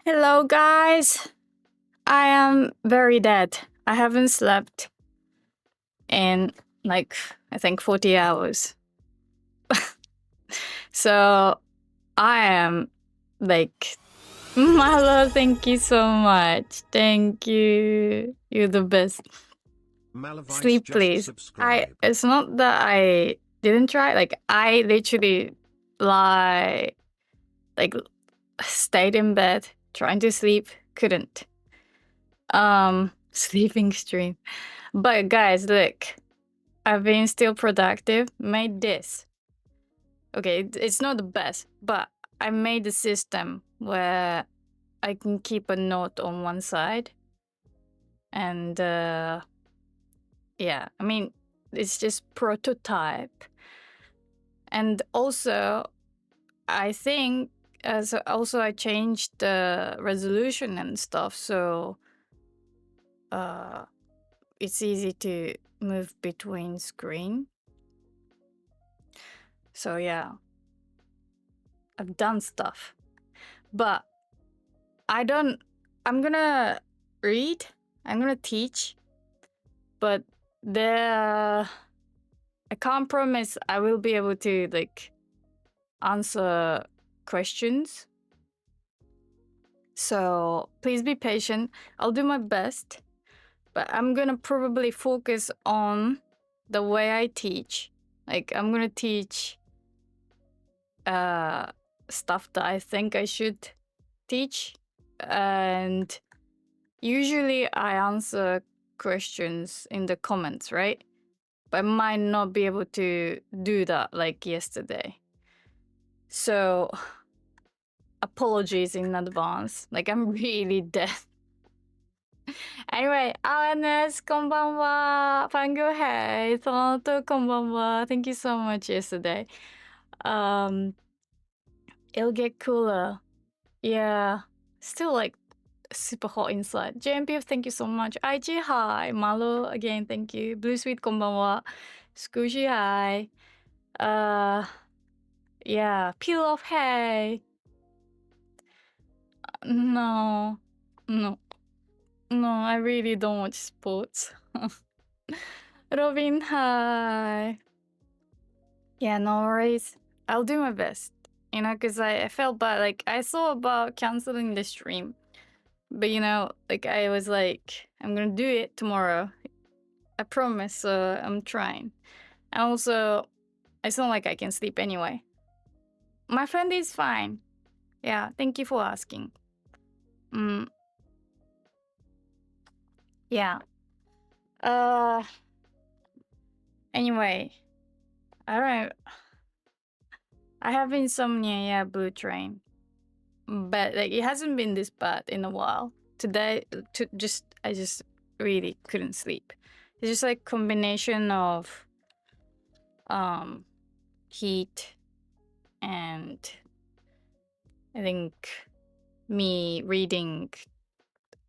Hello, guys. I am very dead. I haven't slept in like, I think 40 hours. So I am like, Malo, thank you so much. Thank you. You're the best. Sleep, please. It's not that I didn't try. Like, I literally lie, like, stayed in bed trying to sleep, couldn't. Sleeping stream. But guys, look, I've been still productive, made this. Okay, it's not the best, but I made a system where I can keep a note on one side. And yeah, I mean, it's just prototype. And also, I think as also I changed the resolution and stuff, so it's easy to move between screen. So yeah, I've done stuff, but I'm gonna read, I'm gonna teach, but I can't promise I will be able to like answer questions. So please be patient. I'll do my best, but I'm gonna probably focus on the way I teach. Like I'm gonna teach stuff that I think I should teach, and usually I answer questions in the comments, right? But I might not be able to do that like yesterday. So apologies in advance. Like I'm really dead. Anyway, Awareness, こんばんは. Fangirl, hey. Toronto, こんばんは. Thank you so much yesterday. It'll get cooler. Yeah. Still like super hot inside. JMPF, thank you so much. IG, hi. Malo, again, thank you. Blue Sweet, こんばんは. Squishy, hi. Yeah. Peel off, hey. No. No. No, I really don't watch sports. Robin, hi. Yeah, no worries. I'll do my best. You know, because I felt bad. Like, I thought about canceling the stream. But, you know, like, I was like, I'm gonna do it tomorrow. I promise, so I'm trying. And also, it's not like I can sleep anyway. My friend is fine. Yeah, thank you for asking. Yeah. Anyway, I have insomnia, yeah, blue train. But like it hasn't been this bad in a while. Today I just really couldn't sleep. It's just like combination of heat and I think me reading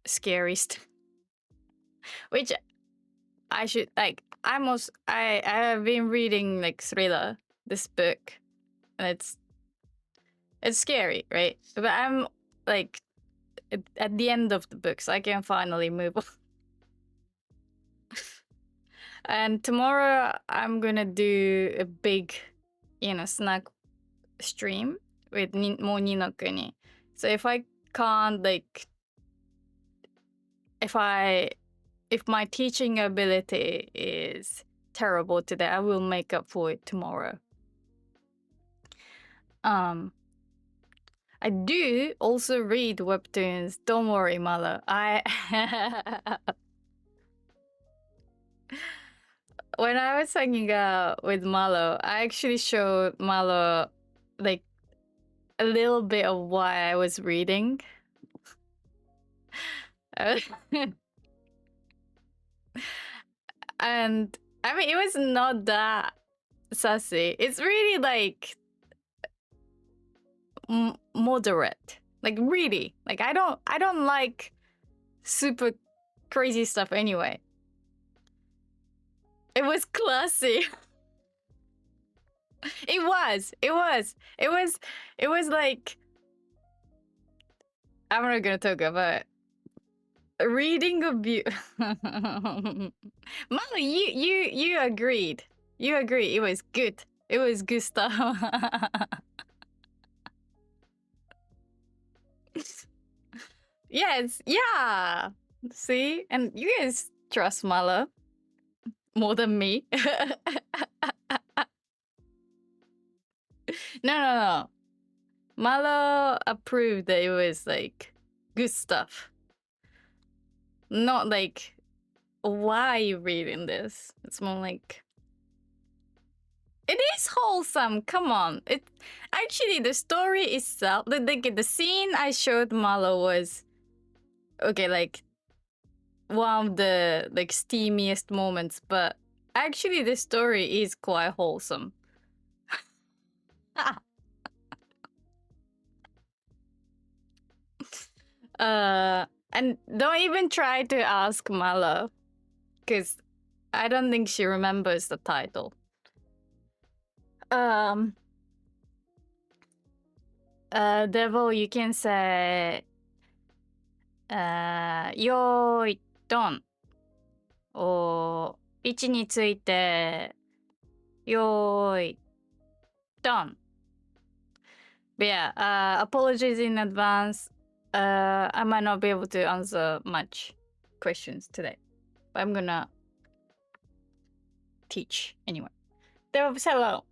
scary stuff. Which I should like I have been reading like thriller, this book, and it's scary, right? But I'm like at the end of the book, so I can finally move on. And tomorrow I'm gonna do a big, snack stream with more Ni no Kuni. So if I can't like, if my teaching ability is terrible today, I will make up for it tomorrow. I do also read webtoons. Don't worry, Malo. When I was hanging out with Malo, I actually showed Malo like a little bit of what I was reading. And I mean, it was not that sassy. It's really like moderate. Like really, like I don't like super crazy stuff anyway. It was classy. It was like I'm not gonna talk about reading a view. Mama, you agreed. You agree. It was good. It was good stuff. Yes, yeah. See? And you guys trust Mala more than me. No. Malo approved that it was like good stuff. Not like, why are you reading this? It's more like, it is wholesome. Come on. It actually, the story itself, the scene I showed Malo was okay, like one of the like steamiest moments, but actually the story is quite wholesome. And don't even try to ask Malo, because I don't think she remembers the title. Devil, you can say,よーい、ドン。or 位置について、よーい、ドン。But yeah, apologies in advance. I might not be able to answer much questions today, but I'm gonna teach anyway. Devil, hello.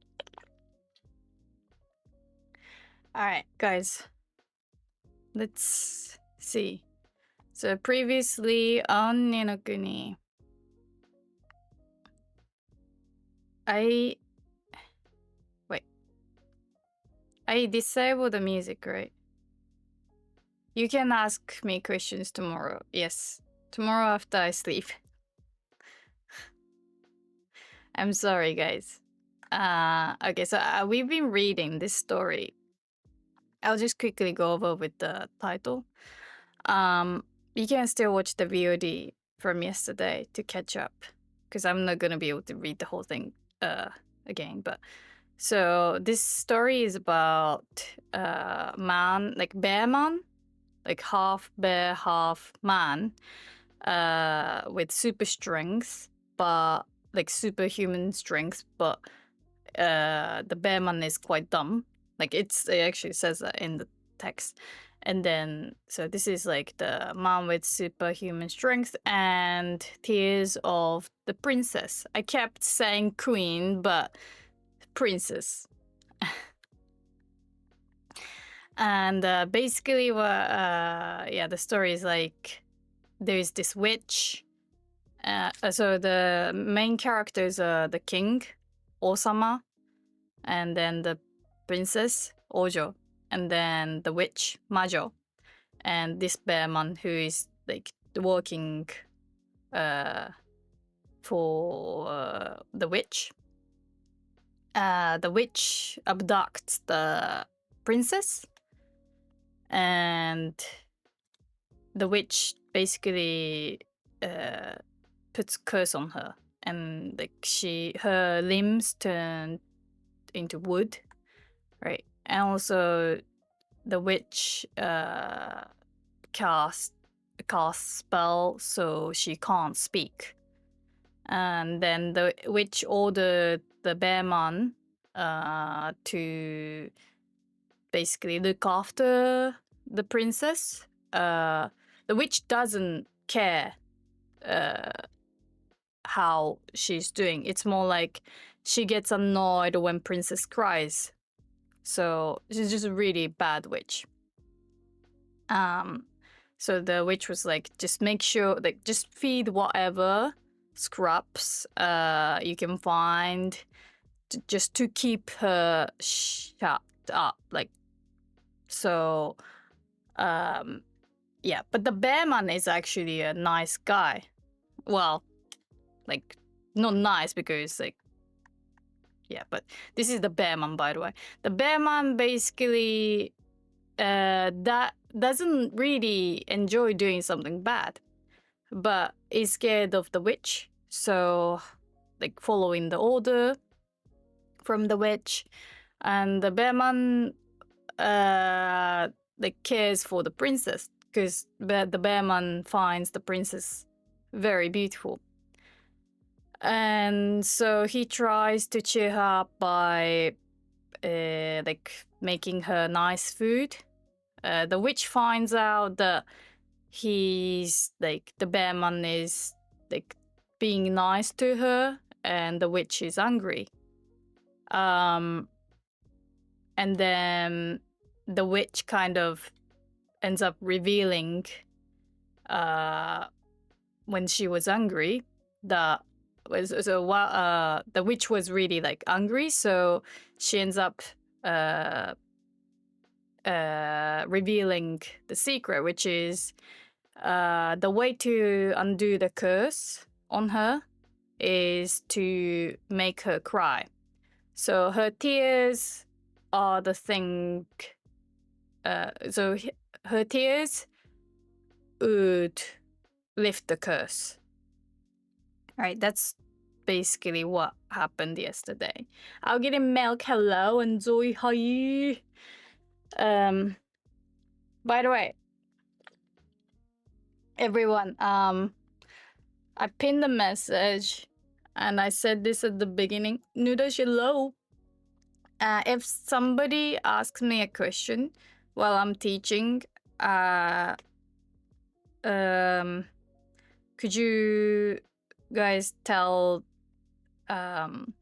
Alright, guys. Let's see. So previously on Ni no Kuni, I disabled the music, right? You can ask me questions tomorrow. Yes, tomorrow after I sleep. I'm sorry, guys. Okay, so we've been reading this story. I'll just quickly go over with the title. You can still watch the VOD from yesterday to catch up, because I'm not gonna be able to read the whole thing again. But so this story is about man, like bear man, like half bear, half man, with super strength, but like superhuman strength, but the bear man is quite dumb. Like it actually says that in the text. And then, so this is like the man with superhuman strength and tears of the princess. I kept saying queen, but princess. And basically, the story is like there's this witch. So the main characters are the king, Osama, and then the princess, Ojo, and then the witch, Majo, and this bearman who is like working for the witch. The witch abducts the princess, and the witch basically puts curse on her, and like her limbs turn into wood, right? And also the witch casts spell so she can't speak, and then the witch ordered the bearman to basically look after the princess. The witch doesn't care how she's doing. It's more like she gets annoyed when princess cries. So she's just a really bad witch. So the witch was like, just make sure, like, just feed whatever scraps you can find, just to keep her shut up, like. So, yeah. But the bearman is actually a nice guy. Well, like, not nice because, like, yeah, but this is the bearman, by the way. The bearman basically that doesn't really enjoy doing something bad, but is scared of the witch. So, like, following the order from the witch, and the bearman like cares for the princess because the bearman finds the princess very beautiful. And so he tries to cheer her up by like making her nice food. The witch finds out that he's like the bearman is like being nice to her, and the witch is angry. And then the witch kind of ends up revealing when she was angry that the witch was really like angry, so she ends up revealing the secret, which is the way to undo the curse on her is to make her cry. So her tears are the thing. So her tears would lift the curse. Right, that's basically what happened yesterday. I'll get in milk. Hello, and Zoe, hi. By the way, everyone, I pinned a message and I said this at the beginning. Nuda hello. If somebody asks me a question while I'm teaching, could you guys tell them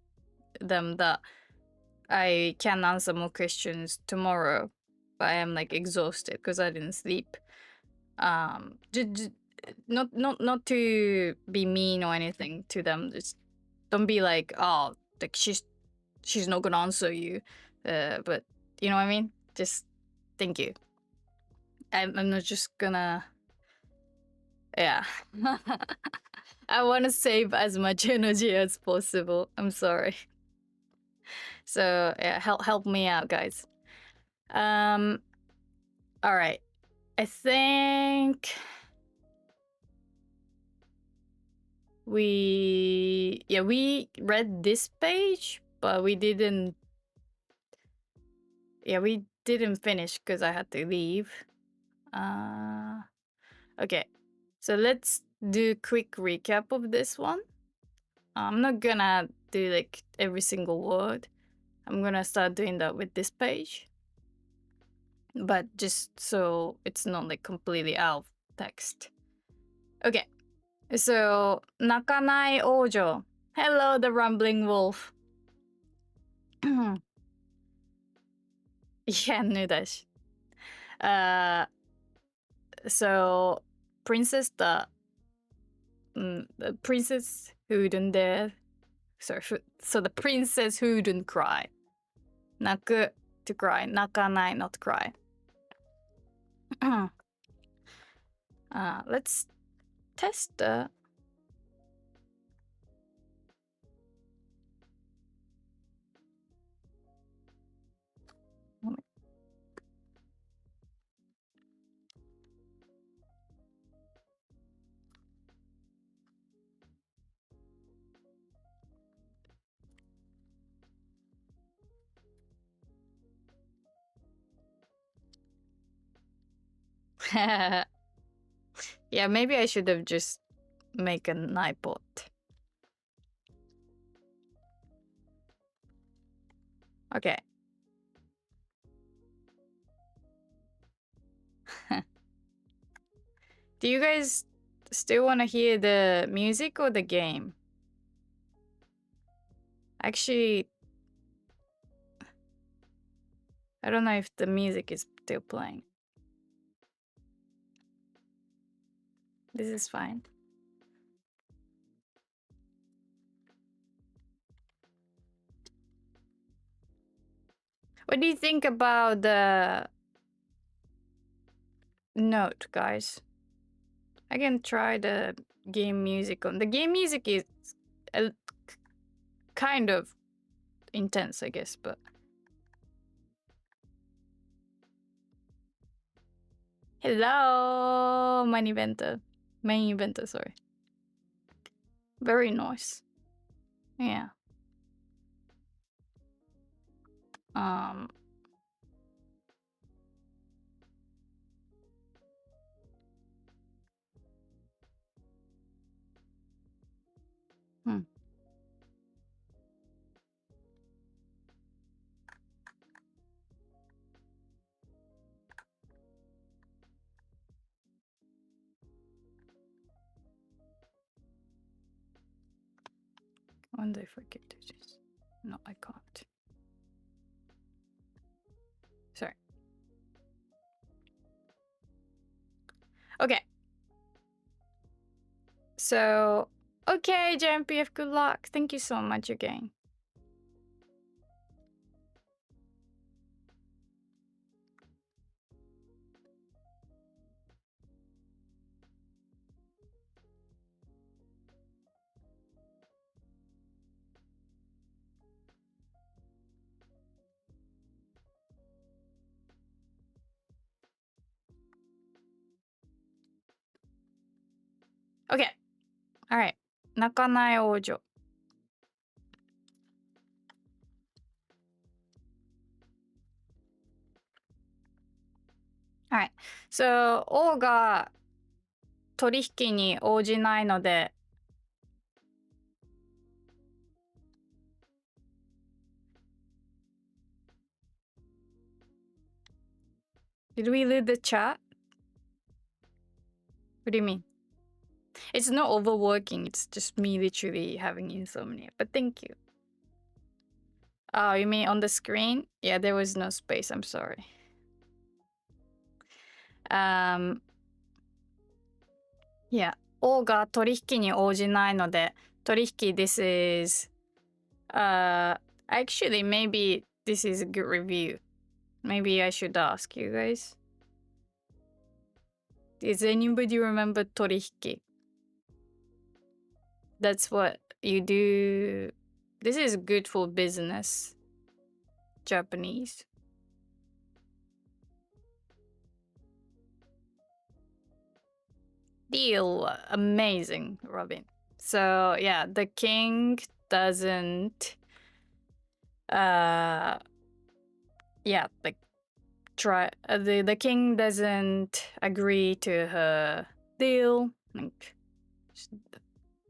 that I can answer more questions tomorrow, but I am like exhausted because I didn't sleep. Not to be mean or anything to them. Just don't be like, oh, like she's not gonna answer you. But you know what I mean? Just thank you. I'm not just gonna. Yeah. I want to save as much energy as possible. I'm sorry. So yeah, help me out, guys. All right. I think we read this page, but we didn't. Yeah, we didn't finish because I had to leave. Okay, so let's do a quick recap of this one. I'm not gonna do like every single word. I'm gonna start doing that with this page. But just so it's not like completely out of text. Okay, so Nakanai Ojo. Hello, the Rumbling Wolf. Yeah, Nudash. So princess the princess who didn't dare. Sorry, so the princess who didn't cry. Naku to cry. Nakanai not cry. Let's test the. Yeah, maybe I should have just make an iPod. Okay. Do you guys still want to hear the music or the game? Actually, I don't know if the music is still playing. This is fine. What do you think about the note, guys? I can try the game music on. The game music is kind of intense, I guess, but. Hello, main eventer, sorry. Very nice. Yeah. When did I forget to just... No, I can't. Sorry. Okay. So, okay, JMPF, good luck. Thank you so much again. Okay. All right. 泣かない王女. Alright. So, 王が取引に応じないので、Did we read the chat? What do you mean? It's not overworking, it's just me literally having insomnia. But thank you. Oh, you mean on the screen? Yeah, there was no space, I'm sorry. Yeah. 王が取引に応じないので、取引 this is actually maybe this is a good review. Maybe I should ask you guys. Does anybody remember 取引? That's what you do. This is good for business. Japanese. Deal. Amazing, Robin. So yeah, the king doesn't like try the king doesn't agree to her deal. Like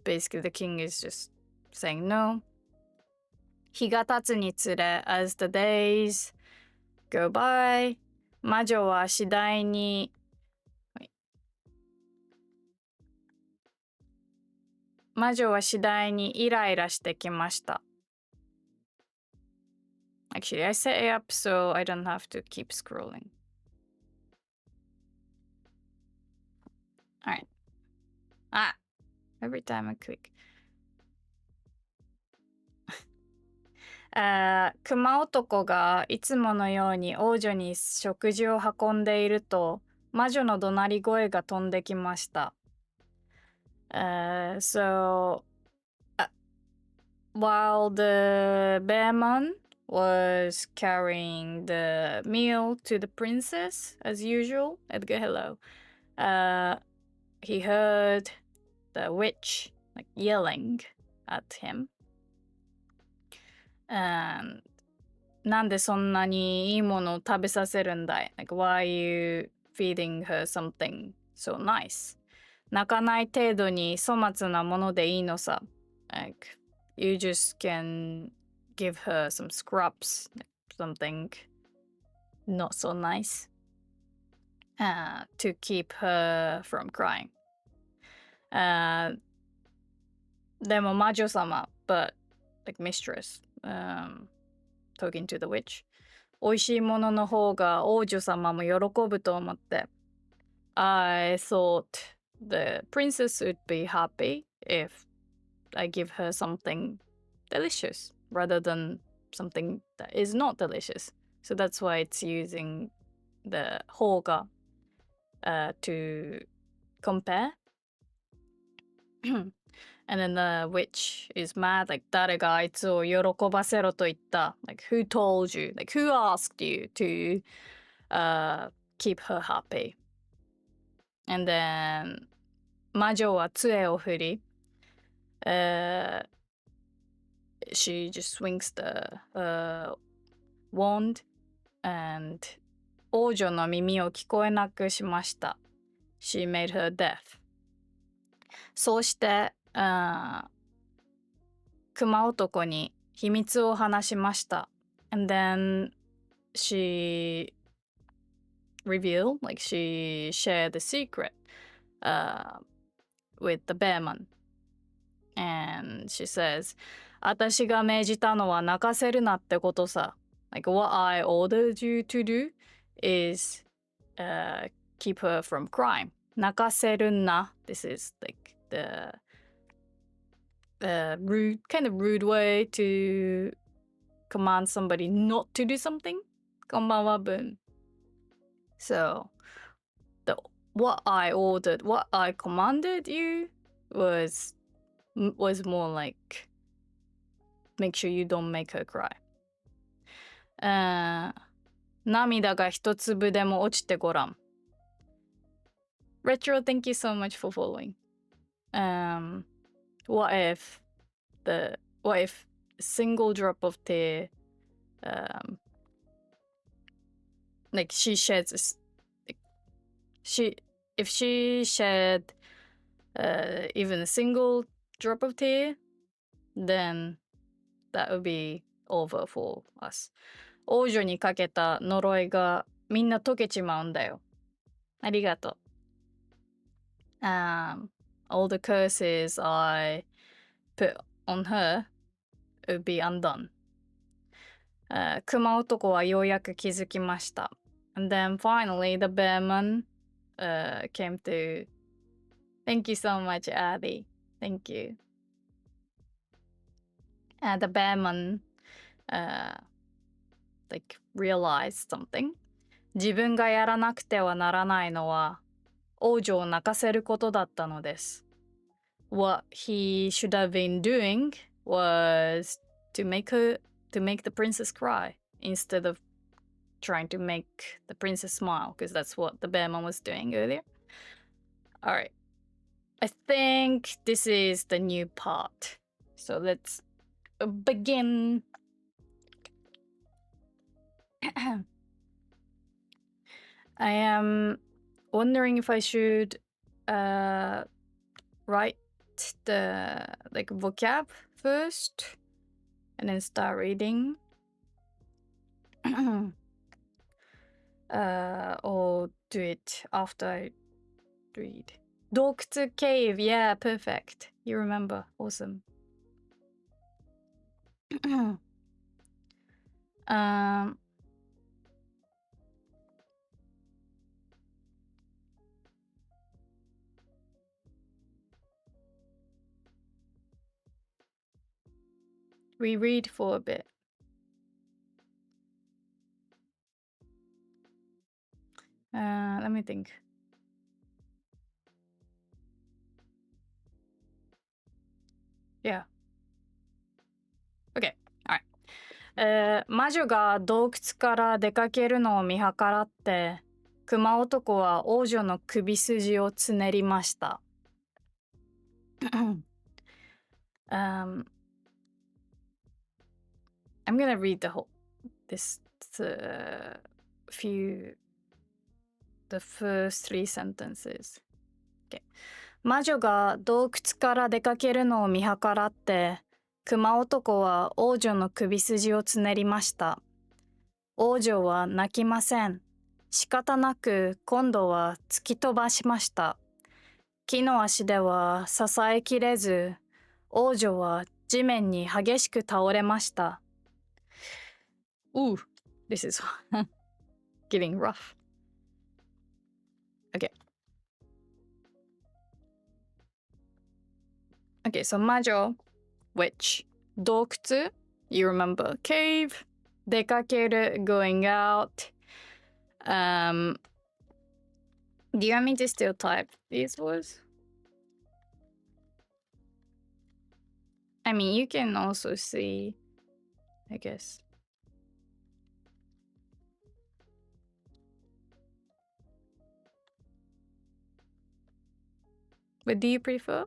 basically the king is just saying no. 日が経つにつれ as the days go by 魔女は次第にイライラしてきました。Actually, I set it up so I don't have to keep scrolling. Alright. Every time I click. 熊男がいつものように王女に食事を運んでいると魔女の怒鳴り声が飛んできました。So while the bearman was carrying the meal to the princess as usual, Edgar, hello. He heard the witch like yelling at him. And なんでそんなにいいものを食べさせるんだい? Like, why are you feeding her something so nice? 泣かない程度に粗末なものでいいのさ. Like, you just can give her some scraps, like something not so nice, to keep her from crying. でも魔女様, but like mistress, talking to the witch. 美味しいものの方が王女様も喜ぶと思って。I thought the princess would be happy if I give her something delicious rather than something that is not delicious. So that's why it's using the 方が to compare. And then the witch is mad, like 誰があいつを喜ばせろと言った? Like who told you? Like who asked you to keep her happy? And then 魔女は杖を振り、she just swings the wand and 王女の耳を聞こえなくしました。She made her deaf. そうして熊男に秘密を話しました。And then she revealed, like she shared the secret with the bearman. And she says, 私が命じたのは泣かせるなってことさ。Like what I ordered you to do is keep her from crying. 泣かせるな. This is like the rude, kind of rude way to command somebody not to do something. こんばんは文. So, what I ordered, what I commanded you was more like make sure you don't make her cry. 涙が一粒でも落ちてごらん. Retro, thank you so much for following. What if a single drop of tear, like she sheds, if she shed even a single drop of tear, then that would be over for us. 王女にかけた呪いがみんな解けちまうんだよ。ありがとう。All the curses I put on her would be undone. 熊男はようやく気づきました。And then finally the bearman came to... Thank you so much, Abby. Thank you. The bearman like realized something. 自分がやらなくてはならないのは王女を泣かせることだったのです。What he should have been doing was to make the princess cry instead of trying to make the princess smile, because that's what the bearman was doing earlier. All right. I think this is the new part. So let's begin. I am wondering if I should write the like vocab first and then start reading. Or do it after I read. 洞窟 cave, yeah, perfect. You remember, awesome. We read for a bit. Let me think. Yeah. Okay. All right. 魔女が洞窟から出かけるのを見計らって、熊男は王女の首筋をつねりました。I'm gonna read the first three sentences. Okay. 魔女が洞窟から出かけるのを見計らって、熊男は王女の首筋をつねりました。王女は泣きません。仕方なく今度は突き飛ばしました。木の足では支えきれず、王女は地面に激しく倒れました。Ooh, this is getting rough. Okay. Okay, so 魔女 witch. 洞窟 you remember cave. 出かける going out. Do you want me to still type these words? I mean, you can also see, I guess. But do you prefer?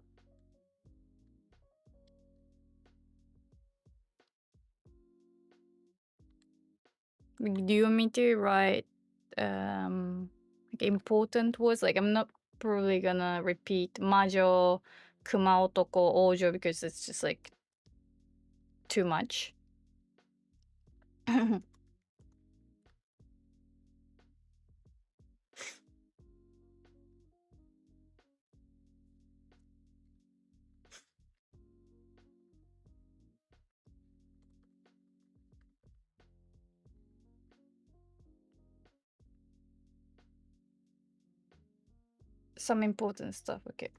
Do you want me to write like important words? Like I'm not probably gonna repeat 魔女、熊男、王女 because it's just like too much. some important stuff. Okay.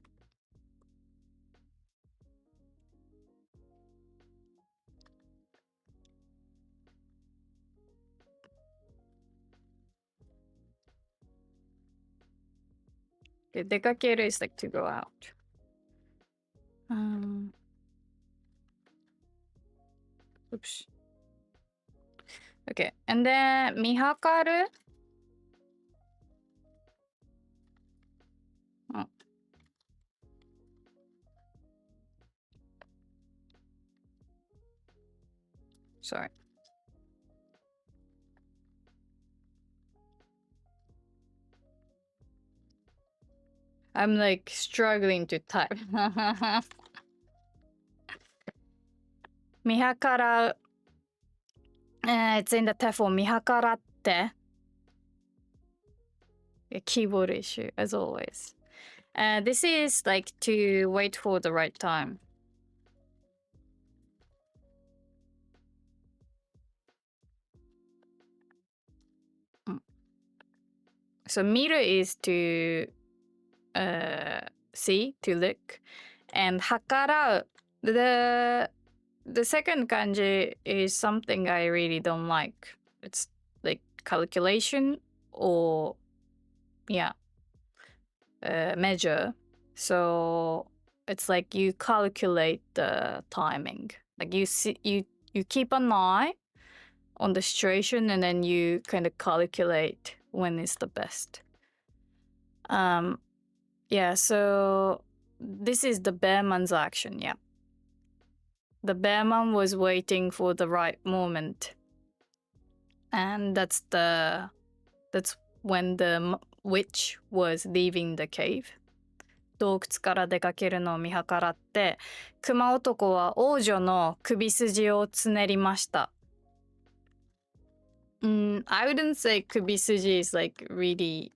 Okay, 出かける is like to go out. Oops. Okay, and then 見計る oh. Sorry. I'm like struggling to type. 見計らう it's in the TEFL 見計らって a keyboard issue as always. This is like to wait for the right time. So 見る is to see, to look, and 計らう the second kanji is something I really don't like. It's like calculation or measure. So it's like you calculate the timing. Like you see, you keep an eye on the situation and then you kind of calculate when is the best. Yeah, so this is the bearman's action, yeah. The bearman was waiting for the right moment. And that's when the witch was leaving the cave. 洞窟から出かけるのを見計らって、熊男は王女の首筋をつねりました。I wouldn't say 首筋 is like really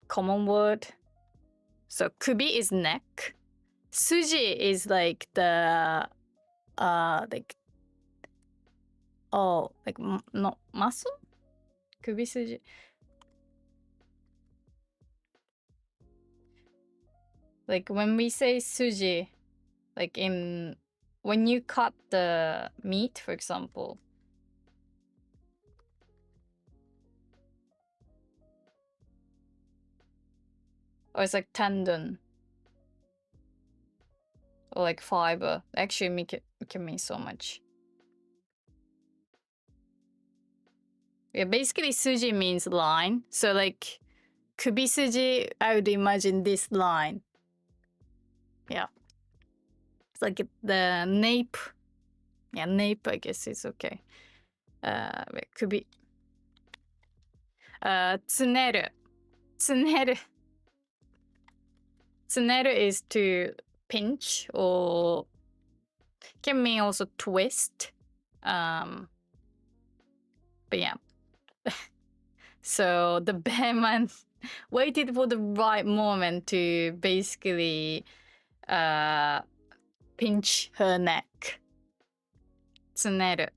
common word. So 首 is neck. 筋 is like the like no muscle? 首筋 like when we say suji, like when you cut the meat, for example, or it's like tendon or like fiber, actually it can mean so much. Yeah, basically suji means line. So like kubisuji, I would imagine this line. Yeah. It's like the nape. Yeah, nape I guess is okay. Kubi. つねる。つねる。つねる is to pinch or can mean also twist. But yeah. So the bearman waited for the right moment to basically pinch her neck. つねる.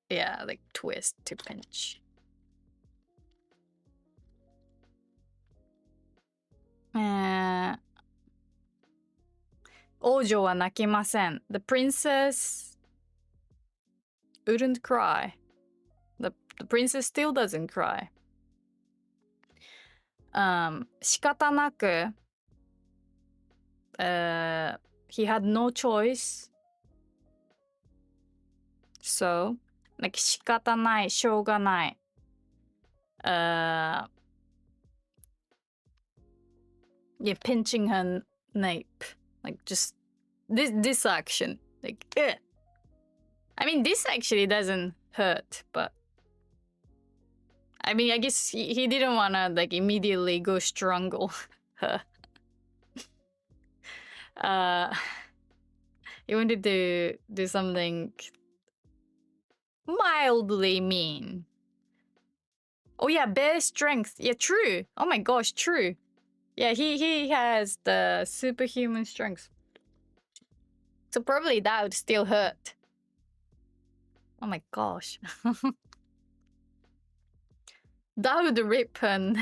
Yeah, like twist to pinch. 王女は泣きません。The princess wouldn't cry. The princess still doesn't cry. 仕方なく he had no choice. So, like 仕方ない、しょうがない。Yeah, pinching her nape. Like just this action. Like, I mean, this actually doesn't hurt, but I mean, I guess he didn't want to like immediately go strangle her. He wanted to do something mildly mean. Oh yeah, bear strength. Yeah, true. Oh my gosh, true. Yeah, he has the superhuman strength. So probably that would still hurt. Oh my gosh. That would rip and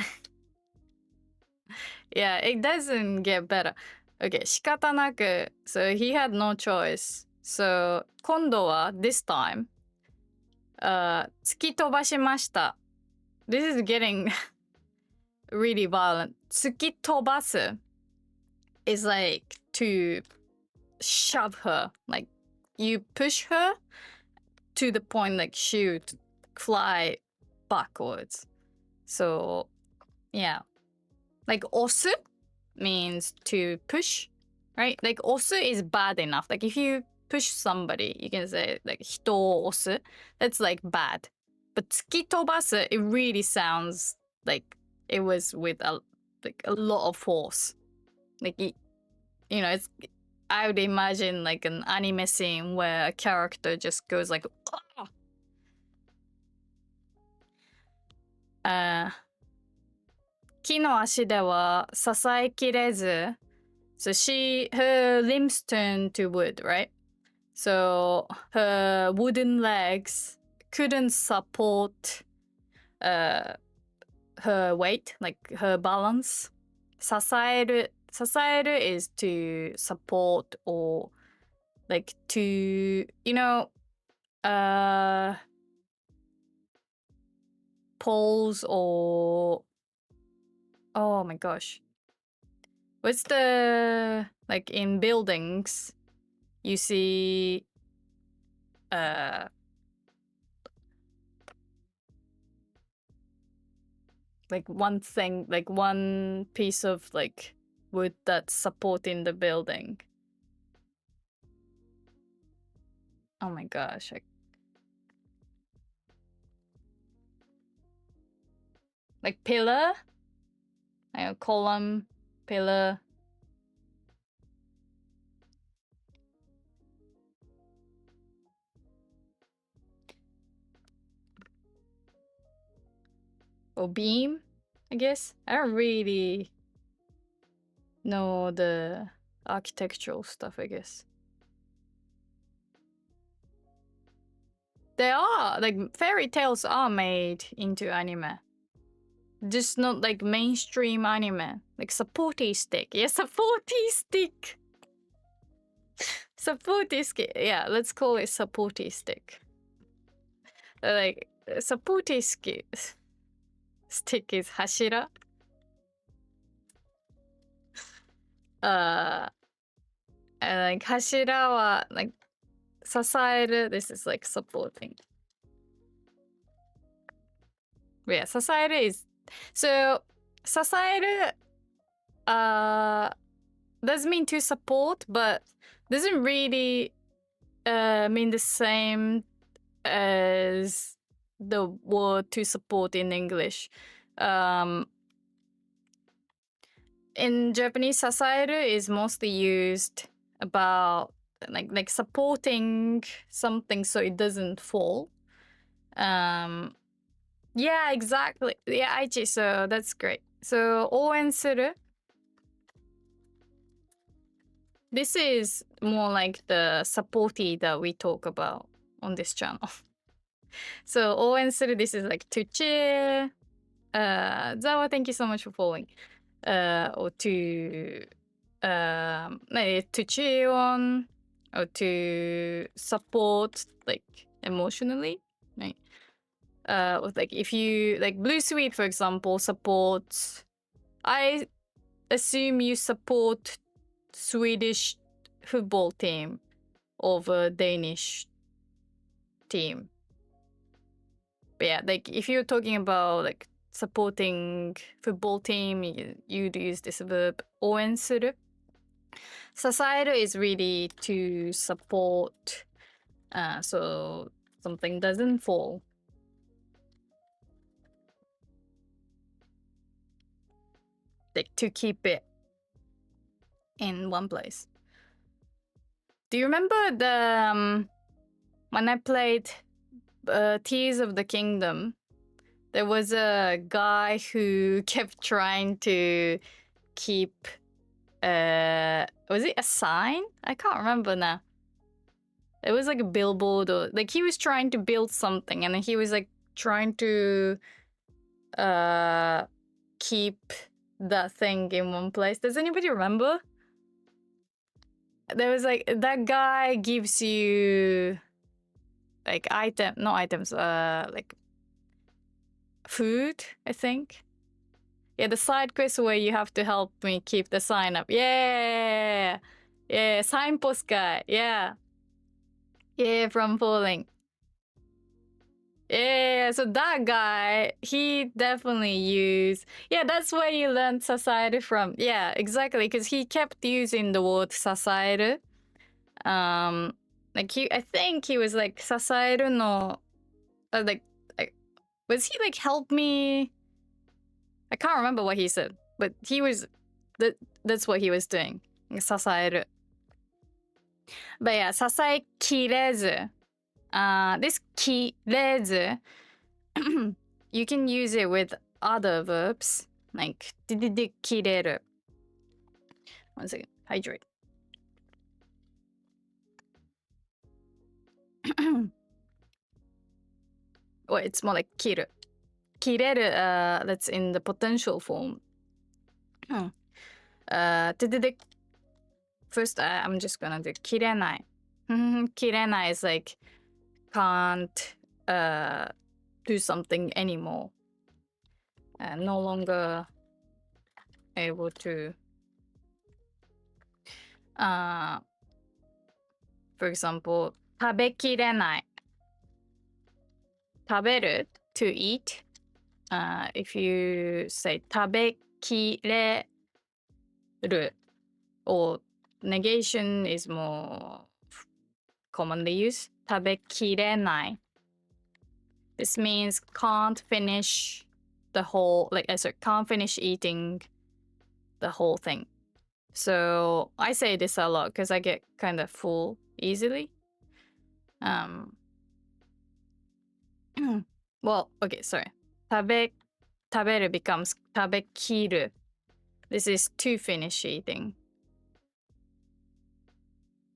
yeah, it doesn't get better. Okay, 仕方なく. So he had no choice. So 今度は this time 突き飛ばしました. This is getting really violent. 突き飛ばす is like to shove her. Like you push her to the point like she would fly backwards. So yeah. Like 押す means to push, right? Like 押す is bad enough. Like if you push somebody, you can say like 人を押す. That's like bad. But 突き飛ばす it really sounds like it was with a lot of force. Like you know, it's I would imagine like an anime scene where a character just goes like, ah. 木の足では支えきれず So her limbs turned to wood, right? So her wooden legs couldn't support her weight, like her balance. 支える is to support or like to, you know, poles or oh my gosh. What's the like in buildings you see like one thing, like one piece of like wood that's supporting the building. Oh my gosh. Like pillar? Column, pillar. Or beam, I guess. I don't really know the architectural stuff, I guess. They are, like, fairy tales are made into anime. Just not like mainstream anime. Like supporty stick. Yeah, supporty stick. Supporty stick. Yeah, let's call it supporty stick. Like, supporty stick is hashira. And like hashira wa like 支える this is like supporting. Yeah, 支える is so 支える does mean to support, but doesn't really mean the same as the word to support in English. In Japanese, 支える is mostly used about like supporting something so it doesn't fall. Yeah, exactly. Yeah, Aichi, so that's great. So 応援する This is more like the supportee that we talk about on this channel. So 応援する this is like to cheer. Zawa, thank you so much for following. Or to cheer on or to support like emotionally, right? Like if you like Blue Sweet, for example, supports. I assume you support Swedish football team over Danish team. But yeah, like if you're talking about like supporting football team, you'd use this verb 応援する. 支える is really to support, so something doesn't fall. Like to keep it in one place. Do you remember the when I played Tears of the Kingdom? There was a guy who kept trying to keep was it a sign? I can't remember now. It was like a billboard, or like he was trying to build something, and he was like trying to keep that thing in one place. Does anybody remember? There was like that guy gives you like like food, I think. Yeah, the side quest where you have to help me keep the sign up. Yeah, signpost guy. Yeah, from falling. Yeah, so that guy, he definitely used. Yeah, that's where you learned sasaeru from. Yeah, exactly, because he kept using the word sasaeru. Like I think he was like sasaeru no, like, was he like help me? I can't remember what he said, but he was that's what he was doing. Sasaeru. But yeah, sasae kirezu. This kirezu, you can use it with other verbs like kireru. One second, hydrate. Or it's more like kiru. Kireru, that's in the potential form. First, I'm just gonna do kirenai. Kirenai is like can't do something anymore. No longer able to. For example, 食べきれない. 食べる to eat. If you say 食べきれる, or negation is more commonly used. 食べきれない. This means can't finish the whole, like, sorry, can't finish eating the whole thing. So I say this a lot because I get kind of full easily. Well, okay, sorry. 食べる becomes 食べきる. This is to finish eating.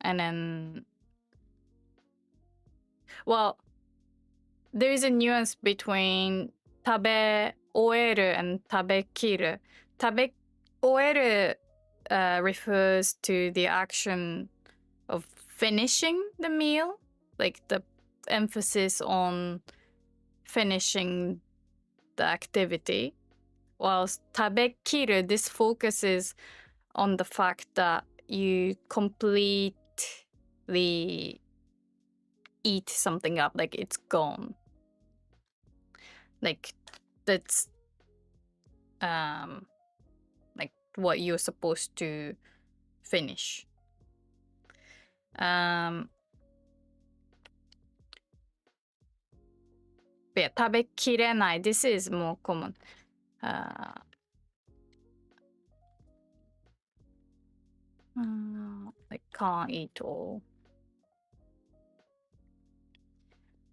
And then, well, there is a nuance between 食べ終える and 食べきる. 食べ終える refers to the action of finishing the meal, like the emphasis on finishing the activity, whilst 食べきる, this focuses on the fact that you completely eat something up, like it's gone. Like that's like what you're supposed to finish. But yeah, 食べきれない. This is more common. Like can't eat all.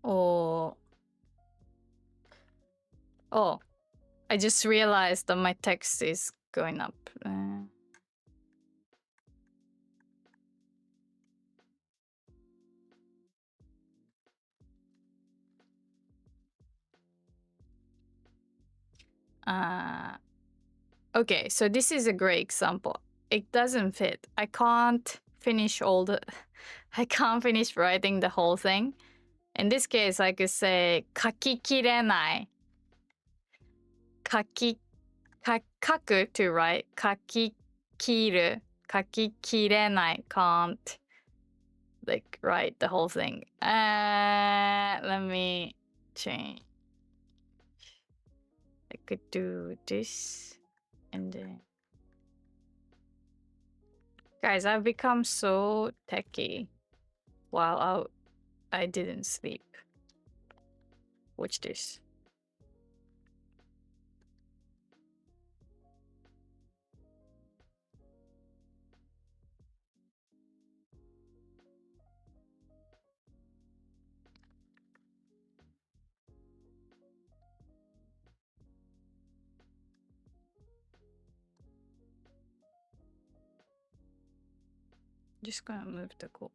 Or oh, I just realized that my text is going up. Okay, so this is a great example. It doesn't fit. I can't finish I can't finish writing the whole thing. In this case, I could say 書ききれない. 書く to write. 書ききる. 書ききれない. Can't like write the whole thing. Let me change. I could do this and then. Guys, I've become so techy while I didn't sleep. Watch this. Just gonna move the call.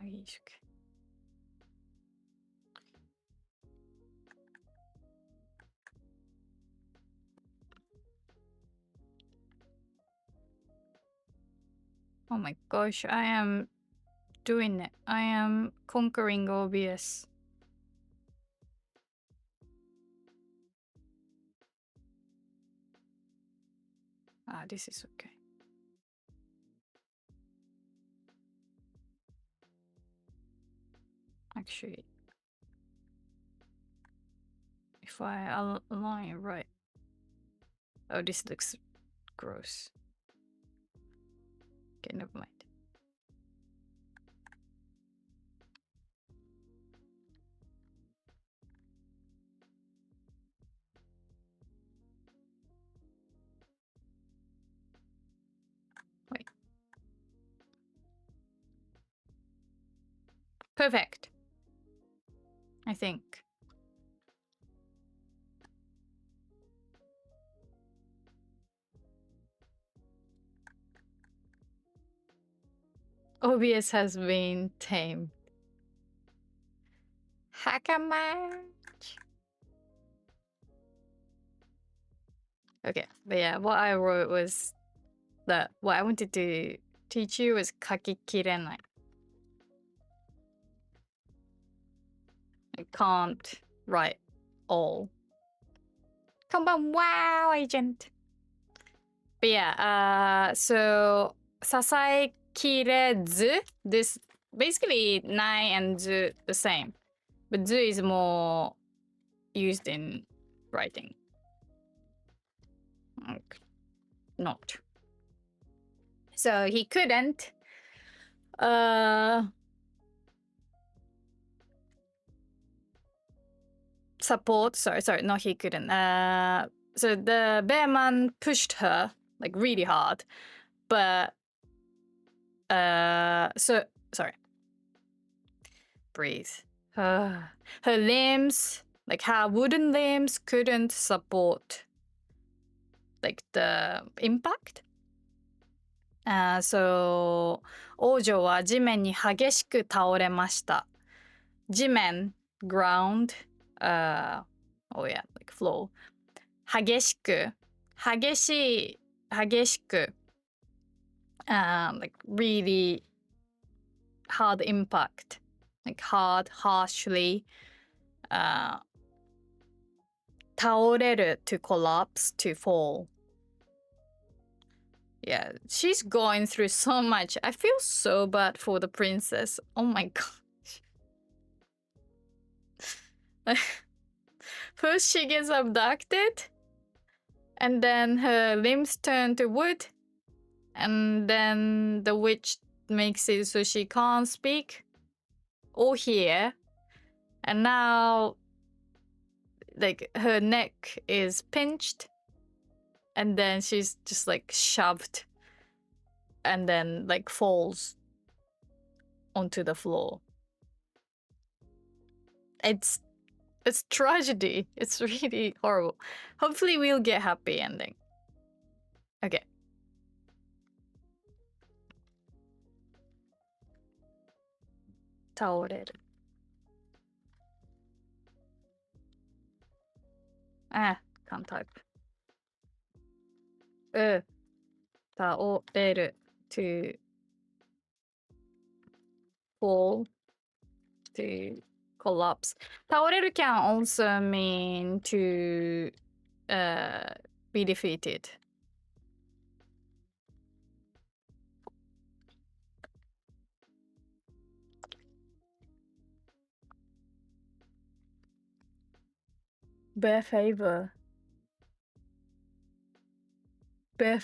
Okay. Oh my gosh, I am doing it. I am conquering OBS. This is okay. Actually, if I align it right. Oh, this looks gross. Okay, never mind. Wait. Perfect. I think. OBS has been tamed. Hackamatch. Okay, but yeah, what I wrote was that what I wanted to teach you was kakikirenai. I can't write all. Konbanwa, agent. But yeah, so sasaekirezu, this basically nai and zu the same, but zu is more used in writing. Like, not. So he couldn't support. Sorry, no, he couldn't. So the bear man pushed her like really hard, but so sorry. Breathe. Her limbs, like her wooden limbs, couldn't support like the impact. So 王女は地面に激しく倒れました。地面 ground, oh yeah, like flow. 激しく、激しい、激しく、like really hard impact, like hard, harshly. 倒れる to collapse, to fall. Yeah, she's going through so much. I feel so bad for the princess. Oh my gosh. First she gets abducted, and then her limbs turn to wood, and then the witch makes it so she can't speak or hear, and now like her neck is pinched, and then she's just like shoved and then like falls onto the floor. It's tragedy. It's really horrible. Hopefully we'll get happy ending. Okay. 倒れる. Can't type. 倒れる to fall, to collapse. 倒れる can also mean to be defeated. Bear favor. Bear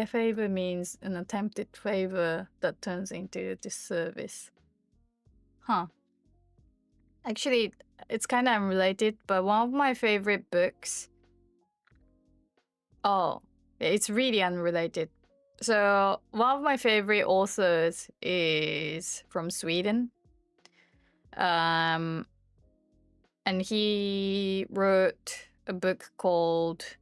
favor means an attempted favor that turns into disservice. Huh. Actually, it's kind of unrelated, but one of my favorite books. Oh, it's really unrelated. So, one of my favorite authors is from Sweden. And he wrote a book called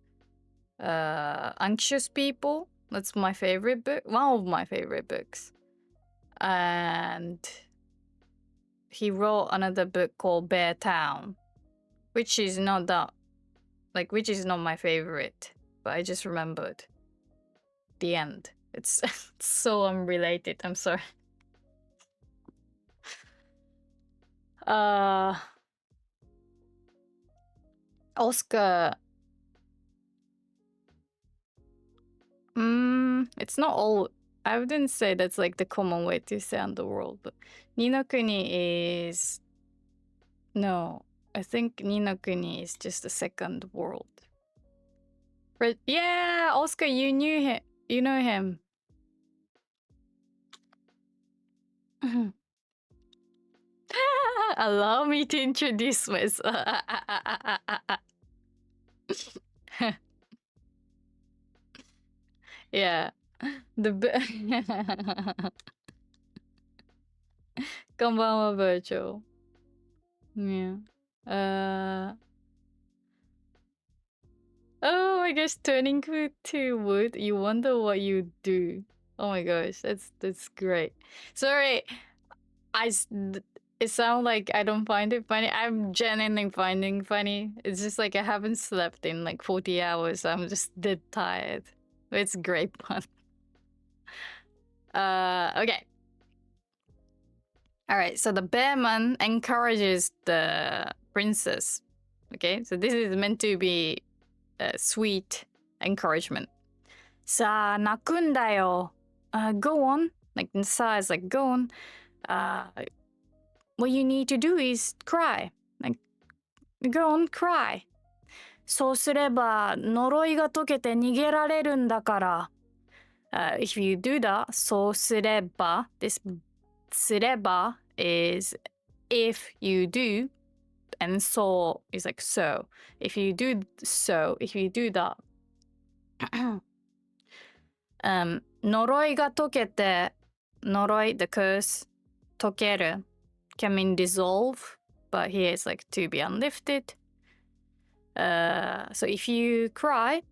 Anxious People. That's my favorite book, one of my favorite books. And he wrote another book called Bear Town, which is not that, like, which is not my favorite, but I just remembered the end. It's so unrelated. I'm sorry. Oscar. It's not all. I wouldn't say that's like the common way to say underworld, but Ni no Kuni is. No, I think Ni no Kuni is just the second world. But yeah, Oscar, you knew him. You know him. Allow me to introduce myself. Yeah. The こんばんは、virtual. Yeah. Oh my gosh, turning food to wood. You wonder what you do. Oh my gosh, that's great. Sorry, it sounds like I don't find it funny. I'm genuinely finding funny. It's just like I haven't slept in like 40 hours. I'm just dead tired. It's great fun. Okay. All right, so the bearman encourages the princess. Okay, so this is meant to be a sweet encouragement. さあ、泣くんだよ。Go on. Like, さあ is like, go on. What you need to do is cry. Like, go on, cry. そうすれば呪いが解けて逃げられるんだから。If you do that, そうすれば this すれば is if you do, and so is like so. If you do so, if you do that. 呪いが解けて、呪い the curse 解ける can mean dissolve, but here it's like to be unlifted. So if you cry,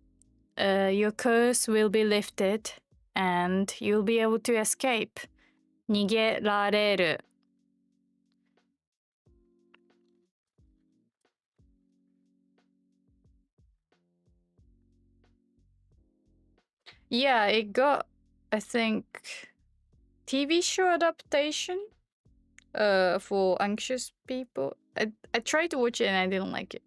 your curse will be lifted and you'll be able to escape. 逃げられる. Yeah, it got, I think, TV show adaptation for anxious people. I tried to watch it and I didn't like it.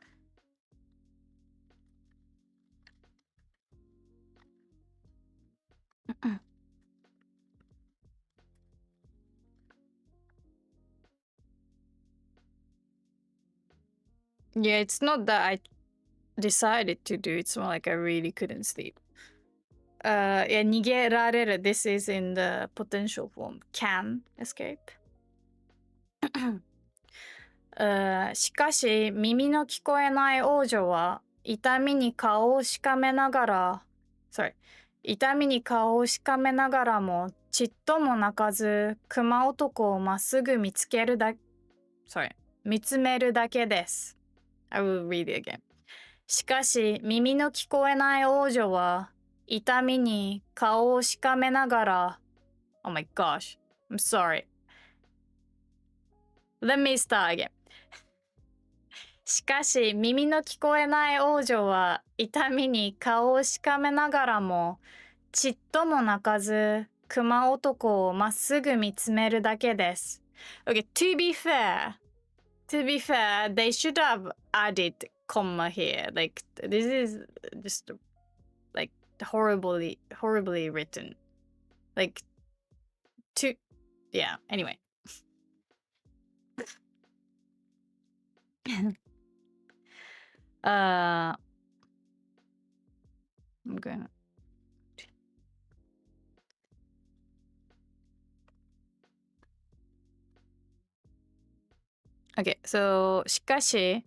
Yeah, it's not that I decided to do, it's more like I really couldn't sleep. Yeah, 逃げられる this is in the potential form can escape. しかし耳の聞こえない王女は痛みに顔をしかめながら 痛みに顔をしかめながらもちっとも泣かず熊男をまっすぐ見つめるだけです。I will read it again. しかし耳の聞こえない王女は痛みに顔をしかめながら Oh my gosh, I'm sorry. Let me start again. しかし耳の聞こえない王女は痛みに顔をしかめながらもちっとも泣かず熊男をまっすぐ見つめるだけです。Okay, to be fair, they should have added comma here. Like, this is just like horribly written. Like, yeah, anyway. I'm gonna. Okay, so しかし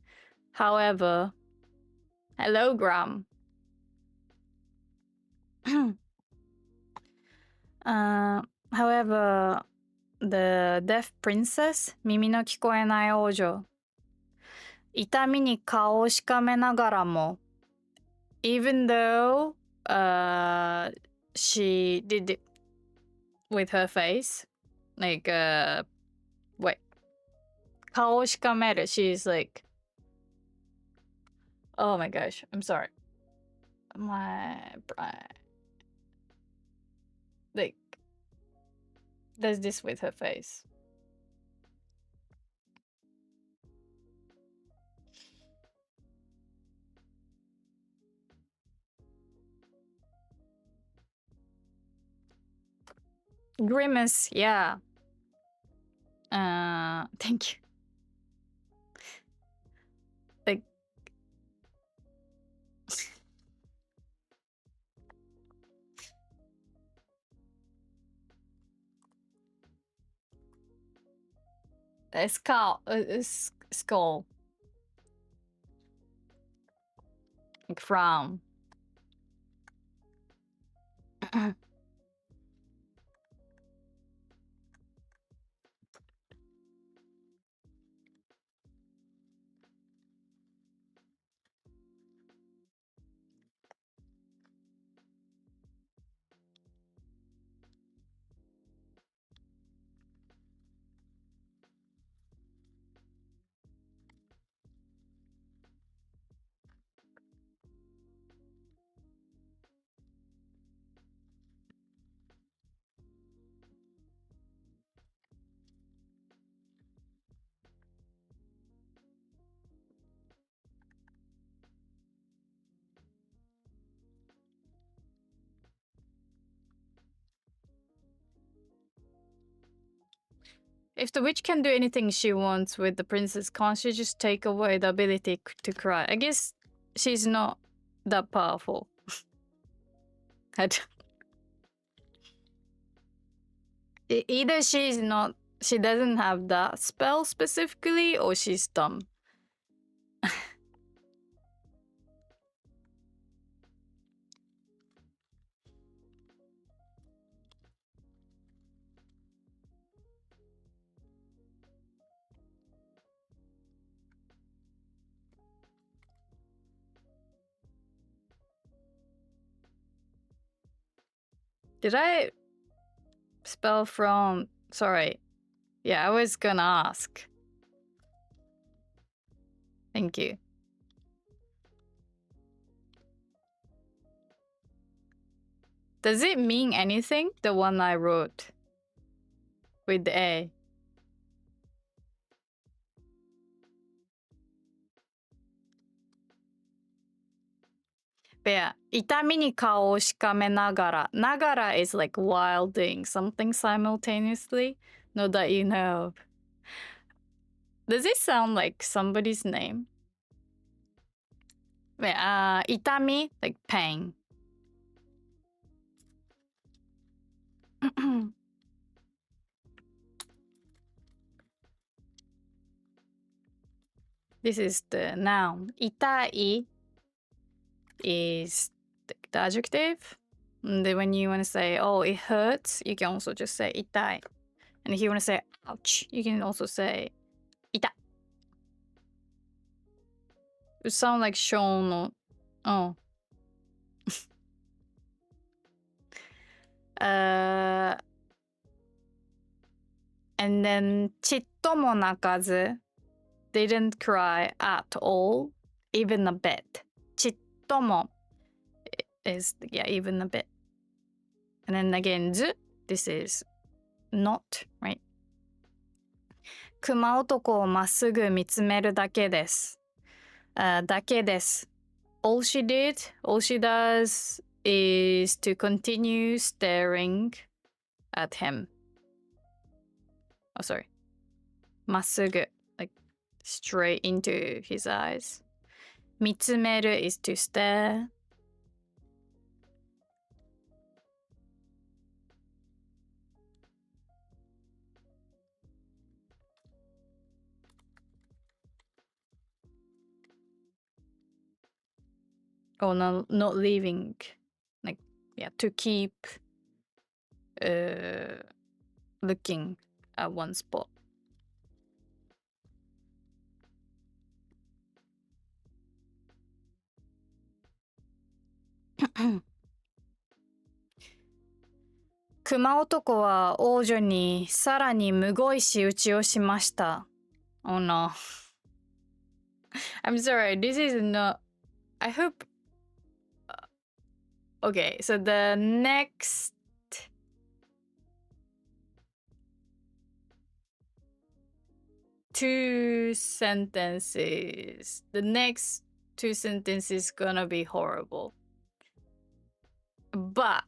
however, hello Graham. However, the deaf princess 耳の聞こえない王女痛みに顔をしかめながらも even though she did it with her face like wait 顔をしかめる she's like, oh my gosh, I'm sorry. My brain like does this with her face. Grimace, yeah. Thank you. Like a skull. Like frown. If the witch can do anything she wants with the princess, can't she just take away the ability to cry? I guess she's not that powerful. Either she doesn't have that spell specifically, or she's dumb. Did I spell from... Sorry. Yeah, I was gonna ask. Thank you. Does it mean anything, the one I wrote with the A? But yeah, 痛みに顔をしかめながら. Nagara is like while doing something simultaneously. Not that you know of. Does it sound like somebody's name? Yeah, 痛み, like pain. This is the noun. 痛い is the adjective. And then when you want to say, oh, it hurts, you can also just say 痛い. And if you want to say ouch, you can also say 痛い. It sounds like Sean or... Oh. And then ちっとも泣かず didn't cry at all, even a bit. ちっとも is, yeah, even a bit. And then again, ず this is not, right? 熊男をまっすぐ見つめるだけです。だけです。All she does is to continue staring at him. Oh, sorry. まっすぐ like straight into his eyes. 見つめる is to stare. Oh, no, not leaving. Like, yeah, to keep looking at one spot. Kuma 男は王女にさらにむごい仕打ちをしました。Oh no. I'm sorry, this is not. I hope. Okay, so the next. Two sentences. The next two sentences gonna be horrible. But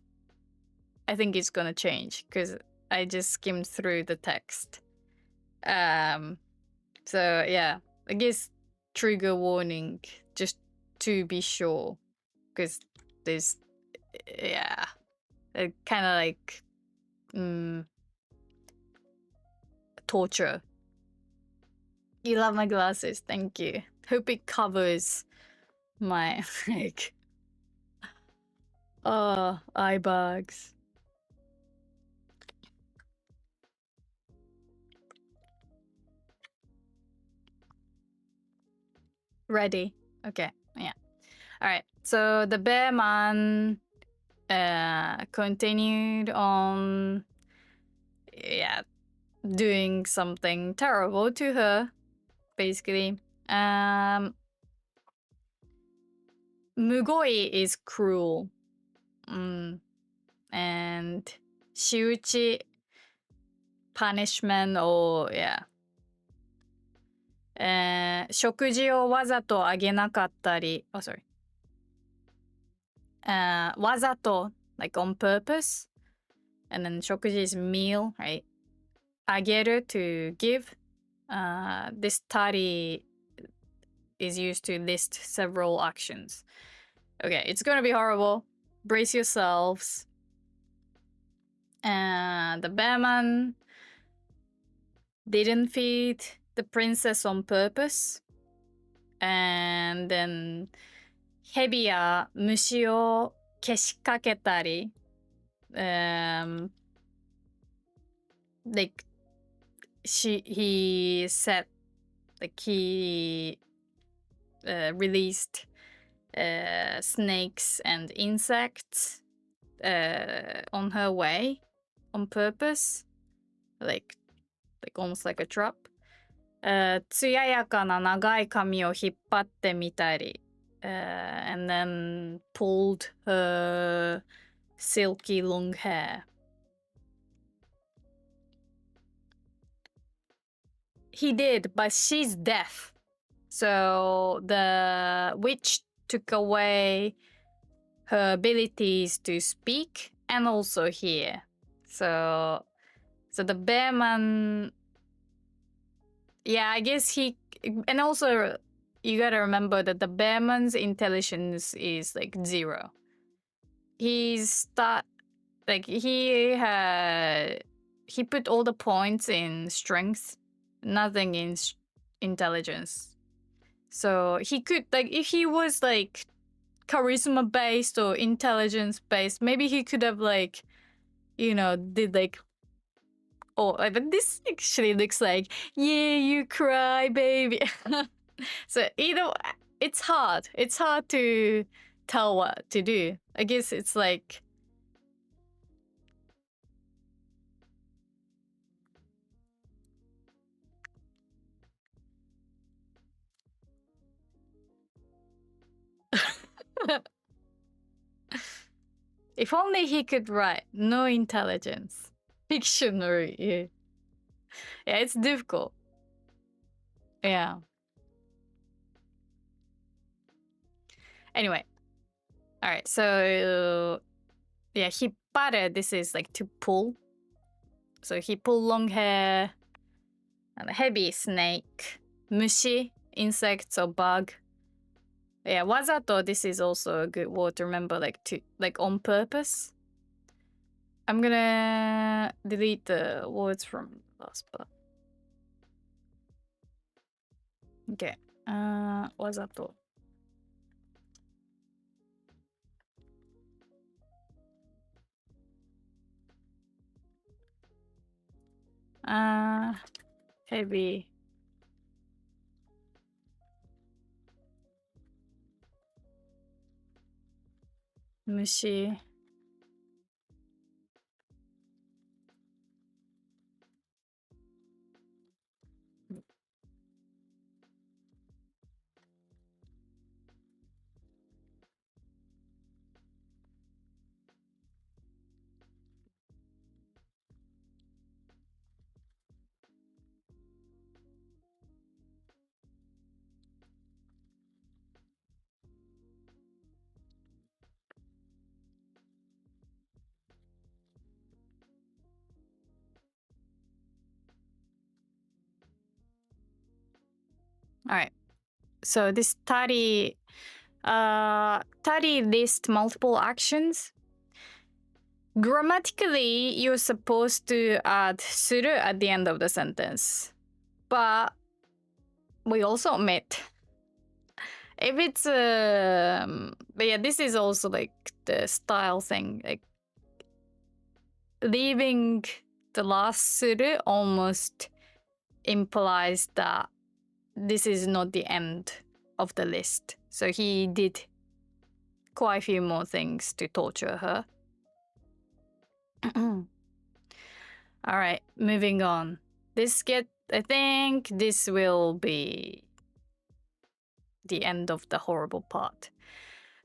I think it's gonna change because I just skimmed through the text. So yeah, I guess trigger warning just to be sure, because there's kind of like torture. You love my glasses, thank you. Hope it covers my like eye bags. Ready? Okay, yeah. All right. So the bear man continued on, doing something terrible to her, basically. Mugoi is cruel. And shiuchi, punishment, or 食事をわざとあげなかったり、sorry. わざと, like on purpose. And then 食事 is meal, right? あげる to give. This tari is used to list several actions. Okay, it's gonna be horrible. Brace yourselves. The bearman didn't feed the princess on purpose. And then 蛇や虫をけしかけたり、like he said, like he released snakes and insects on her way on purpose, like almost like a trap. 艶やかな長い髪を引っ張ってみたり、and then pulled her silky long hair. He did, but she's deaf. So the witch took away her abilities to speak and also hear. So the bearman, I guess he, and also you gotta remember that the bearman's intelligence is like 0. He put all the points in strength, nothing in intelligence. So he could, like, if he was like charisma based or intelligence based, maybe he could have like, did like, but this actually looks like, yeah, you cry, baby. So it's hard. It's hard to tell what to do. I guess it's like, if only he could write. No intelligence. Fictionary. Yeah, it's difficult. Yeah. Anyway. All right. So, hipparu, this is like to pull. So he pulled long hair. And heavy snake. Mushi, insects or bug. Yeah, wazato, this is also a good word to remember, like on purpose. I'm gonna delete the words from last part. Okay. Wazato. Heavy. Mushi. All right. So this tari list multiple actions. Grammatically, you're supposed to add suru at the end of the sentence. But we also omit. If it's but yeah, this is also like the style thing. Like leaving the last suru almost implies that this is not the end of the list. So he did quite a few more things to torture her. All right, moving on. I think this will be the end of the horrible part.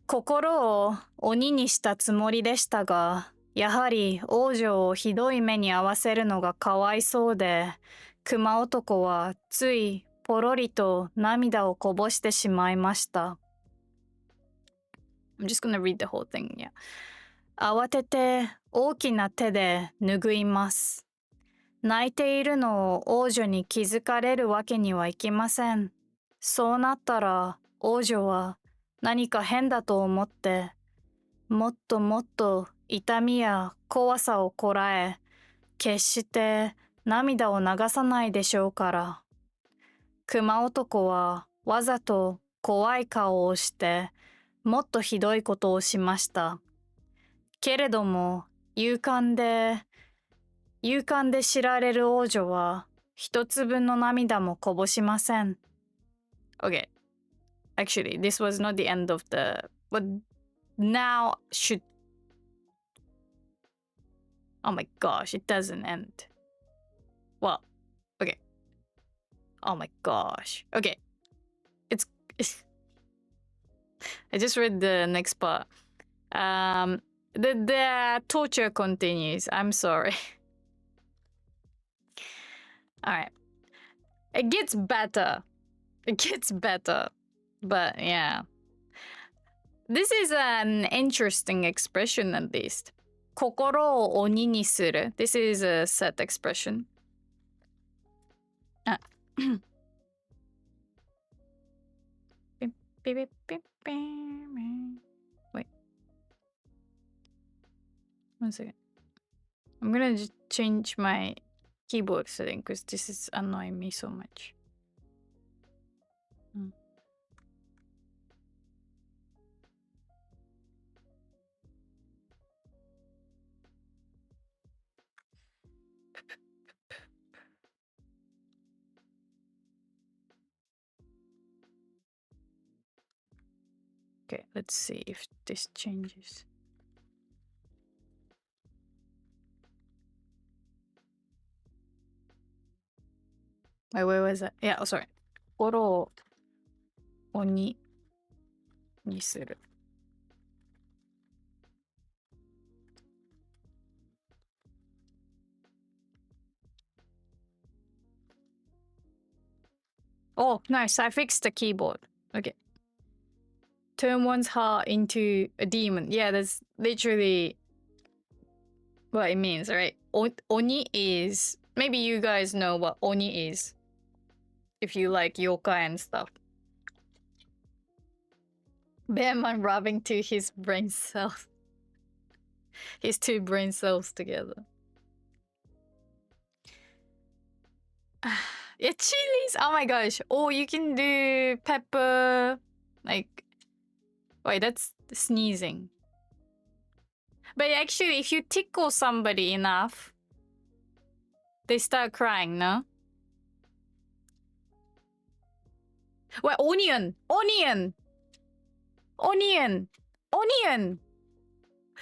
心を鬼にしたつもりでしたが、やはり王女をひどい目に遭わせるのがかわいそうで、熊男はついポロリと涙をこぼしてしまいました。I'm just gonna read the whole thing, yeah. 慌てて大きな手で拭います。泣いているのを王女に気づかれるわけにはいきません。そうなったら王女は何か変だと思って、もっともっと痛みや怖さをこらえ、決して涙を流さないでしょうから。熊男はわざと怖い顔をして、もっとひどいことをしました。けれども、勇敢で知られる王女は、一粒の涙もこぼしません。Okay. Actually, this was not the end of the... But now should... Oh my gosh, it doesn't end. Well, okay. Oh my gosh. Okay. It's... I just read the next part. The torture continues. I'm sorry. Alright. It gets better. But yeah. This is an interesting expression at least. 心を鬼にする. This is a set expression. Wait. One second. I'm gonna just change my keyboard setting because this is annoying me so much. Okay, let's see if this changes. Wait, where was that? Yeah, oh, sorry. 心を鬼にする. Oh, nice. I fixed the keyboard. Okay. Turn one's heart into a demon. Yeah, that's literally what it means, right? Oni is... Maybe you guys know what Oni is. If you like yokai and stuff. Bearman rubbing to his brain cells. His two brain cells together. Yeah, chilies! Oh my gosh. Oh, you can do pepper... Like... Wait, that's sneezing. But actually, if you tickle somebody enough, they start crying, no? Wait, onion! Onion! Onion! Onion!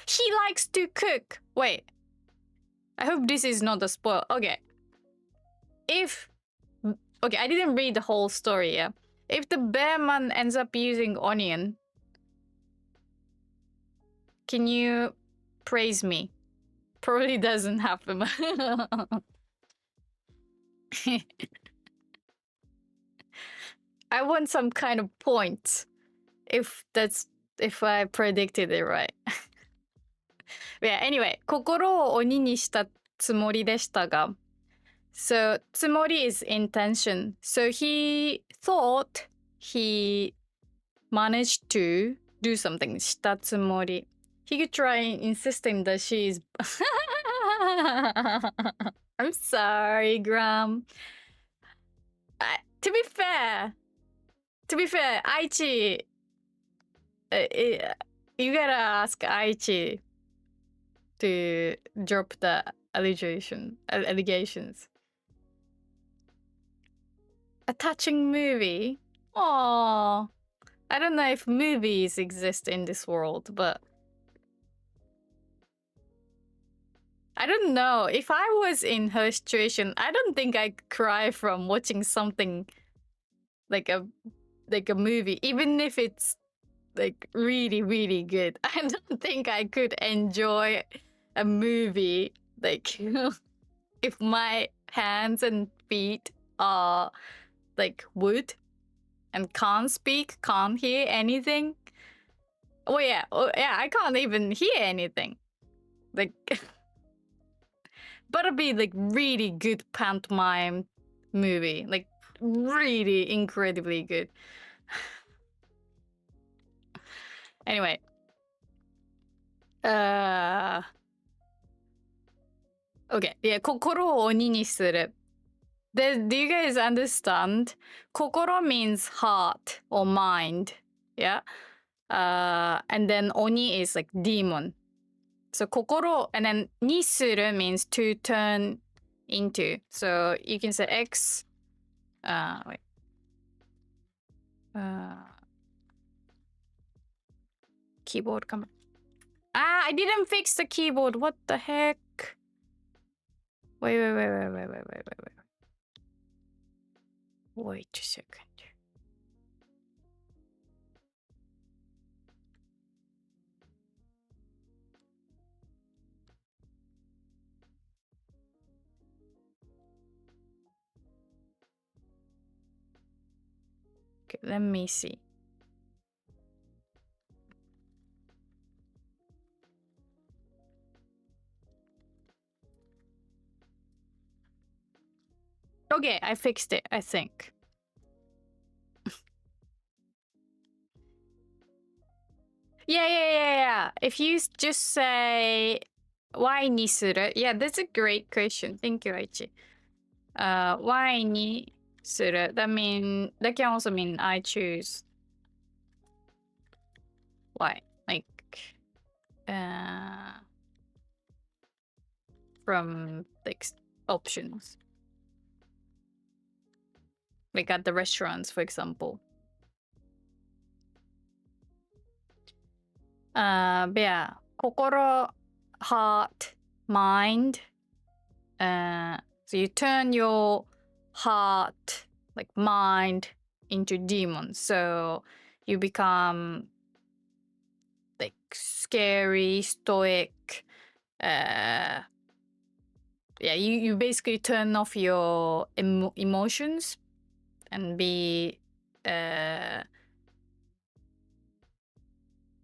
He likes to cook! Wait. I hope this is not a spoil. Okay. Okay, I didn't read the whole story, yeah? If the bearman ends up using onion, can you praise me? Probably doesn't happen. I want some kind of point if I predicted it right. Yeah, anyway, 心を鬼にしたつもりでしたが、So tsumori is intention. So he thought he managed to do something. Shita tsumori. He could try insisting that she's. I'm sorry, Graham. To be fair, Aichi, you gotta ask Aichi to drop the allegations. A touching movie? Aww. I don't know if movies exist in this world, but I don't know. If I was in her situation, I don't think I'd cry from watching something like a movie, even if it's like really, really good. I don't think I could enjoy a movie like if my hands and feet are like wood and can't speak, can't hear anything. Oh yeah, I can't even hear anything. Like, but it'd be like really good pantomime movie, like really incredibly good. Anyway, okay, yeah, 心を鬼にする. Do you guys understand? 心 means heart or mind, yeah. And then oni is like demon. So 心 and then にする means to turn into. So you can say X. Wait. Keyboard come. I didn't fix the keyboard. What the heck? Wait. Wait a second. Okay, let me see. Okay, I fixed it, I think. Yeah. If you just say why ni suru? Yeah, that's a great question. Thank you, Aichi. Why ni suru? That can also mean I choose. Why? Like from like options. Like at the restaurants, for example. But yeah, 心, heart, mind. So you turn your heart, like mind, into demons. So you become like scary, stoic. Yeah, you basically turn off your emotions and be.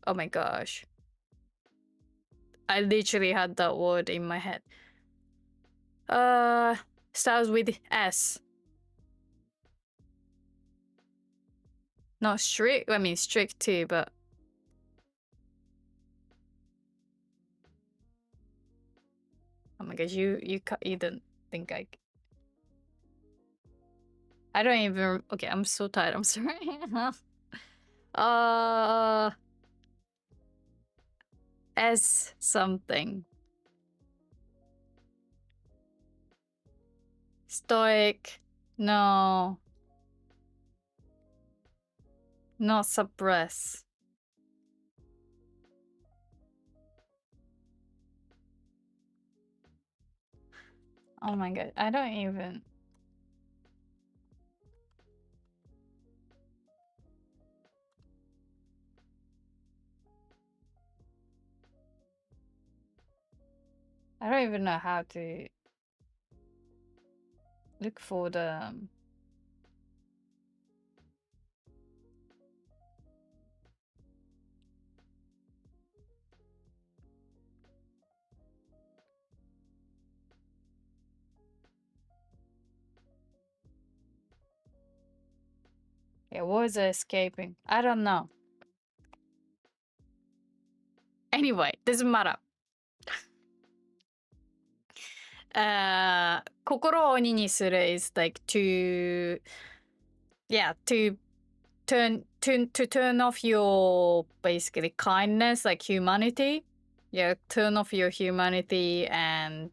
Oh my gosh. I literally had that word in my head. Starts with S. Not strict. I mean, strict too, but. Oh my gosh, you don't think I don't even. Okay, I'm so tired. I'm sorry. S something. Stoic. No. Not suppress. Oh my god, I don't even. I don't even know how to look for the. Yeah, words are escaping. I don't know. Anyway, doesn't matter. 心を鬼にする is like to turn off your basically kindness, like humanity. Yeah, turn off your humanity and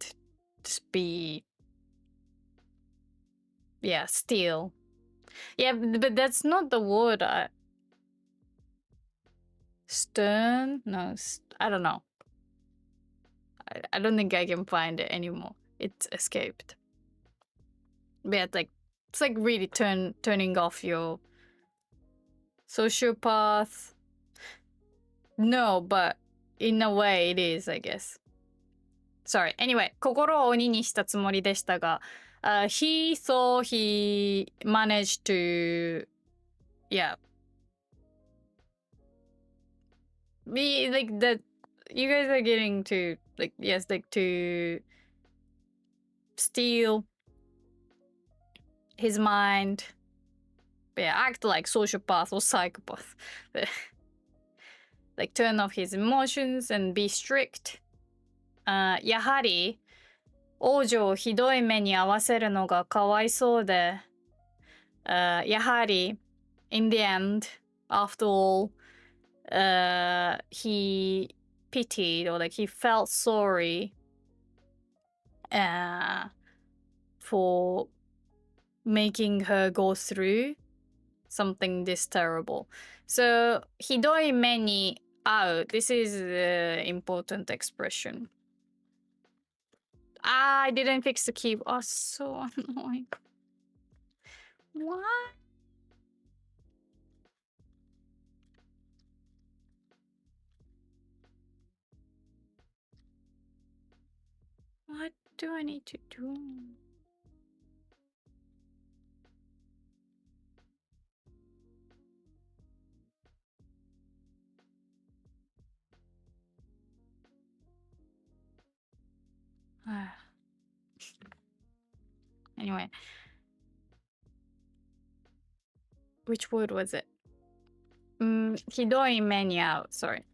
just be still. Yeah, but that's not the word. Stern? No, I don't know. I don't think I can find it anymore. It's escaped. But it's like really turning off your sociopath. No, but in a way it is, I guess. Sorry. Anyway, 心を鬼にしたつもりでしたが、he thought he managed to, be like that. You guys are getting to to steal his mind. Act like sociopath or psychopath. Like turn off his emotions and be strict. やはり王女をひどい目に遭わせるのがかわいそうで、やはり in the end, after all, he pitied or like he felt sorry for making her go through something this terrible. So ひどい目に遭う. This is an important expression. I didn't fix the key. Oh, so annoying. What? What do I need to do? Anyway. Which word was it? ひどい目に遭う. Sorry.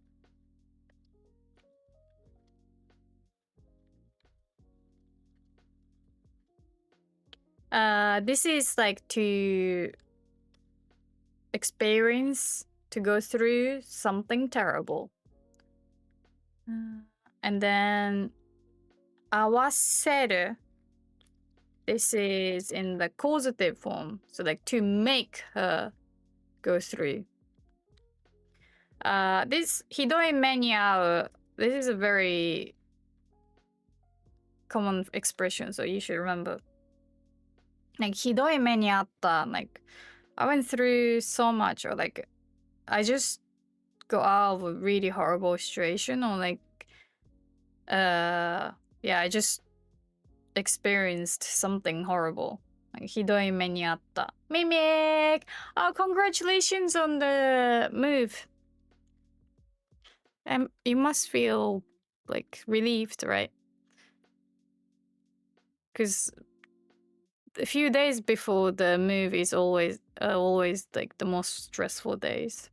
This is like to experience, to go through something terrible. And then 合わせる. This is in the causative form. So like to make her go through. This ひどい目に遭う. This is a very common expression, so you should remember. Like ひどい目に遭った. Like I went through so much, or like I just got out of a really horrible situation, or like I just experienced something horrible. Like ひどい目に遭った. Mimic! Oh, congratulations on the move. You must feel like relieved, right? Because a few days before the move is always like the most stressful days.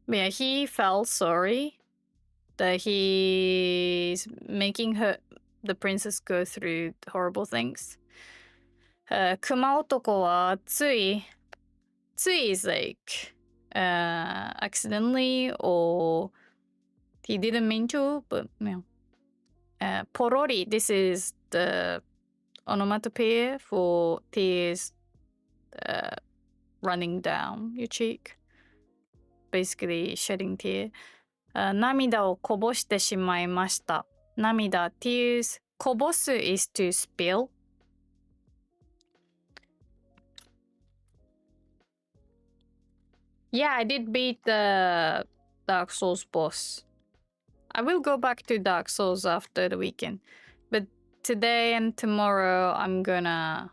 But yeah, he felt sorry that he's making the princess go through horrible things. 熊男はつい is like accidentally, or he didn't mean to, but porori, this is the onomatopoeia for tears running down your cheek, basically shedding tear. 涙をこぼしてしまいました. 涙 tears. こぼす is to spill. Yeah, I did beat the Dark Souls boss. I will go back to Dark Souls after the weekend. But today and tomorrow, I'm gonna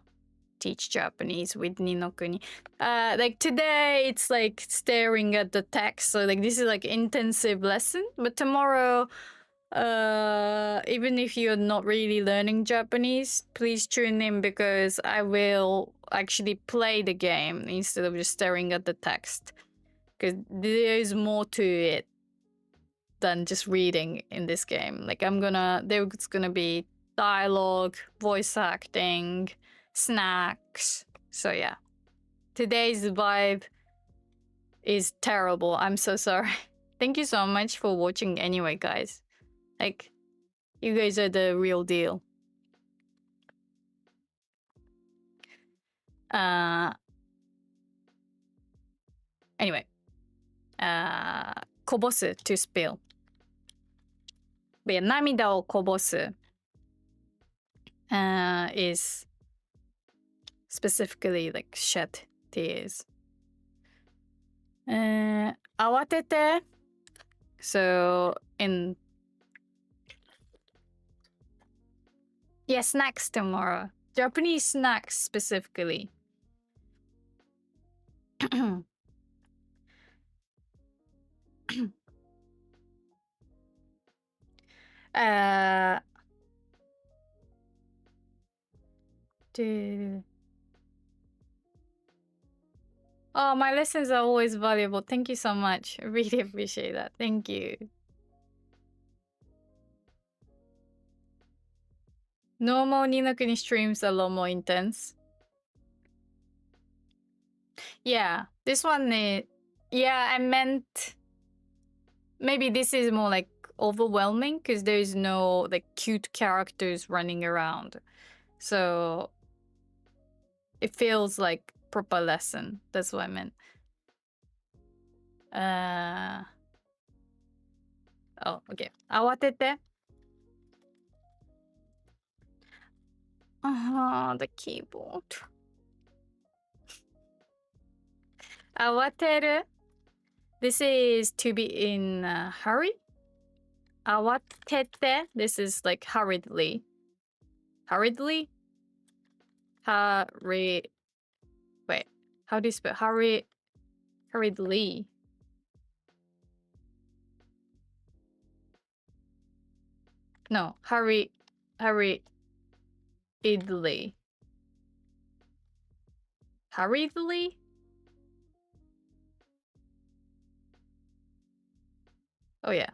teach Japanese with Ni no Kuni. Like today, it's like staring at the text. So like this is like intensive lesson. But tomorrow, Even if you're not really learning Japanese, please tune in because I will actually play the game instead of just staring at the text. Because there is more to it than just reading in this game. Like there's gonna be dialogue, voice acting, snacks. So yeah. Today's vibe is terrible. I'm so sorry. Thank you so much for watching anyway, guys. Like, you guys are the real deal. Anyway. こぼす to spill. But yeah, 涙をこぼす is specifically like shed tears. 慌てて so in yeah, snacks tomorrow. Japanese snacks specifically. Oh, my lessons are always valuable. Thank you so much. I really appreciate that. Thank you. Normal Ninokuni streams are a lot more intense. Yeah, this one is... Yeah, I meant... Maybe this is more like overwhelming because there's no like cute characters running around. So... It feels like proper lesson. That's what I meant. Oh, okay. 慌てて the keyboard. 慌てる This is to be in a hurry. 慌てて This is like hurriedly. Hurriedly? Wait. How do you spell hurriedly? No, hurriedly. Hurriedly? Oh yeah.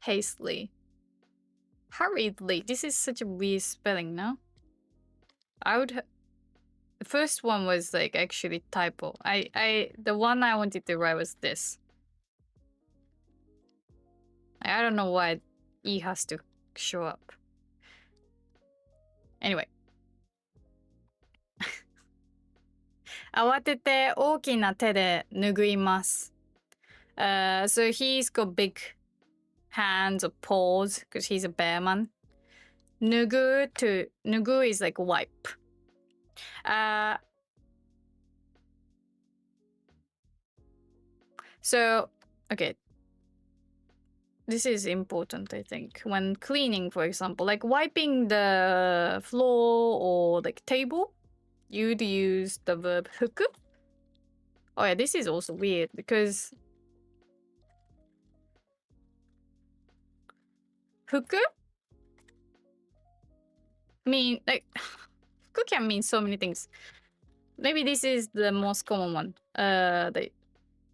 Hastily. Hurriedly. This is such a weird spelling, no? The first one was like actually typo. The one I wanted to write was this. I don't know why E has to show up. Anyway. 慌てて大きな手で拭います。So he's got big hands or paws because he's a bear man. 拭is like wipe. So, okay. This is important, I think. When cleaning, for example, like wiping the floor or like table, you'd use the verb 拭く. Oh yeah, this is also weird because 拭く mean like 拭く can mean so many things. Maybe this is the most common one.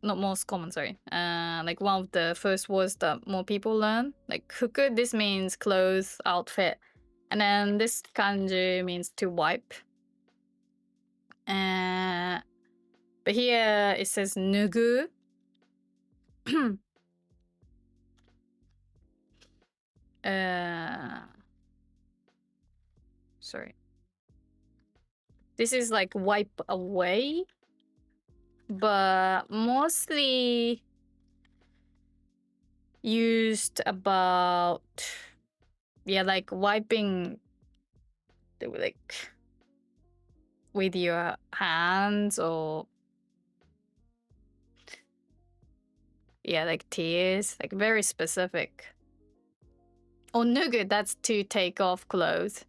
Not most common, sorry. Like one of the first words that more people learn. Like 服, this means clothes, outfit. And then this kanji means to wipe. But here it says 脱ぐ. Sorry. This is like wipe away. But mostly used about, yeah, like wiping like with your hands or, yeah, like tears, like very specific. お脱ぐ, that's to take off clothes.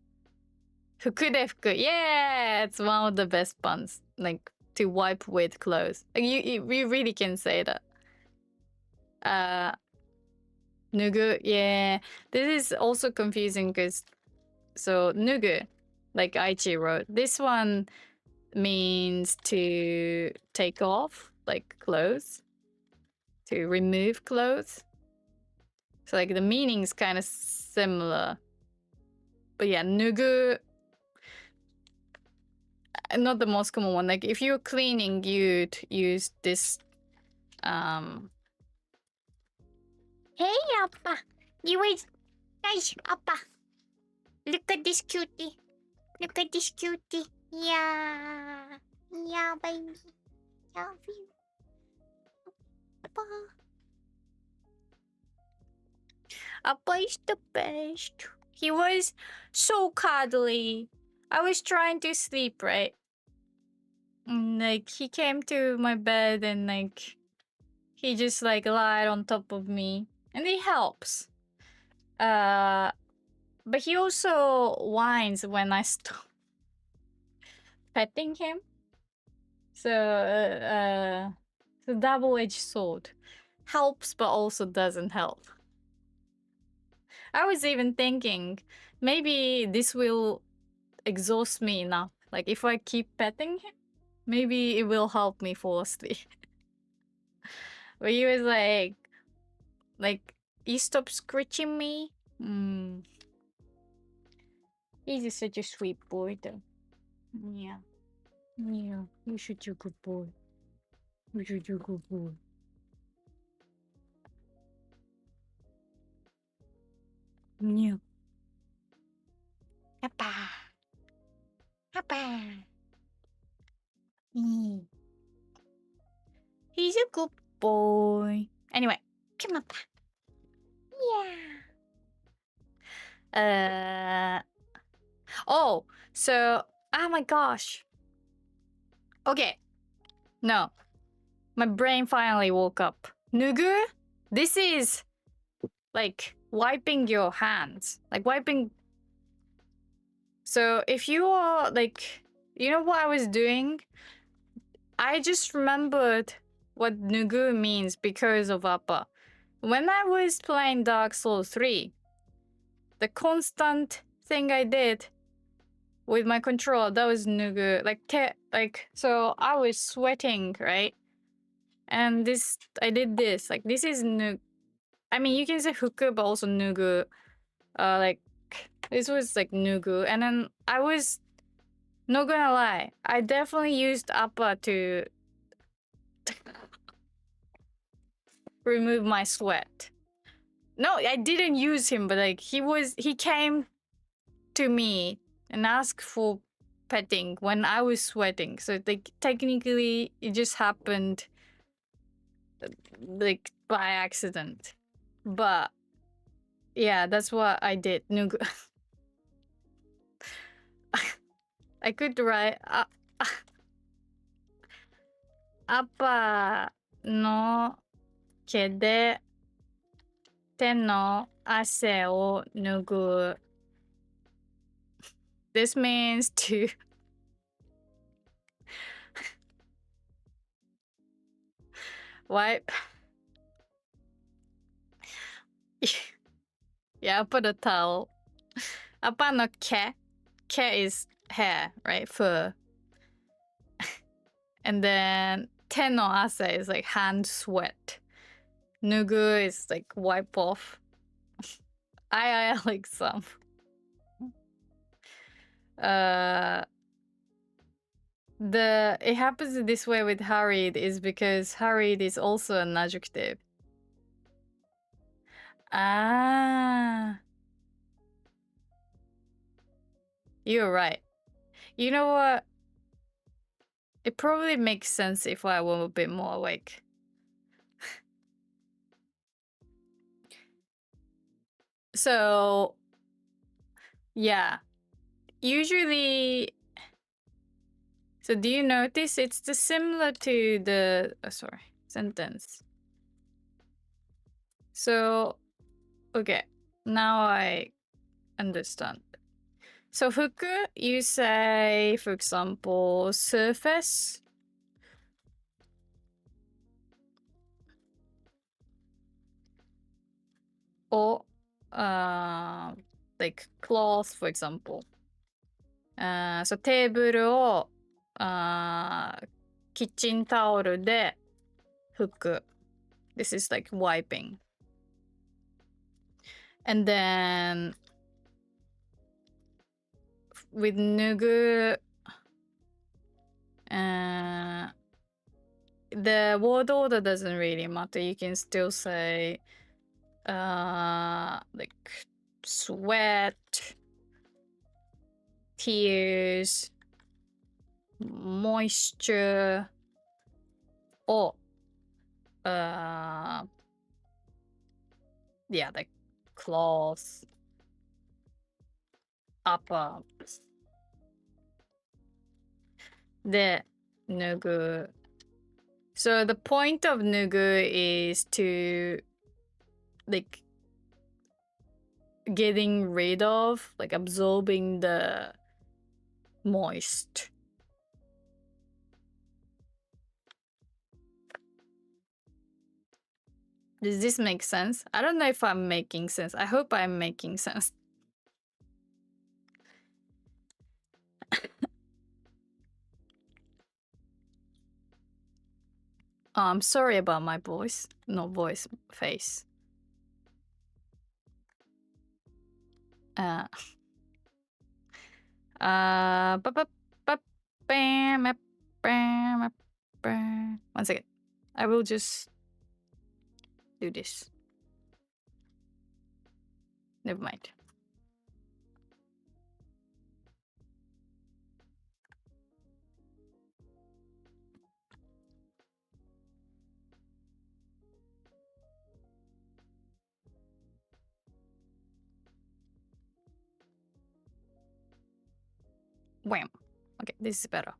服で拭く, yeah, it's one of the best puns. Like to wipe with clothes. Like you really can say that. Nugu, yeah. This is also confusing because so nugu, like Aichi wrote, this one means to take off, like clothes, to remove clothes. So like the meaning's kind of similar. But yeah, nugu, not the most common one. Like if you're cleaning, you'd use this. Hey, Appa. You is nice, Appa. Look at this cutie. Look at this cutie. Yeah. Yeah, baby. Yeah, baby. Appa. Appa is the best. He was so cuddly. I was trying to sleep, right? And, like he came to my bed and like he just like lied on top of me, and it helps. But he also whines when I stop petting him. So it's a double-edged sword. Helps, but also doesn't help. I was even thinking maybe this will exhaust me enough. Like if I keep petting him, maybe it will help me fall asleep. But he was like, you stop scratching me. He's just such a sweet boy, though. Yeah. Yeah. You're such a good boy. You're such a good boy. Yeah. Appa. Appa. He's a good boy. Anyway. Come, Appa. Yeah. Oh, so oh my gosh. Okay. No. My brain finally woke up. Nugu? This is like wiping your hands. Like wiping. So if you are like, you know what I was doing? I just remembered what Nugu means because of Appa. When I was playing Dark Souls 3, the constant thing I did with my controller, that was Nugu. Like so I was sweating, right? And this, I did this. Like this is Nugu. I mean, you can say Fuku, but also Nugu. Like this was like Nugu. And then I was, not gonna lie, I definitely used Appa to remove my sweat. No, I didn't use him, but like he came to me and asked for petting when I was sweating. So like technically it just happened like by accident. But yeah, that's what I did. Nugu. I could write Appa no 毛で手の汗を拭う. This means to wipe. Yeah, Appa the towel. Appa no ke. Ke is hair, right? Fur. And then te no ase is like hand sweat. Nugu is like wipe off. I like some. It happens this way with hurried is because hurried is also an adjective. Ah. You're right. You know what? It probably makes sense if I were a bit more awake. So, yeah. Usually, so do you notice it's similar to the, sentence. So, okay, now I understand. So, fuku, you say, for example, surface. or like cloth, for example. So テーブルをキッチンタオルで拭く。This is like wiping. And then with 脱ぐ the word order doesn't really matter. You can still say like sweat, tears, moisture, or yeah, like cloth, upper. で、脱ぐ。So the point of 脱ぐ is to like getting rid of, like absorbing the moist. Does this make sense? I don't know if I'm making sense. I hope I'm making sense. I'm sorry about my voice. No voice, face. Ba- ba- ba- bam, bam, bam, bam. One second. I will just do this. Never mind. Wham. Okay, this is better.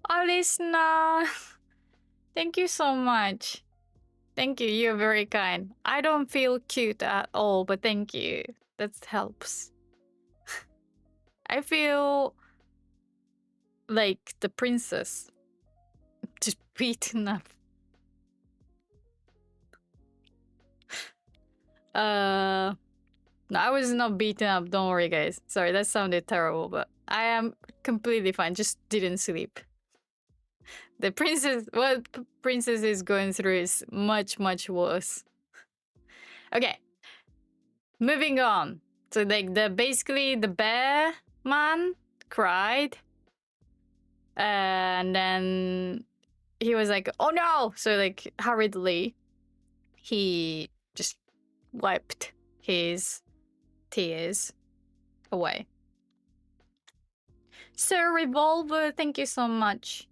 Oh, listener. Thank you so much. Thank you. You're very kind. I don't feel cute at all, but thank you. That helps. I feel like the princess. Just beaten up. No, I was not beaten up. Don't worry, guys. Sorry, that sounded terrible, but I am completely fine. Just didn't sleep. The princess, what princess is going through is much, much worse. Okay, moving on. So like basically the bear man cried, and then he was like, "Oh no!" So like hurriedly, he just wiped his tears away. Sir Revolver, thank you so much.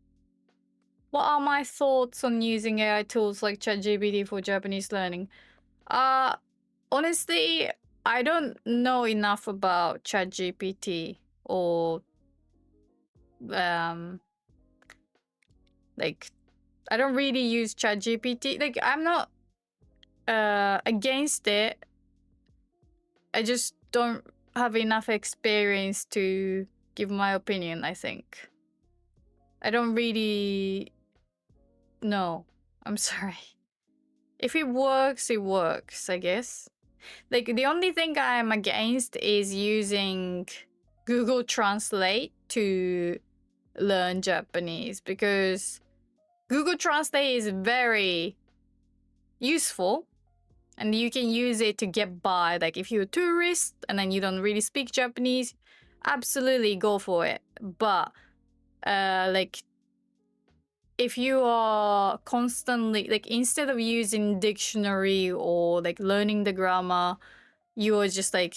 What are my thoughts on using AI tools like ChatGPT for Japanese learning? Honestly, I don't know enough about ChatGPT or like I don't really use ChatGPT. Like I'm not against it. I just don't have enough experience to give my opinion, I think. I don't really know. I'm sorry. If it works, I guess. Like the only thing I'm against is using Google Translate to learn Japanese, because Google Translate is very useful and you can use it to get by. Like if you're a tourist and then you don't really speak Japanese, absolutely go for it. But like if you are constantly like, instead of using dictionary or like learning the grammar, you are just like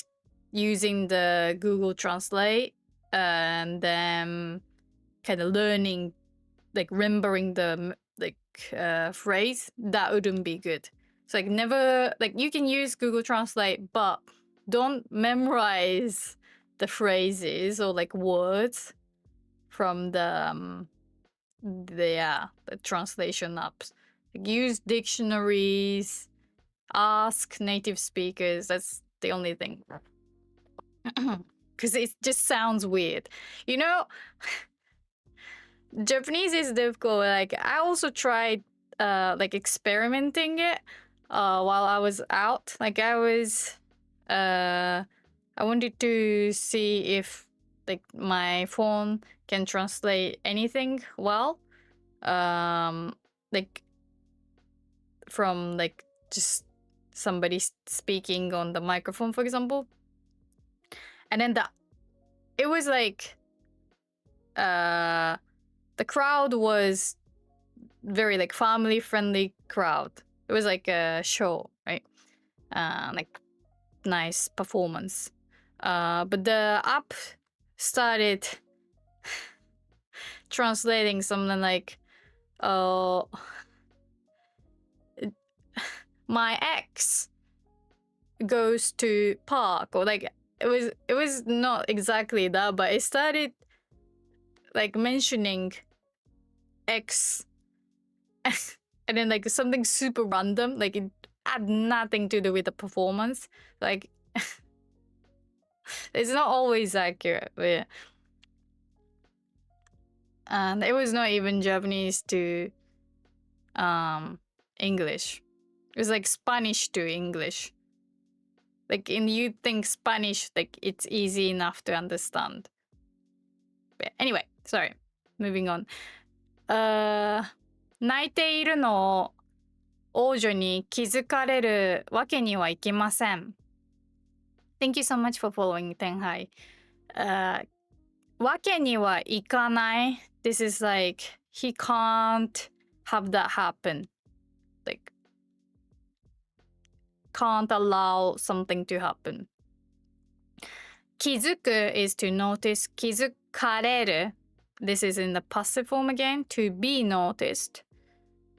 using the Google Translate and then kind of learning, like remembering the like phrase, that wouldn't be good. So like never, like you can use Google Translate, but don't memorize the phrases or like words from the translation apps, use dictionaries, ask native speakers. That's the only thing. Because it just sounds weird. You know, Japanese is difficult. Like I also tried like experimenting it while I was out. Like I wanted to see if like my phone can translate anything well. Like from like just somebody speaking on the microphone, for example. And then it was like the crowd was very like family friendly crowd. It was like a show, right? Like nice performance. But the app started translating something like, "Oh, my ex goes to park," or like it was not exactly that, but it started like mentioning ex, and then like something super random, like it had nothing to do with the performance. Like it's not always accurate, but yeah. And it was not even Japanese to English. It was like Spanish to English. Like you think Spanish, like it's easy enough to understand. But anyway, sorry. Moving on. 泣いているのを王女に気づかれるわけにはいきません。Thank you so much for following, Tenhai. わけにはいかない。This is like, he can't have that happen. Like, can't allow something to happen. 気づく is to notice. 気づかれる. This is in the passive form again, to be noticed.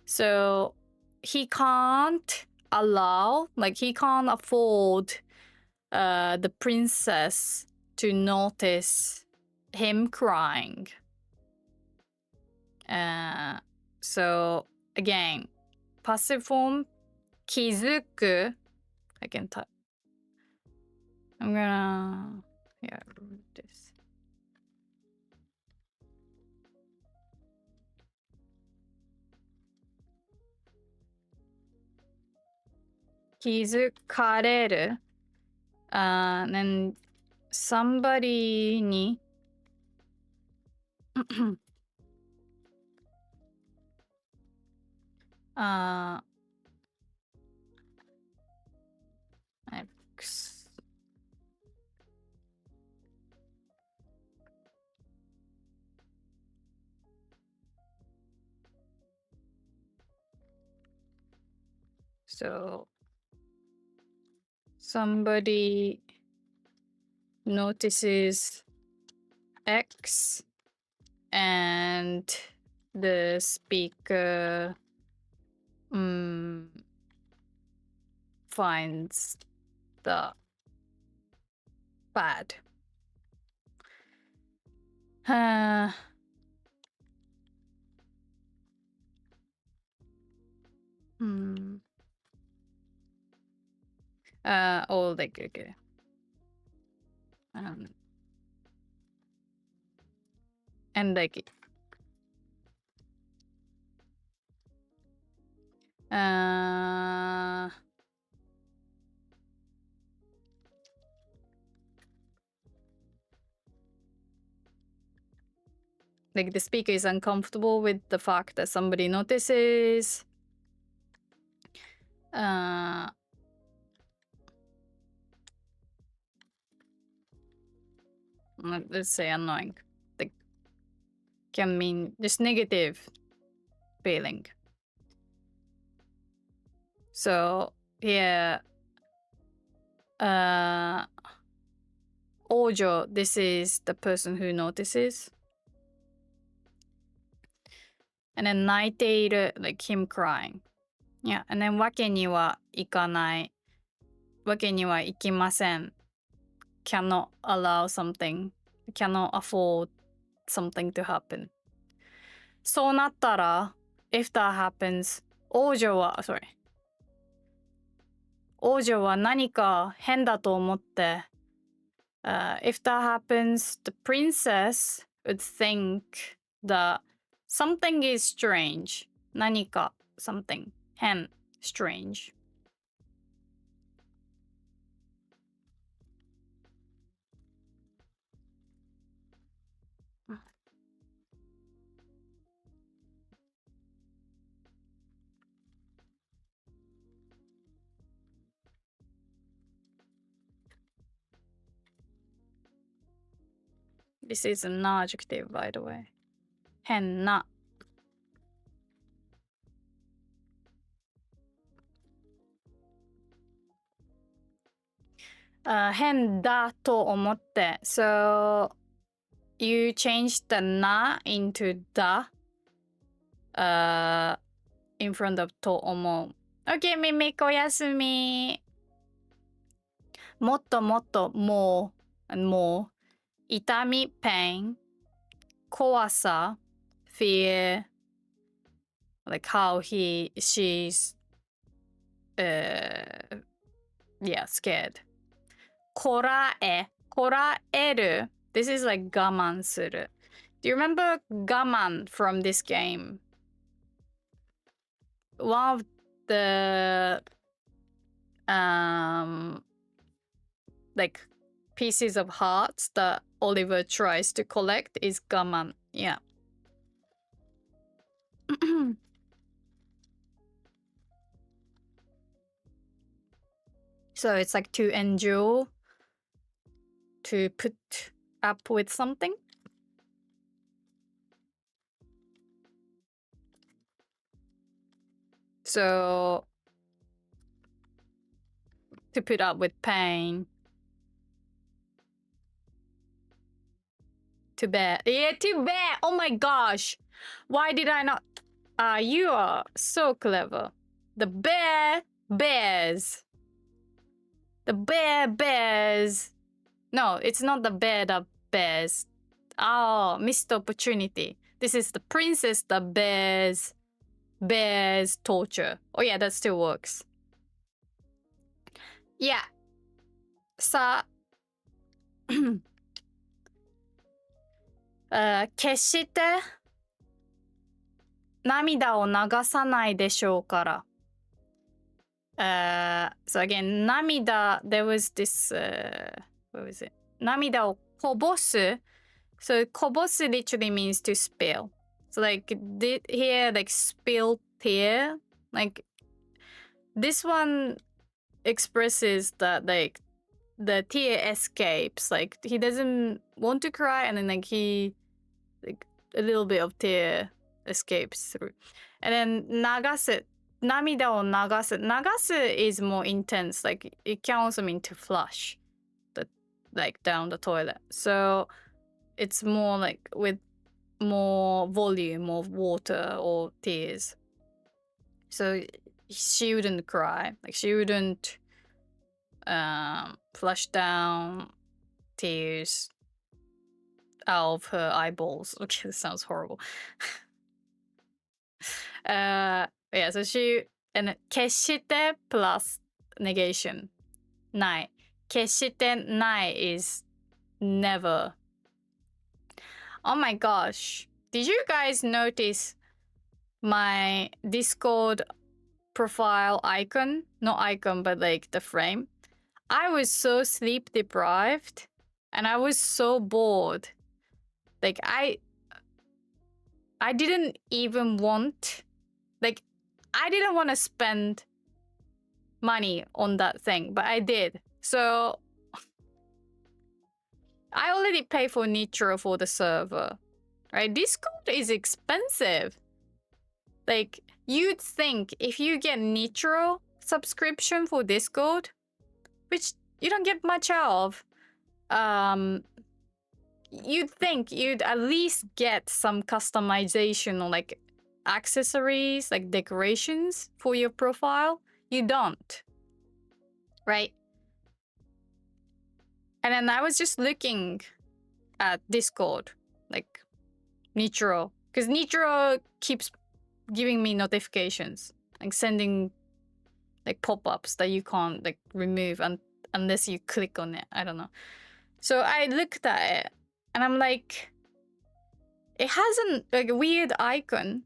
So he can't allow, like he can't afford the princess to notice him crying. So again, passive form, 気づく. I can type. I'm gonna read this. 気づかれる. Then somebody にX. So somebody notices X and the speaker finds the bad. Oh, like, okay. And like, like the speaker is uncomfortable with the fact that somebody notices. Let's say annoying. Like, can mean just negative feeling. So yeah, Ojo, this is the person who notices. And then 泣いている, like him crying. Yeah, and then わけにはいかない。わけにはいきません. Cannot allow something. Cannot afford something to happen. そうなったら, if that happens, 王女は、sorry。王女は何か変だと思って、if that happens, the princess would think that something is strange. 何か something 変 strange. This is an adjective, by the way. 変な。変だと思って。So, you changed the な into だ、in front of と思う。OK, ミミコおやすみ。もっともっともう、もう。痛み pain 怖さ fear like how she's yeah scared こらえる this is like 我慢する do you remember 我慢 from this game one of the like pieces of hearts that Oliver tries to collect is 我慢 yeah so it's like to endure to put up with something so to put up with pain to bear yeah to bear oh my gosh why did I not you are so clever the bear bears the bear bears no it's not the bear that bears oh missed opportunity this is the princess that bears torture oh yeah that still works yeah さ決して涙を流さないでしょうから。So again, 涙 there was this what was it? 涙をこぼす so こぼす literally means to spill. So like here like spill tear like this one expresses that like the tear escapes like he doesn't want to cry and then like he like a little bit of tear escapes through and then 流す涙を流す流す is more intense like it can also mean to flush the like down the toilet so it's more like with more volume of water or tears so she wouldn't cry like she wouldn't flush down tears out of her eyeballs. Okay, this sounds horrible. Yeah, so she and 決して plus negation ない決してない is never. Oh my gosh, did you guys notice my Discord profile icon? Not icon, but like the frame. I was so sleep deprived and I was so bored. Like I didn't even want like I didn't want to spend money on that thing, but I did. So I already paid for Nitro for the server. Right? Discord is expensive. Like you'd think if you get Nitro subscription for Discord, which you don't get much of, you'd think you'd at least get some customization or like accessories, like decorations for your profile. You don't, right? And then I was just looking at Discord, like Nitro, because Nitro keeps giving me notifications. like sending like pop-ups that you can't like remove unless you click on it. I don't know. So I looked at it and I'm like, it has like a weird icon.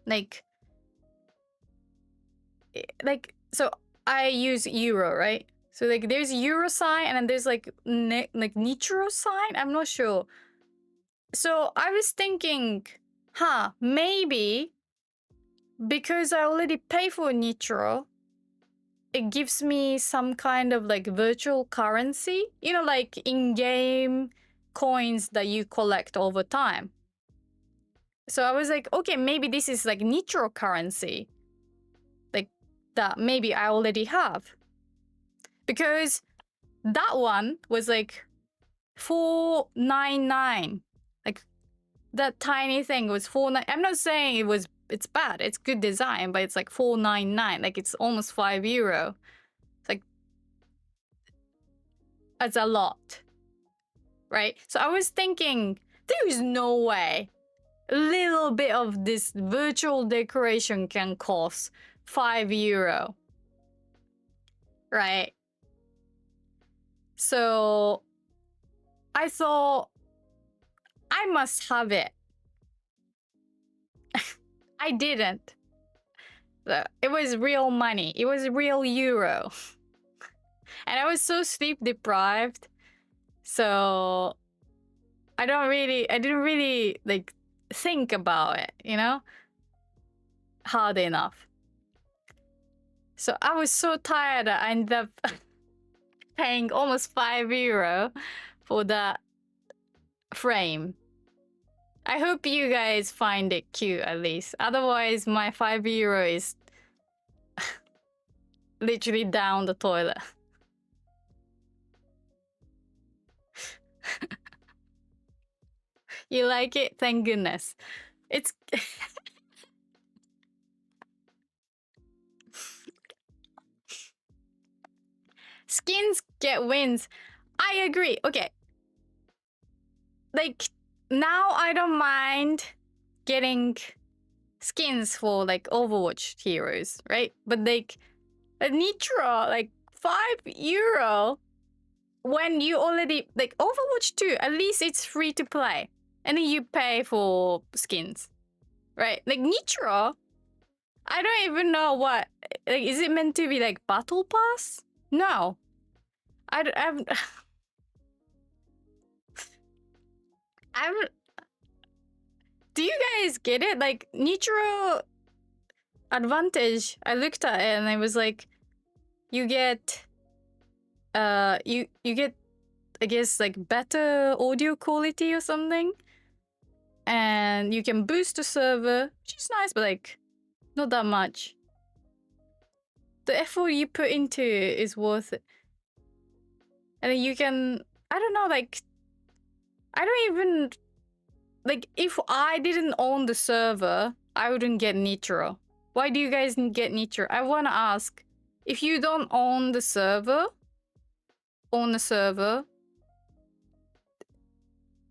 Like so I use euro, right? So like there's euro sign and then there's like nitro sign. I'm not sure. So I was thinking, maybe because I already pay for nitro, it gives me some kind of like virtual currency, you know, like in-game coins that you collect over time. So I was like, okay, maybe this is like nitro currency, like that maybe I already have. Because that one was like $4.99. Like that tiny thing was $4.99. I'm not saying it's bad. It's good design, but it's like $4.99. Like it's almost €5. It's like that's a lot, right? So I was thinking, there is no way a little bit of this virtual decoration can cost €5, right? So I thought I must have it. I didn't. It was real money. It was real euro. And I was so sleep deprived. So I didn't really like think about it, you know? Hard enough. So I was so tired I ended up paying almost €5 for that frame. I hope you guys find it cute at least. Otherwise, my €5 is literally down the toilet. You like it? Thank goodness. It's skins get wins. I agree. Okay. Like now I don't mind getting skins for like Overwatch heroes, right? But like a nitro, like €5 when you already like Overwatch 2, at least it's free to play. And then you pay for skins. Right? Like nitro, I don't even know what like is it meant to be like battle pass? No. I'm do you guys get it? Like nitro advantage, I looked at it and I was like, you get you get I guess like better audio quality or something, and you can boost the server, which is nice, but like not that much. The effort you put into it is worth it. And then you can, I don't know, like I don't even like if I didn't own the server, I wouldn't get nitro. Why do you guys get nitro? I want to ask, if you don't own the server,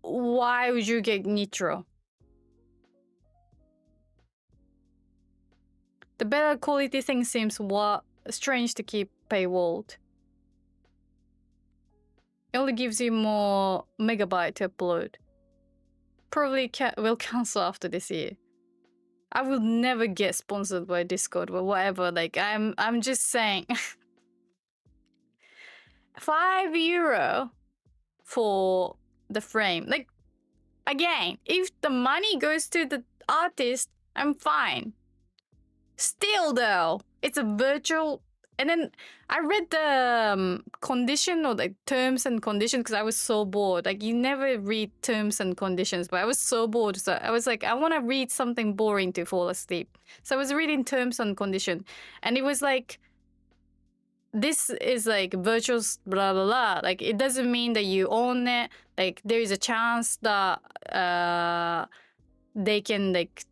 why would you get nitro? The better quality thing seems strange to keep paywalled. It only gives you more megabyte to upload. Probably will cancel after this year. I will never get sponsored by Discord or whatever. Like I'm just saying. €5 for the frame. Like again, if the money goes to the artist, I'm fine. Still though, it's a virtual. And then I read the condition or the terms and conditions because I was so bored. Like you never read terms and conditions, but I was so bored. So I was like, I want to read something boring to fall asleep. So I was reading terms and condition, and it was like, this is like virtual blah blah blah. Like it doesn't mean that you own it. Like there is a chance that they can like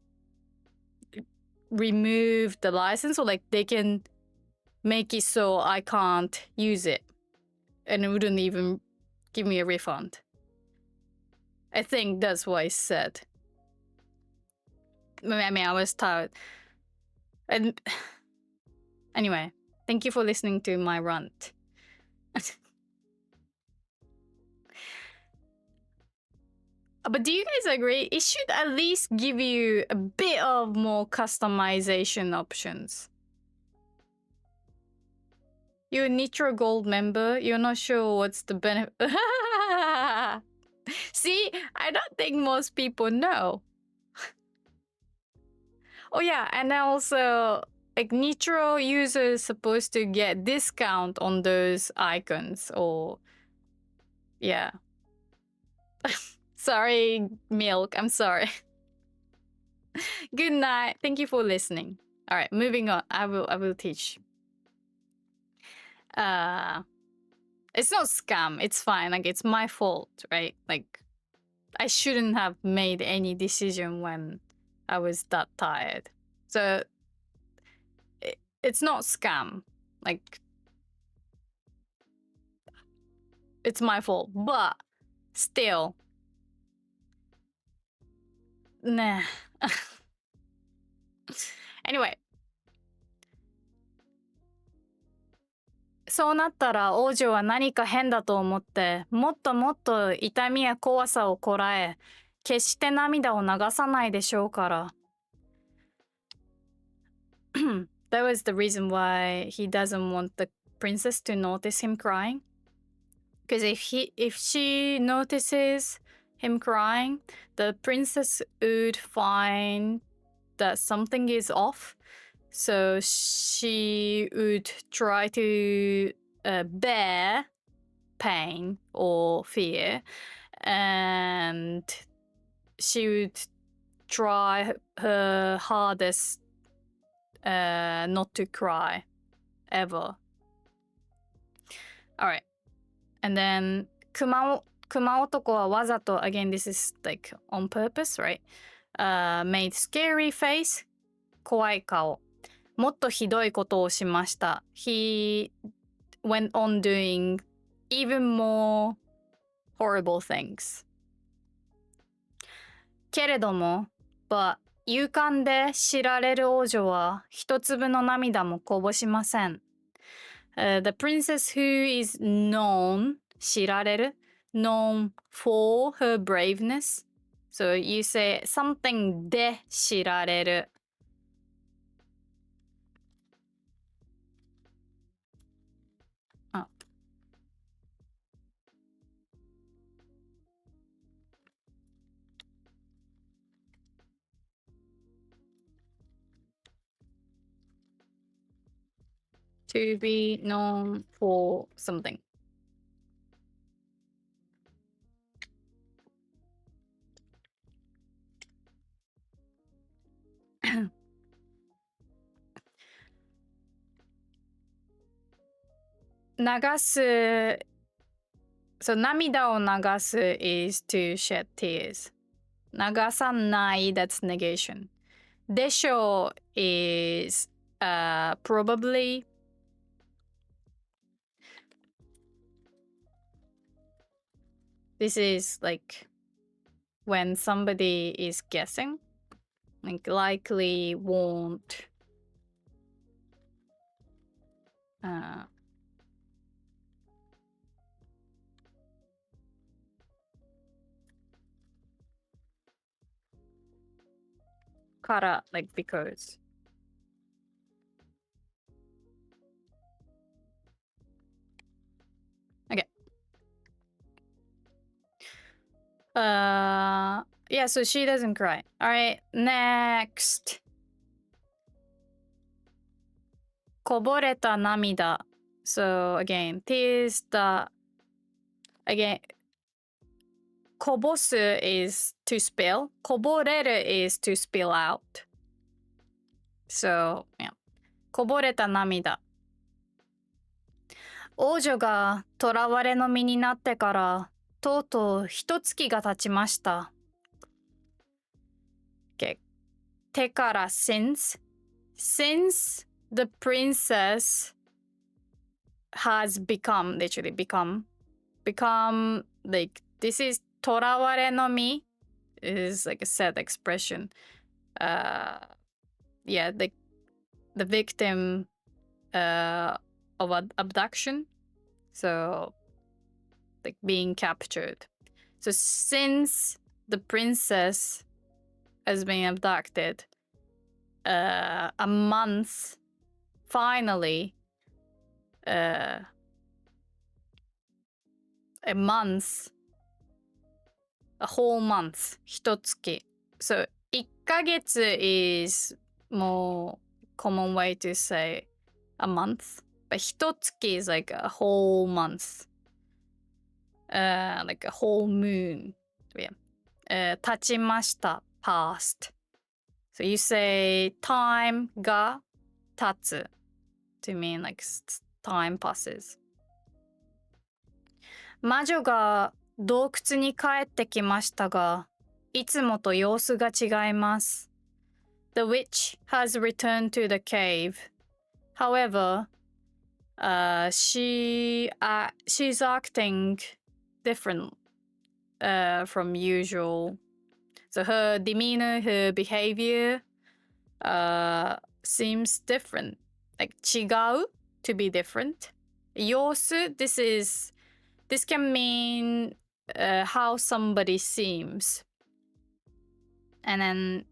remove the license, or like they can make it so I can't use it, and it wouldn't even give me a refund. I think that's what I said. I mean, I was tired. And anyway, thank you for listening to my rant. But do you guys agree? It should at least give you a bit of more customization options. You're a Nitro Gold member. You're not sure what's the benefit. See, I don't think most people know. Oh yeah, and also like Nitro users supposed to get discount on those icons or yeah. Sorry, Milk. I'm sorry. Good night. Thank you for listening. All right, moving on. I will teach. It's not scam. It's fine. Like it's my fault, right? Like I shouldn't have made any decision when I was that tired. So it's not scam. Like it's my fault, but still, nah. Anyway, そうなったら王女は何か変だと思ってもっともっと痛みや怖さをこらえ決して涙を流さないでしょうから。That was the reason why he doesn't want the princess to notice him crying. Because if she notices him crying, the princess would find that something is off. So she would try to bear pain or fear, and she would try her hardest not to cry ever. All right. And then 熊男はわざと again this is like on purpose, right? Made scary face 怖い顔もっとひどいことをしました He went on doing even more horrible things けれども but 勇敢で知られる王女は一粒の涙もこぼしませんThe princess who is known 知られる known for her braveness. So you say something で知られる To be known for something. Nagasu. So 涙を流す is to shed tears. 流さない that's negation. でしょう is probably. This is like when somebody is guessing, like likely won't. Kara, like because. Okay. Yeah, so she doesn't cry. All right, next. こぼれた涙. So again, tears that again. こぼす is to spill. こぼれる is to spill out. So yeah. こぼれた涙. 王女が囚われの身になってからとうとう一月が経ちました。Okay. 手から since the princess has become literally become like this is 囚われの身 is like a sad expression. Yeah, like the victim of abduction. So, like being captured. So since the princess has been abducted, a month, finally, a month, a whole month, 一月. So 1ヶ月 is more common way to say a month, but 一月 is like a whole month, like a whole moon. Yeah. 経ちました past. So you say time が経つ to mean like time passes. 魔女が洞窟に帰ってきましたが、いつもと様子が違います。The witch has returned to the cave. However, she's acting different from usual. So her demeanor, her behavior seems different. Like 違う to be different. 様子 this can mean how somebody seems. And then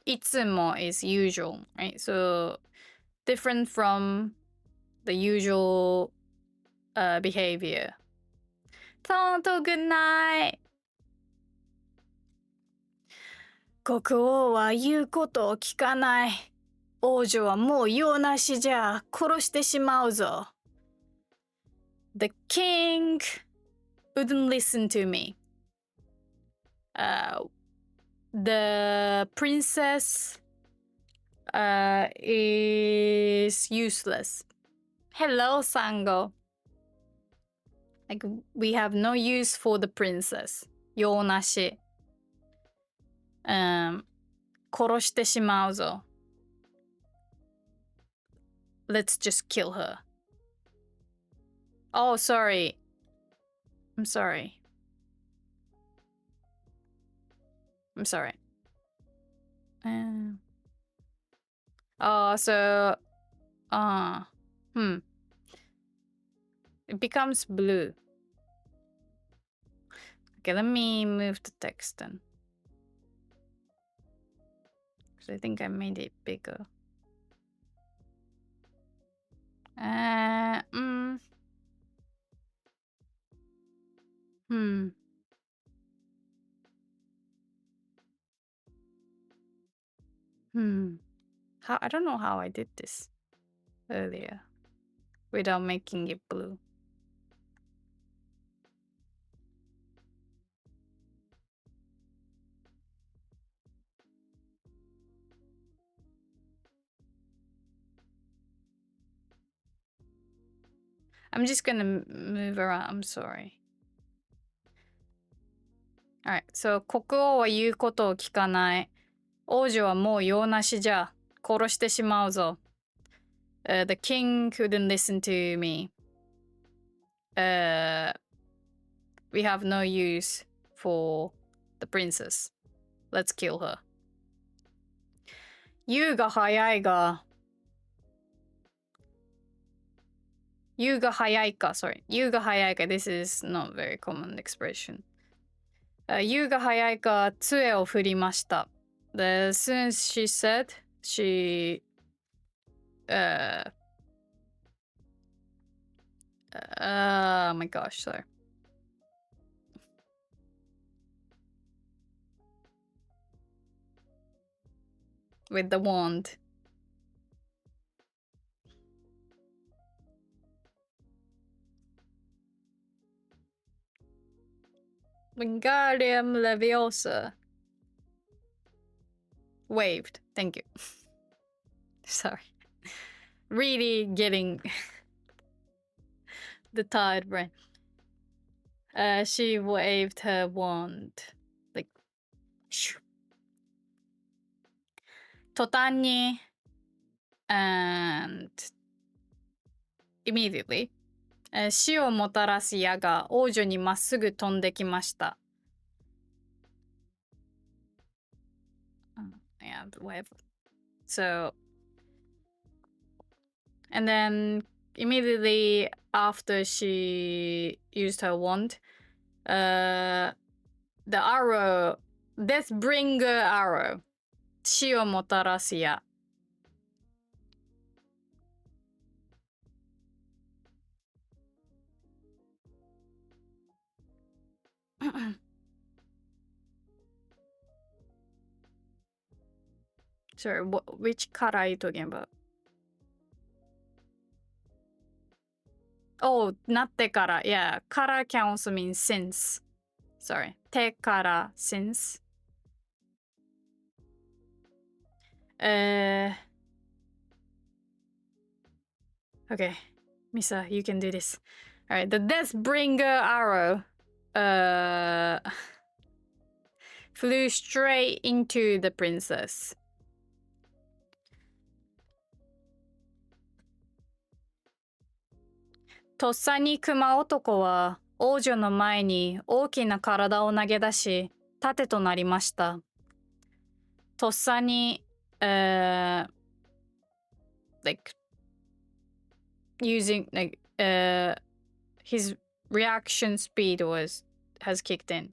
いつも is usual, right? So different from the usual behavior. Tonto, good night. 国王は言うことを聞かない。王女はもう用なしじゃ殺してしまうぞ。The king wouldn't listen to me. The princess is useless. Hello, Sango. Like, we have no use for the princess. 用なし。殺してしまうぞ。Let's just kill her. Oh, sorry. I'm sorry. I'm sorry. So, it becomes blue. Okay, let me move the text then. Because I think I made it bigger. I don't know how I did this earlier without making it blue. I'm just gonna move around. I'm sorry. Alright, so 国王は言うことを聞かない。王女はもう用なしじゃ。殺してしまうぞ。The king couldn't listen to me. We have no use for the princess. Let's kill her. 言うが早いが。言うが早いか、sorry. 言うが早いか。This is not very common expression. 言うが早いか、杖を振りました。As soon as she said, she oh my gosh, sorry. With the wand. Wingardium Leviosa. Waved. Thank you. Sorry. Really getting the tired brain. She waved her wand. Like, shoo. 途端に and immediately 死をもたらす矢が王女にまっすぐ飛んできました。Yeah, whatever. So, And then immediately after she used her wand, the arrow, Deathbringer arrow, 死をもたらす矢。Sorry, which kara are you talking about? Oh, なってから。Yeah, kara can also mean since. Sorry, てから since. Okay, Misa, you can do this. All right, the Deathbringer arrow flew straight into the princess. Toっさに熊男は王女の前に大きな体を投げ出し、盾となりました。とっさに、like using like his reaction speed has kicked in.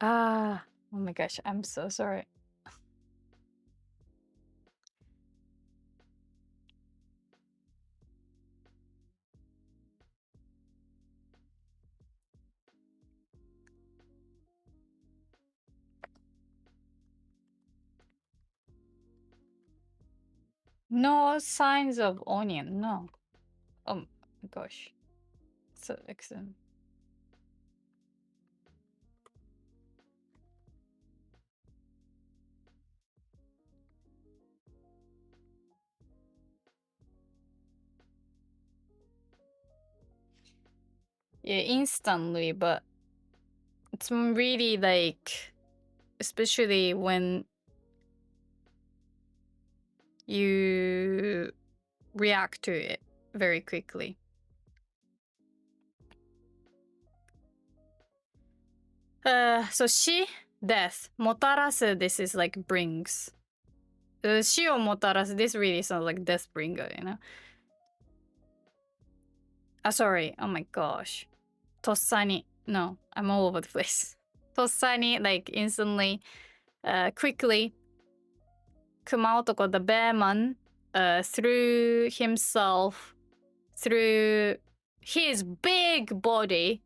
Oh my gosh, I'm so sorry. No signs of onion, no. Oh my gosh. So excellent. Yeah, instantly, but it's really like, especially when you react to it very quickly. So she, death, もたらす, this is like brings. 死をもたらす, this really sounds like Deathbringer, you know? Sorry, oh my gosh. とっさに, no, I'm all over the place. とっさに, like instantly, quickly, 熊男, the bear man, threw himself through his big body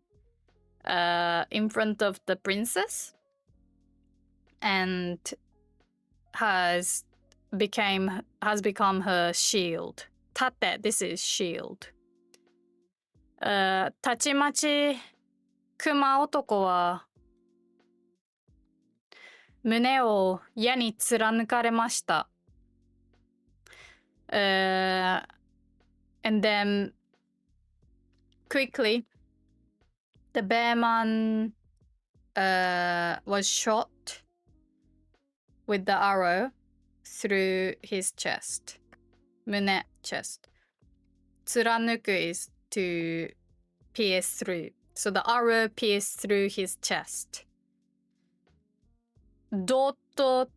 in front of the princess and has become her shield. 盾, this is shield. たちまち熊男は胸を矢に貫かれました。And then quickly the bear man was shot with the arrow through his chest. 胸 chest. 貫く is to pierce through. So the arrow pierced through his chest. どっと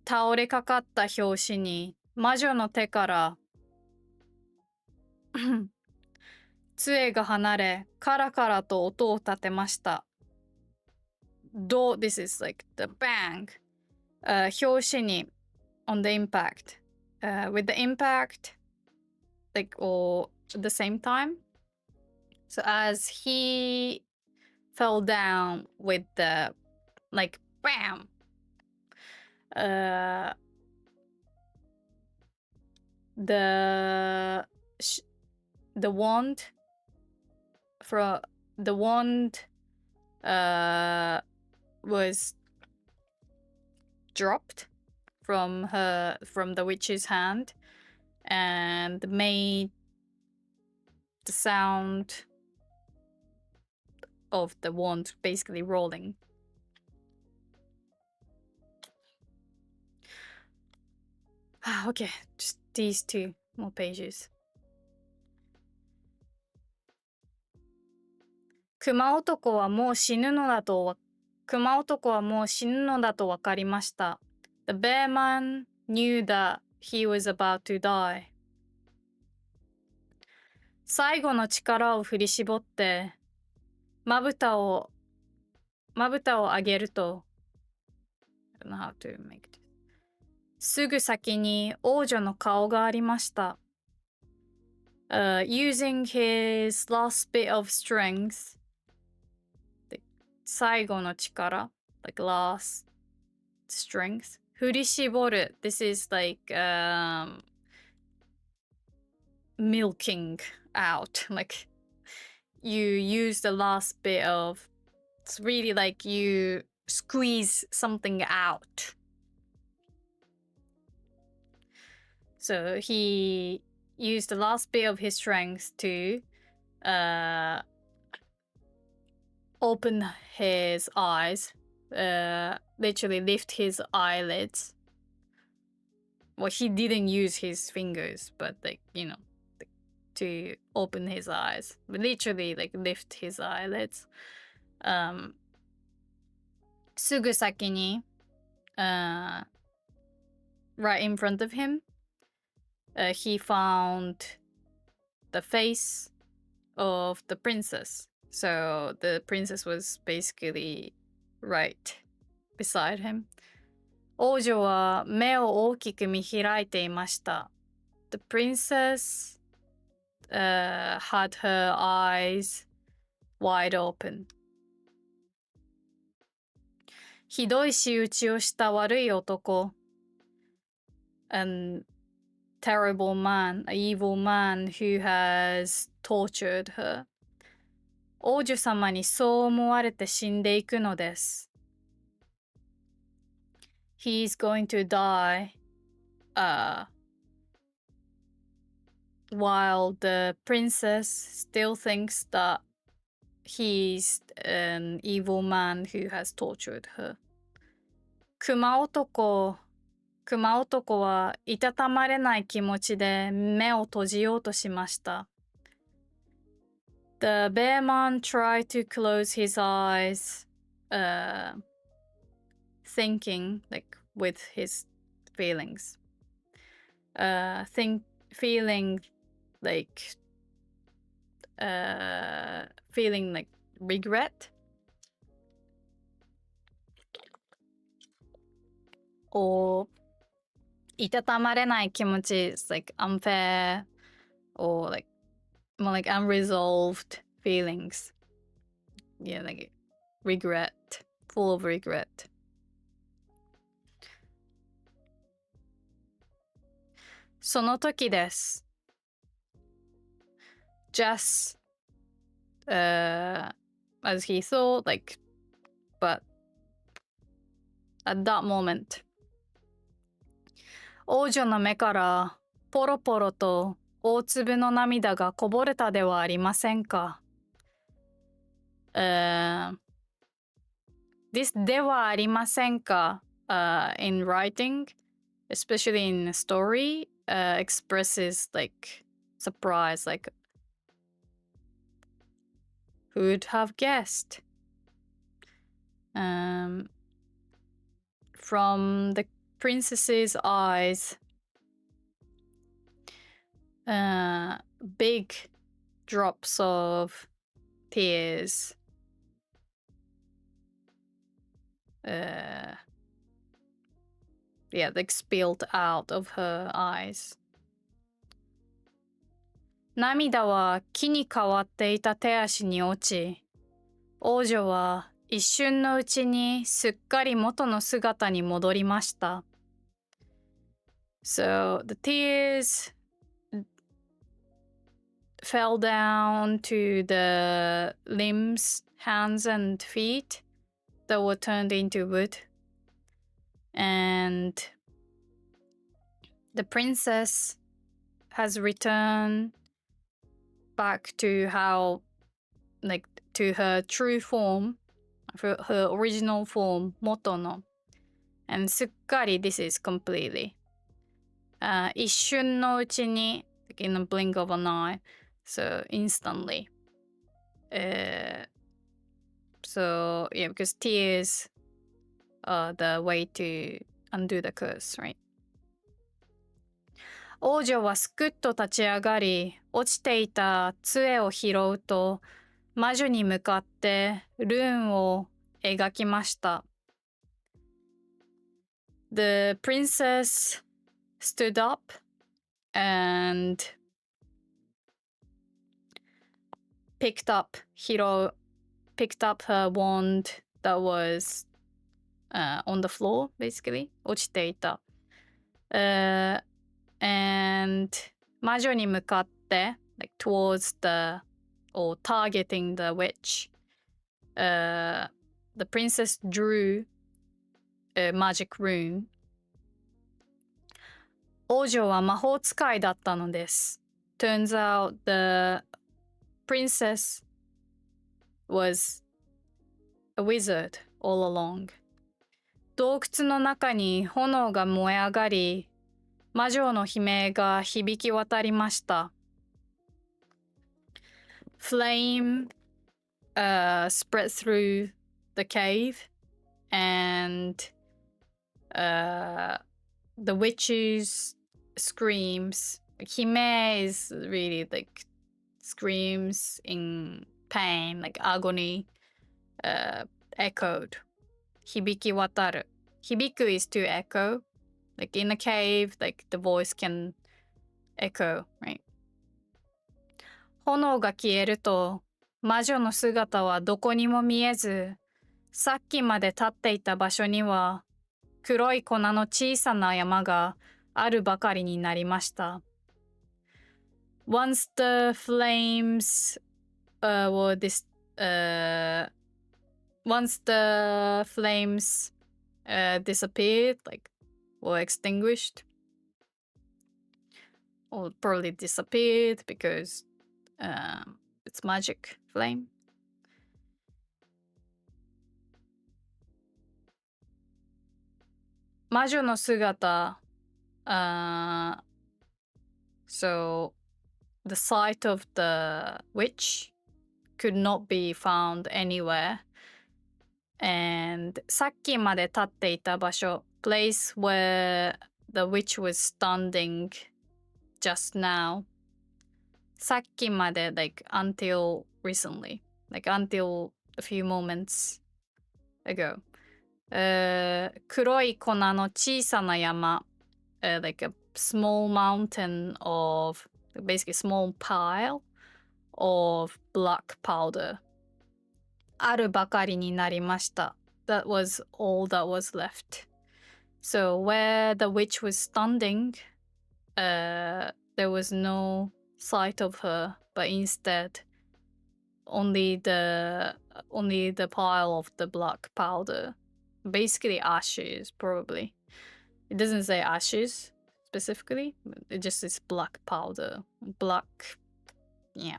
倒れかかった拍子に魔女の手から杖が離れカラカラと音を立てました。this is like the bang. 拍子に on the impact. With the impact, like all at the same time. So as he fell down with the like bam, the wand was dropped from the witch's hand and made the sound of the wand basically rolling. Okay, just these 2 more pages. 熊男はもう死ぬのだと分熊男はもう死ぬのだと分かりました。The bear man knew that he was about to die. 最後の力を振り絞って、まぶたを上げると、I don't know how to make this. すぐ先に王女の顔がありました。Using his last bit of strength, 最後の力 like last strength 振り絞る this is like milking out like you use the last bit of it's really like you squeeze something out. So he used the last bit of his strength to open his eyes, literally lift his eyelids. Well, he didn't use his fingers, but like, you know, to open his eyes. Literally like lift his eyelids. すぐ先に、right in front of him, he found the face of the princess. So the princess was basically right beside him. 王女は目を大きく見開いていました。The princess had her eyes wide open. ひどい仕打ちをした悪い男。An terrible man, an evil man who has tortured her. 王女様にそう思われて死んでいくのです。He's going to die while the princess still thinks that he's an evil man who has tortured her. 熊男はいたたまれない気持ちで目を閉じようとしました。The bear man tried to close his eyes, thinking, like, with his feelings. Feeling like regret or いたたまれない気持ち is like unfair or like more like unresolved feelings. Yeah, like regret, full of regret. その時です。Just as he thought, like, but at that moment, 王女の目からポロポロと大粒の涙がこぼれたではありませんか。This ではありませんか、in writing, especially in a story, expresses like surprise, like who'd have guessed? From the princess's eyes, big drops of tears like spilled out of her eyes. 涙は木に変わっていた手足に落ち、王女は一瞬のうちにすっかり元の姿に戻りました。So the tears fell down to the limbs, hands and feet that were turned into wood. And the princess has returned back to how, like, to her true form, her original form, 元の。And すっかり this is completely. 一瞬のうちに like in a blink of an eye, so instantly. So yeah, because tears are the way to undo the curse, right? 王女はすくっと立ち上がり、落ちていた杖を拾うと、魔女に向かってルーンを描きました。The princess stood up and picked up her wand that was on the floor, basically. 落ちていた。And 魔女に向かって、like towards the, or targeting the witch, the princess drew a magic rune. 王女は魔法使いだったのです。Turns out the princess was a wizard all along. 洞窟の中に炎が燃え上がり、魔女の悲鳴が響き渡りました。Flame spread through the cave, and the witch's screams. 悲鳴 is really like screams in pain, like agony, echoed. 響き渡る。響く is to echo. Like in a cave, like the voice can echo, right? 炎が消えると、魔女の姿はどこにも見えず、さっきまで立っていた場所には、黒い粉の小さな山があるばかりになりました。Once the flames disappeared, like were extinguished, or probably disappeared because it's magic flame. 魔女の姿、so the sight of the witch could not be found anywhere. And さっきまで立っていた場所、place where the witch was standing just now. さっきまで like until recently, like until a few moments ago. 黒い粉の小さな山、like a small mountain of, basically small pile of black powder. あるばかりになりました。That was all that was left. So where the witch was standing, there was no sight of her, but instead only the pile of the black powder. Basically ashes, probably. It doesn't say ashes specifically. It just is black powder. Black, yeah.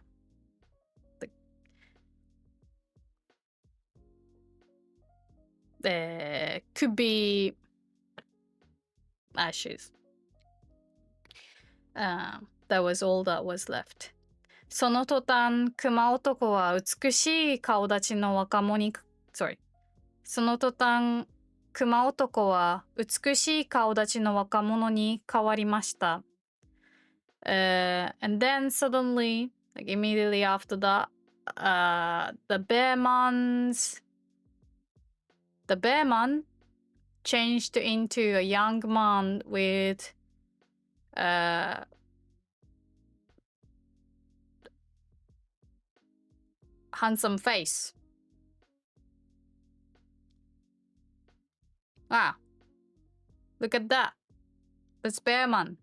Could be ashes. That was all that was left. その途端、熊男は美しい顔立ちの若者に、その途端、熊男は美しい顔立ちの若者に変わりました。And then suddenly, like immediately after that, the bear man changed into a young man with handsome face. Wow. Look at that. That's Bearman.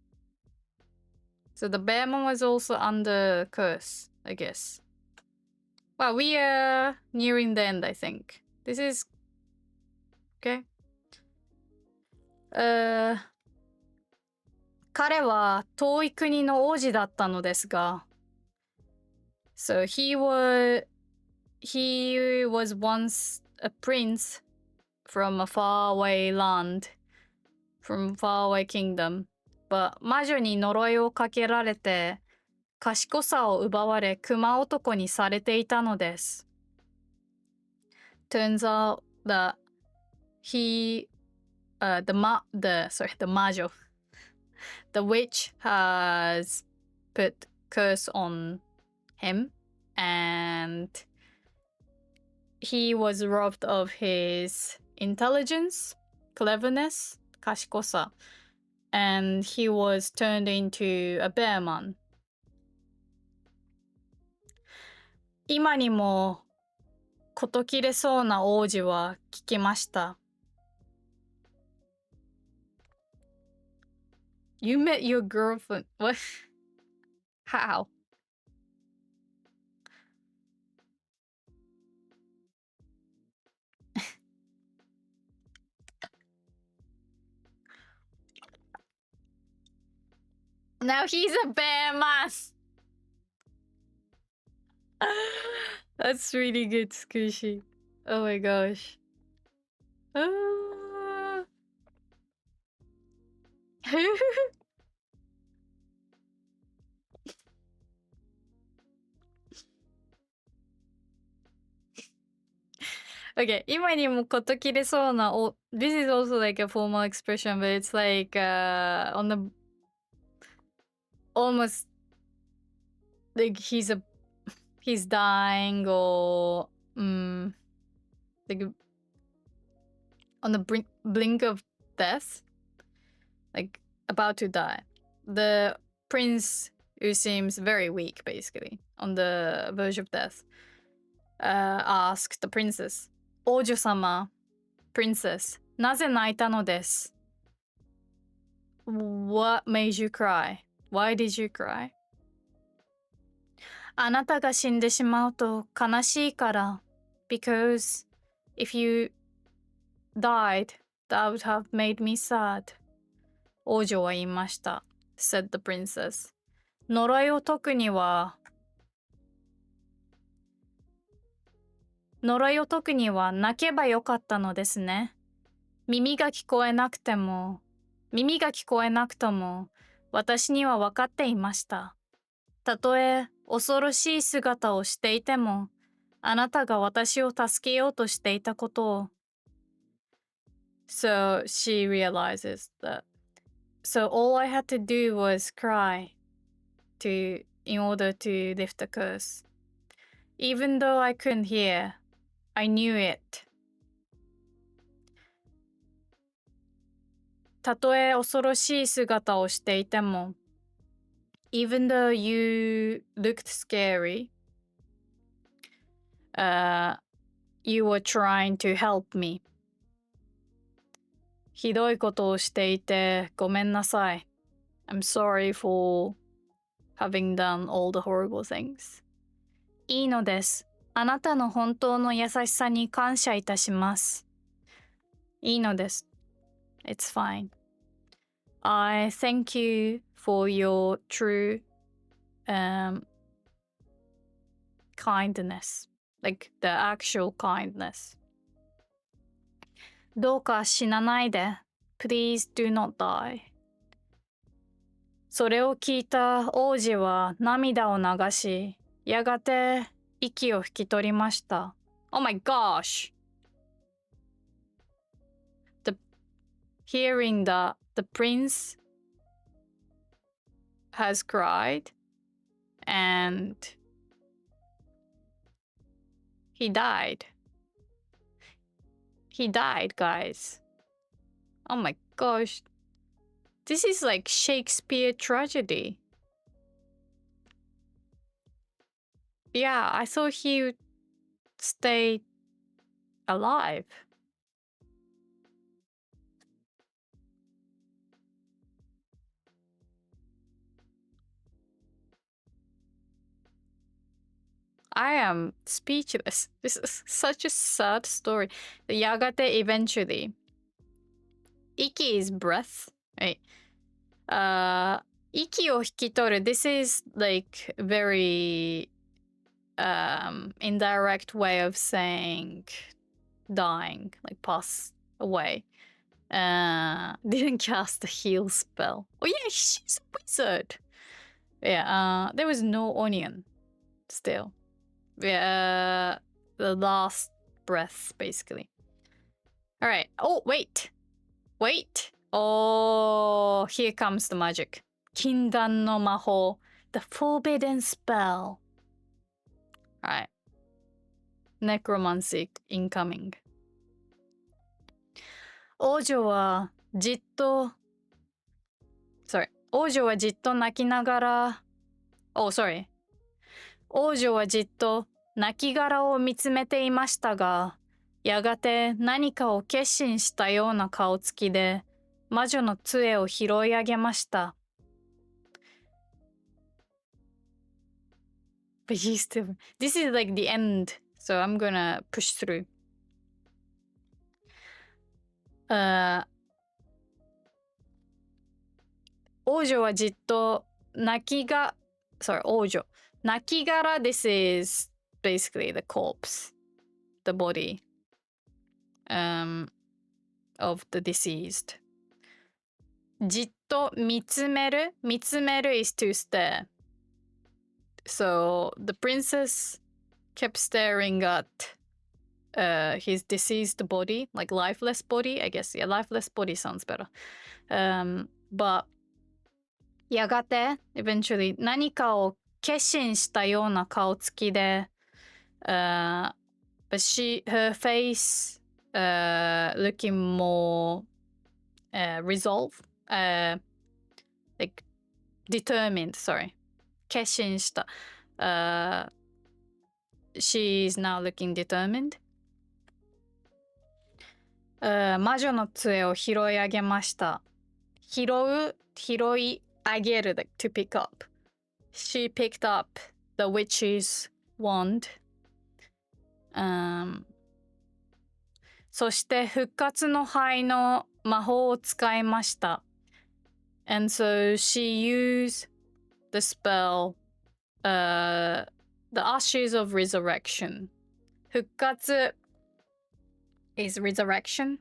So the Bearman was also under curse, I guess. Well, we are nearing the end, I think. This is... Okay. 彼は遠い国の王子だったのですが、So he was once a prince from a faraway land, from a faraway kingdom. But 魔女に呪いをかけられて、賢さを奪われ熊男にされていたのです。turns out that he, the majo, the witch has put curse on him, and he was robbed of his intelligence, cleverness, 賢さ, and he was turned into a bear man. 今にも事切れそうな王子は聞きました。You met your girlfriend. What? How? Now he's a bear man. That's really good, Squishy. Oh my gosh. Ah. Okay, 今にも事切れそうなお This is also like a formal expression, but it's like on the almost like he's dying or like on the blink of death, like about to die. The prince, who seems very weak basically on the verge of death, asked the princess, 王女様 princess, なぜ泣いたのです What made you cry? Why did you cry? あなたが死んでしまうと悲しいから because if you died, that would have made me sad. 王女は言いました said the princess. 呪いを解くには泣けばよかったのですね。耳が聞こえなくとも私には分かっていました。たとえ恐ろしい姿をしていても、あなたが私を助けようとしていたことを。So she realizes that. So all I had to do was cry in order to lift the curse. Even though I couldn't hear, I knew it. たとえ恐ろしい姿をしていても、even though you looked scary, you were trying to help me. ひどいことをしていてごめんなさい。I'm sorry for having done all the horrible things. いいのです。あなたの本当の優しさに感謝いたします。いいのです。It's fine. I thank you for your true kindness. Like the actual kindness. どうか死なないで。Please do not die. それを聞いた王子は涙を流し、やがて息を引き取りました。Oh my gosh! Hearing that the prince has cried and he died. He died, guys. Oh my gosh. This is like Shakespeare tragedy. Yeah, I thought he would stay alive. I am speechless. This is such a sad story. やがて eventually. 息 is breath, right? 息を引き取る This is like very indirect way of saying dying, like pass away. Didn't cast the heal spell. Oh yeah, she's a wizard. Yeah, there was no onion still. Yeah, the last breath, basically. All right. Oh, wait. Oh, here comes the magic. 禁断の魔法. The forbidden spell. All right. Necromancy incoming. 王女はじっと泣きながら Oh, sorry. 王女はじっと亡骸を見つめていましたが、やがて何かを決心したような顔つきで魔女の杖を拾い上げました。But he's still... This is like the end, so I'm gonna push through. 王女はじっと王女。亡骸 this is basically the corpse, the body of the deceased. じっと見つめる is to stare. So the princess kept staring at his deceased body, like lifeless body, I guess. Yeah, lifeless body sounds better. But やがて eventually 何かを決心したような顔つきで、but her face looking more resolved, like determined, sorry. 決心した。She is now looking determined. 魔女の杖を拾い上げました。拾い上げる like to pick up. She picked up the witch's wand. そして復活の灰の魔法を使いました。And so she used the spell, the ashes of resurrection. 復活 is resurrection.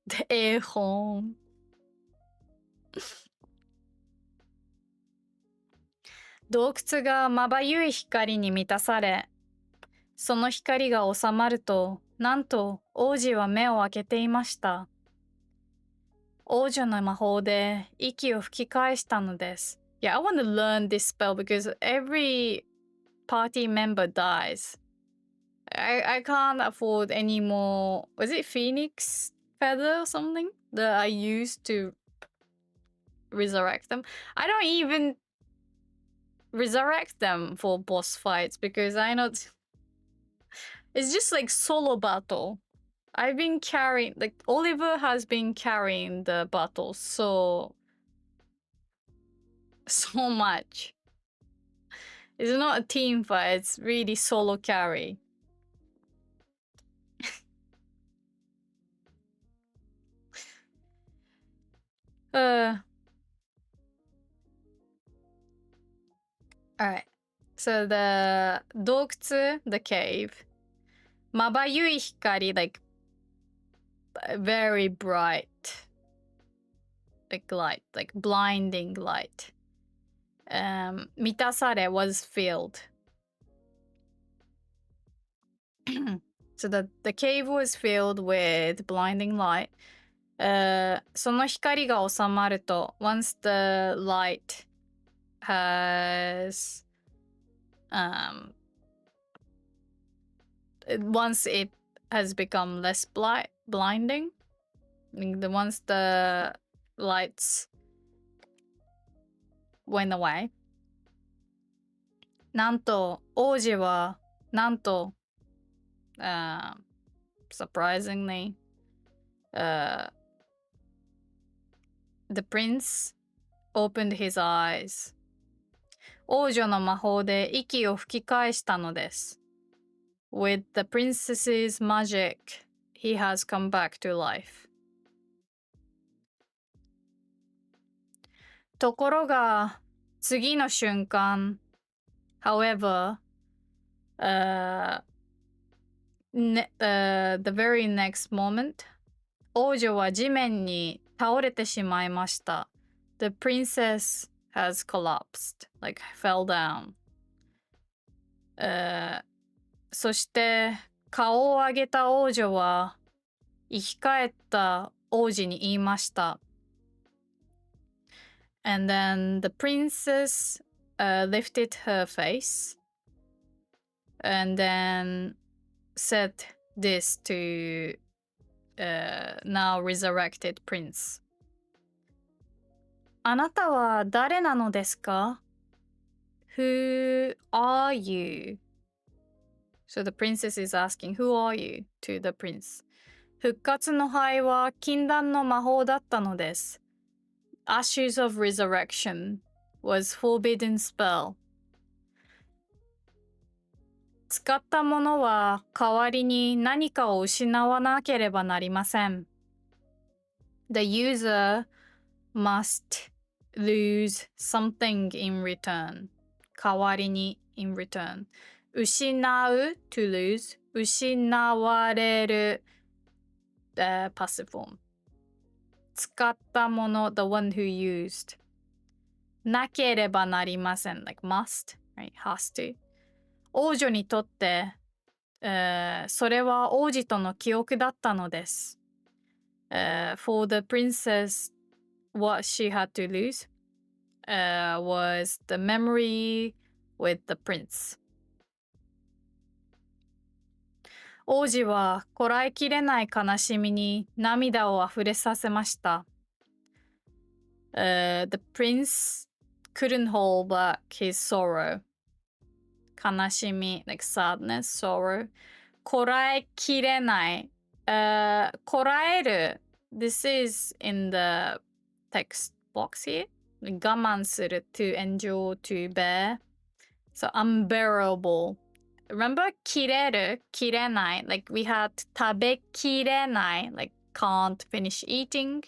で、絵本。洞窟がまばゆい光に満たされ、その光が収まると、なんと王子は目を開けていました。王女の魔法で息を吹き返したのです。Yeah, I want to learn this spell because every party member dies. I can't afford any more. Was it Phoenix Feather or something that I used to resurrect them? I don't even resurrect them for boss fights because I know it's just like solo battle. I've been carrying, like Oliver has been carrying the battle so much. It's not a team fight, it's really solo carry. Alright. So the 洞窟, the cave. まばゆい光, like very bright, like light, like blinding light. 満たされ was filled. So the cave was filled with blinding light. その光が収まると once the light has once it has become less blinding, once the lights went away, なんと王子はなんとsurprisingly the prince opened his eyes. 王女の魔法で息を吹き返したのです。With the princess's magic, he has come back to life. ところが、次の瞬間、however, the very next moment, 王女は地面に倒れてしまいました。The princess has collapsed, like fell down. そして顔を上げた王女は生き返った王子に言いました。And then the princess lifted her face and then said this to now resurrected prince. あなたは誰なのですか？ Who are you? So the princess is asking, Who are you? to the prince. 復活の灰は禁断の魔法だったのです。Ashes of resurrection was forbidden spell. 使ったものは代わりに何かを失わなければなりません。The user must lose something in return. 代わりに in return. 失う to lose. 失われる passive form. 使ったもの the one who used. なければなりません like must, right? has to. 王女にとって、それは王子との記憶だったのです。For the princess, what she had to lose was the memory with the prince. 王子はこらえきれない悲しみに涙をあふれさせました。The prince couldn't hold back his sorrow. 悲しみ like sadness, sorrow. こらえきれない。こらえる This is in the text box here. 我慢する to endure, to bear. So unbearable. Remember 切れる切れない Like we had 食べきれない Like can't finish eating.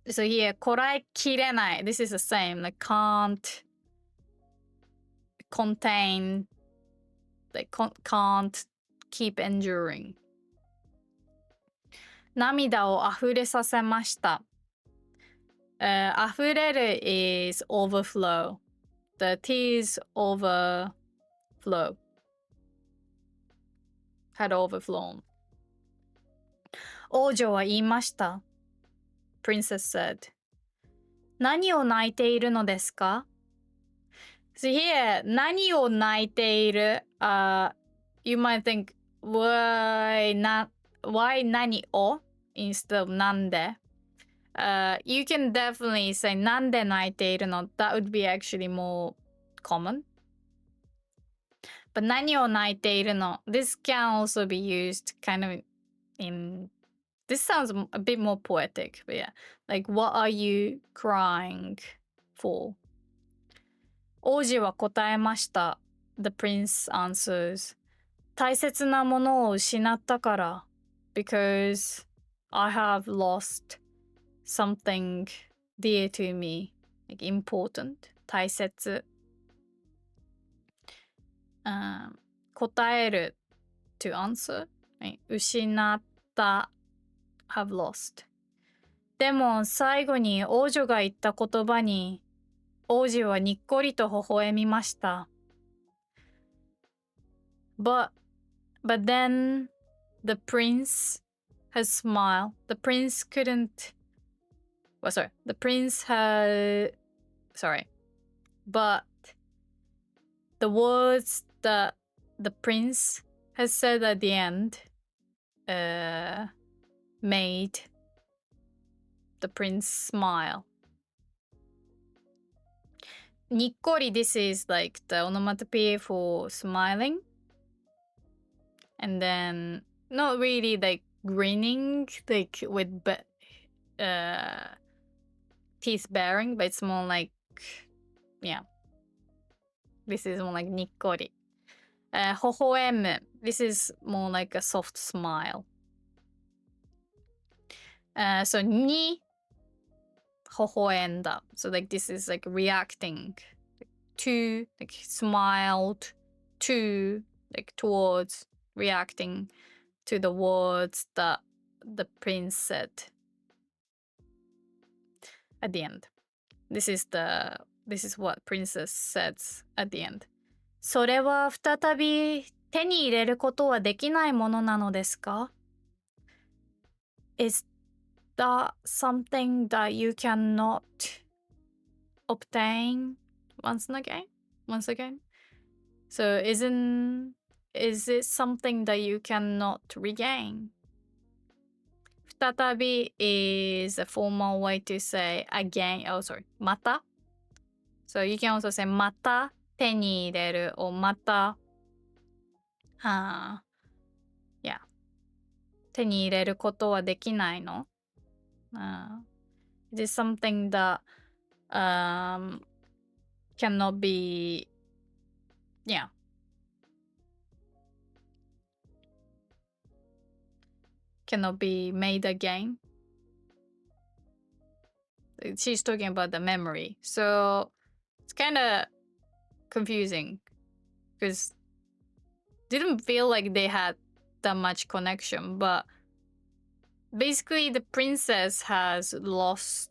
So here こらえきれない This is the same. Like can't contain. Like can't keep enduring. 涙をあふれさせました。あふれる is overflow. The tears overflow. Had overflown. 王女は言いました。Princess said. 何を泣いているのですか？ So here, 何を泣いている、you might think, why 何を instead of なんで。You can definitely say なんで泣いているの That would be actually more common. But 何を泣いているの This can also be used kind of in This sounds a bit more poetic, but yeah. Like, what are you crying for? 王子は答えました。The prince answers. 大切なものを失ったから。Because I have lost something dear to me. Like important. 大切。答える to answer. 失った。have lost. でも最後に王女が言った言葉に王子はにっこりと微笑みました。But then the prince has smiled. The prince couldn't. Well, sorry. The prince had. Sorry. But the words that the prince has said at the end made the prince smile. にっこり This is like the onomatopoeia for smiling. And then not really like grinning like with teeth baring, but it's more like yeah. This is more like にっこり。微笑む This is more like a soft smile. So に微笑んだ So like this is like reacting to like smiled to like towards reacting to the words that the prince said at the end. This is the this is what Princess says at the end. それは再び手に入れることはできないものなのですか? Is that something that you cannot obtain once again? So is it something that you cannot regain? 再び is a formal way to say again. Oh, sorry. また So you can also say また手に入れる or またyeah 手に入れることはできないの It is something that cannot be cannot be made again. She's talking about the memory. So it's kind of confusing because didn't feel like they had that much connection, but basically the princess has lost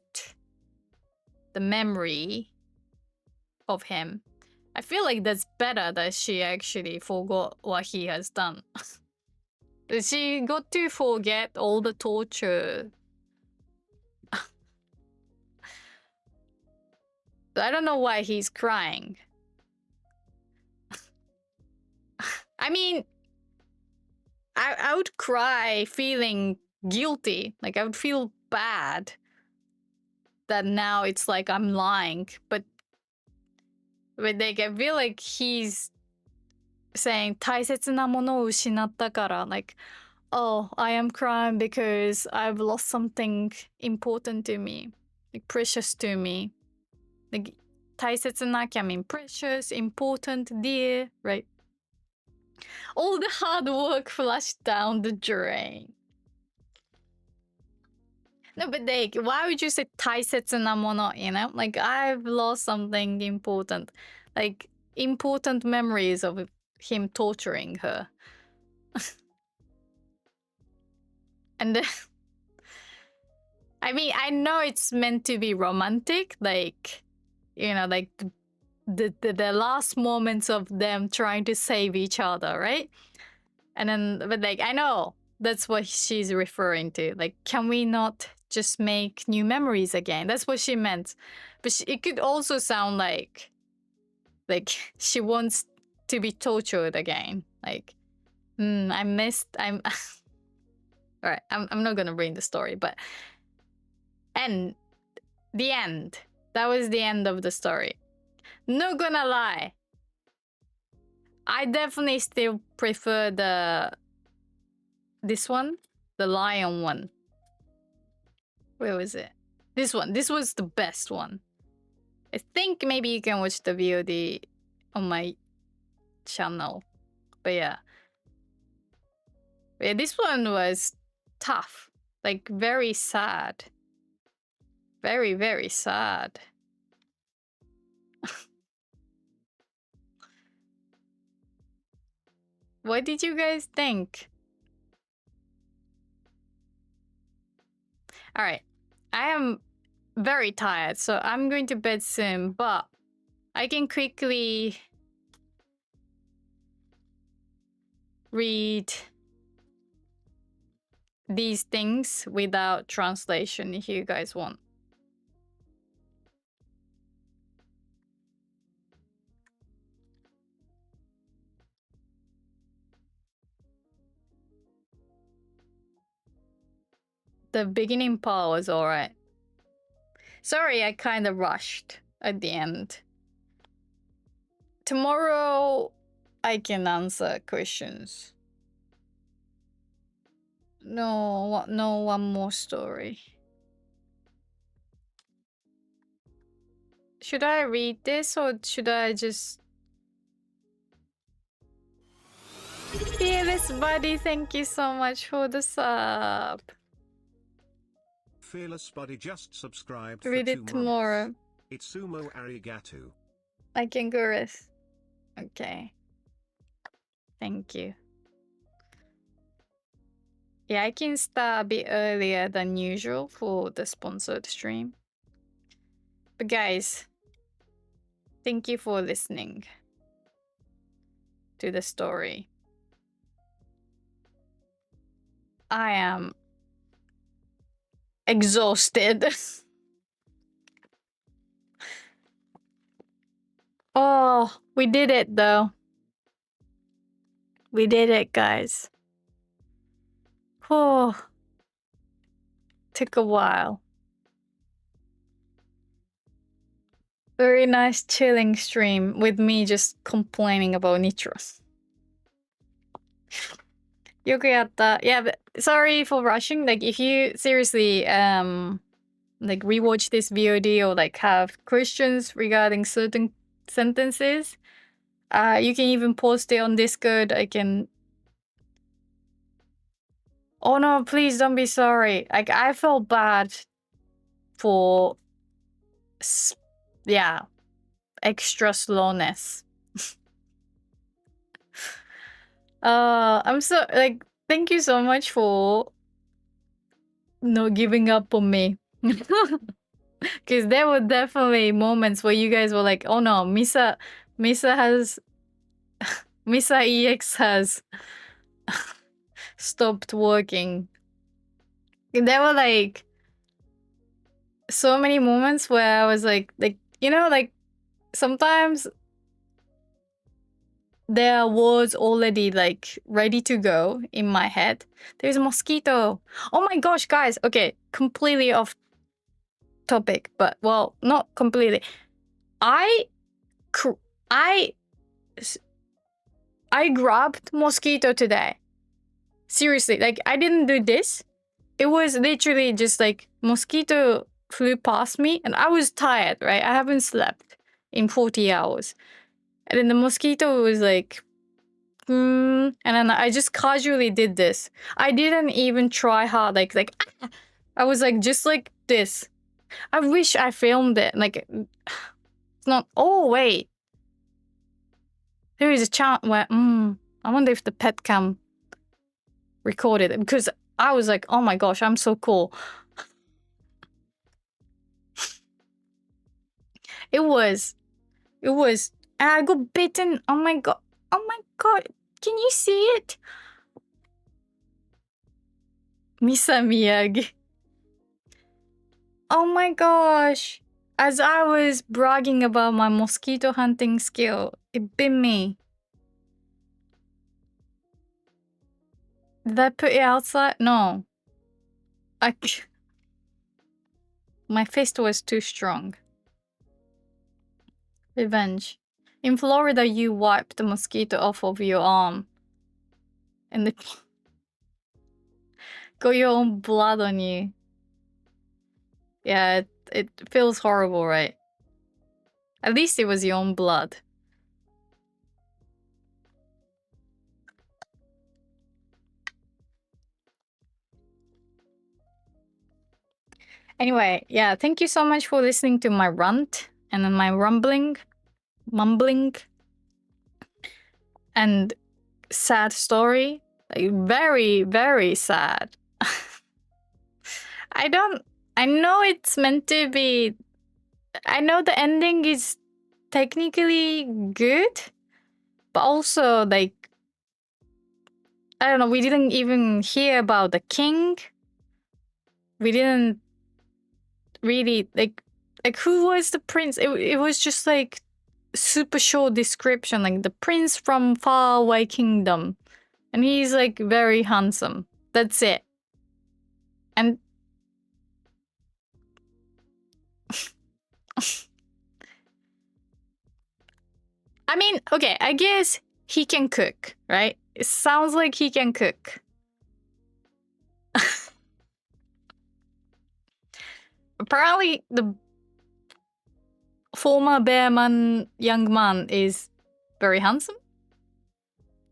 the memory of him. I feel like that's better that she actually forgot what he has done. She got to forget all the torture. I don't know why he's crying. I mean, I would cry feeling guilty. Like I would feel bad that now it's like I'm lying. But like I feel like he's saying 大切なものを失ったから like, oh, I am crying because I've lost something important to me, like precious to me. Like 大切な can mean precious, important, dear, right? All the hard work flushed down the drain. No, but like, why would you say 大切なもの, you know? Like, I've lost something important. Like, important memories of him torturing her. And then, I mean, I know it's meant to be romantic. Like, you know, like the last moments of them trying to save each other, right? And then, but like, I know that's what she's referring to. Like, can we not just make new memories again? That's what she meant. But it could also sound like she wants to be tortured again. Like, I'm all right, I'm not gonna read the story, but and the end. That was the end of the story. Not gonna lie, I definitely still prefer this one, the lion one. Where was it? This one. This was the best one. I think maybe you can watch the VOD on my channel. But yeah, this one was tough. Like, very sad. Very, very sad. What did you guys think? All right. I am very tired, so I'm going to bed soon, but I can quickly read these things without translation if you guys want. The beginning part was alright. Sorry, I kind of rushed at the end. Tomorrow, I can answer questions. No, one more story. Should I read this or should I just... Fearless Buddy, thank you so much for the sub. Fearless Buddy just subscribed Read for it 2 tomorrow. months. Itsumo arigato. I can go rest. Okay. Thank you. Yeah, I can start a bit earlier than usual for the sponsored stream. But guys, Thank you for listening to the story. I am exhausted. Oh, we did it though. We did it, guys. Oh, took a while. Very nice chilling stream with me just complaining about Nitros. Yokoyatta. Yeah, but sorry for rushing. Like, if you seriously like rewatch this VOD or like have questions regarding certain sentences, you can even post it on Discord. I can. Oh no, please don't be sorry. Like, I felt bad for yeah, extra slowness. I'm so like, thank you so much for not giving up on me. Because there were definitely moments where you guys were like, oh no, Misa EX has stopped working. There were like so many moments where I was like, you know, like sometimes there are words already like ready to go in my head. There's a mosquito. Oh my gosh, guys. Okay, completely off topic, but well, not completely. I grabbed mosquito today. Seriously, like I didn't do this. It was literally just like mosquito flew past me and I was tired, right? I haven't slept in 40 hours. And then the mosquito was like, and then I just casually did this. I didn't even try hard. I was like, just like this. I wish I filmed it. Like, it's not. Oh wait, there is a chance where. I wonder if the pet cam recorded it because I was like, oh my gosh, I'm so cool. It was. And I got bitten. Oh my god. Can you see it? Misa Miyagi. Oh my gosh. As I was bragging about my mosquito hunting skill, it bit me. Did I put it outside? No. My fist was too strong. Revenge. In Florida, you wiped the mosquito off of your arm. And it got your own blood on you. Yeah, it feels horrible, right? At least it was your own blood. Anyway, yeah, thank you so much for listening to my rant and then my mumbling, and sad story. Like, very, very sad. I know it's meant to be. I know the ending is technically good, but also, like, I don't know, we didn't even hear about the king. We didn't really, like who was the prince? It was just, like, super short description, like, the prince from far away kingdom. And he's, like, very handsome. That's it. And I mean, okay, I guess he can cook, right? It sounds like he can cook. Apparently, the former bearman young man is very handsome.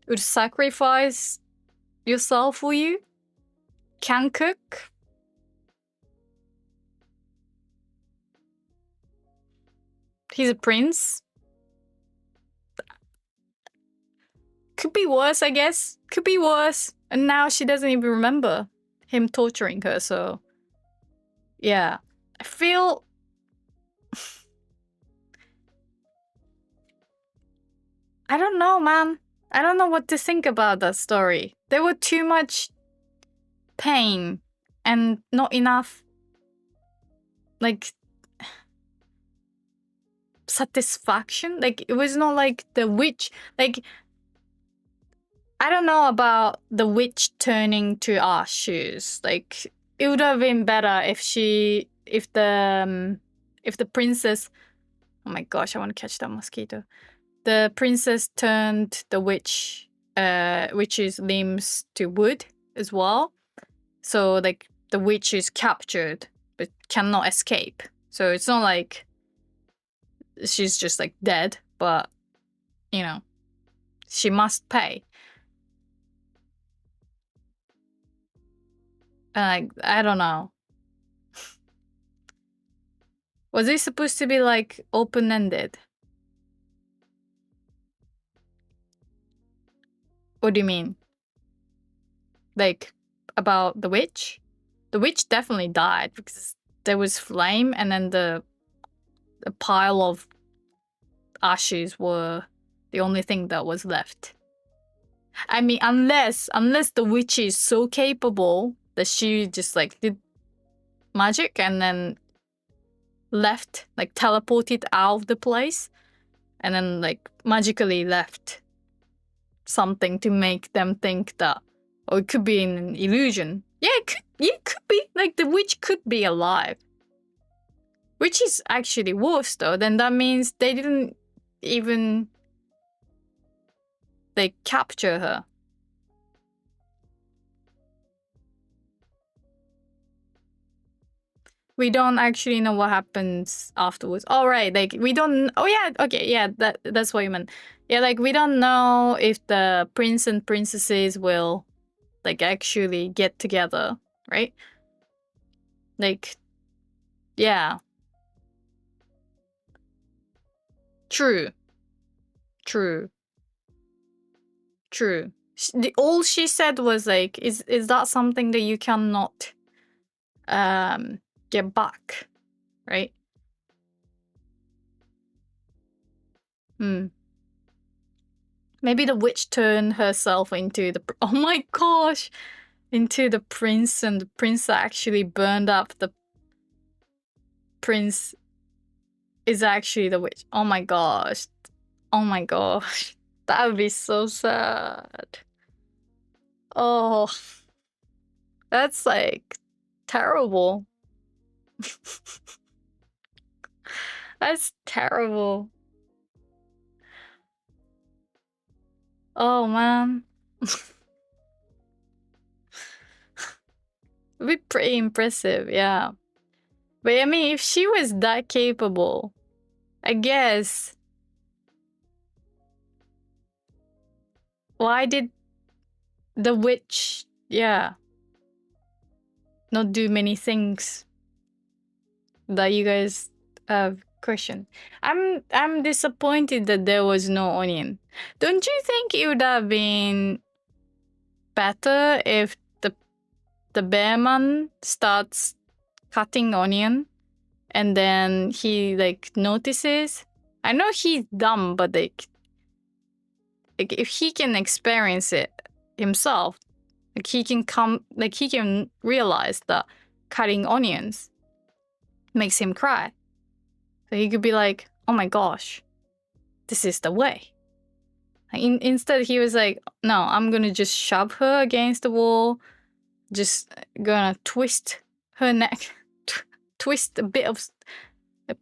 Would sacrifice yourself for you. Can cook. He's a prince. Could be worse, I guess. Could be worse. And now she doesn't even remember him torturing her, so... Yeah. I feel... I don't know, man. I don't know what to think about that story. There were too much pain and not enough, like, satisfaction. Like, it was not like the witch. Like, I don't know about the witch turning to ashes. Like, it would have been better if the princess. Oh my gosh, I want to catch that mosquito. The princess turned the witch's limbs to wood as well. So like the witch is captured but cannot escape. So it's not like she's just like dead, but you know, she must pay. And like, I don't know. Was it supposed to be like open-ended? What do you mean? Like about the witch? The witch definitely died because there was flame and then the pile of ashes were the only thing that was left. I mean, unless the witch is so capable that she just like did magic and then left, like teleported out of the place and then like magically left something to make them think that, oh, it could be an illusion. Yeah, it could be. Like the witch could be alive. Which is actually worse though. Then that means they didn't even like capture her. We don't actually know what happens afterwards. All right, like we don't. Oh yeah, okay, yeah, that's what you meant. Yeah, like we don't know if the prince and princesses will like actually get together, right? Like, yeah. True. All she said was like, is that something that you cannot get back, right? Maybe the witch turned herself into the oh my gosh, into the prince, and the prince actually burned up. The prince is actually the witch. Oh my gosh. That would be so sad. Oh, that's like terrible. That's terrible. Oh man. It'd be pretty impressive, yeah. But I mean, if she was that capable, I guess, why did the witch, not do many things that you guys have questioned? I'm disappointed that there was no onion. Don't you think it would have been better if the bear man starts cutting onion and then he like notices? I know he's dumb, but like if he can experience it himself, like he can realize that cutting onions makes him cry. So he could be like, oh my gosh, this is the way. Instead, he was like, no, I'm gonna just shove her against the wall, just gonna twist her neck, twist a bit of,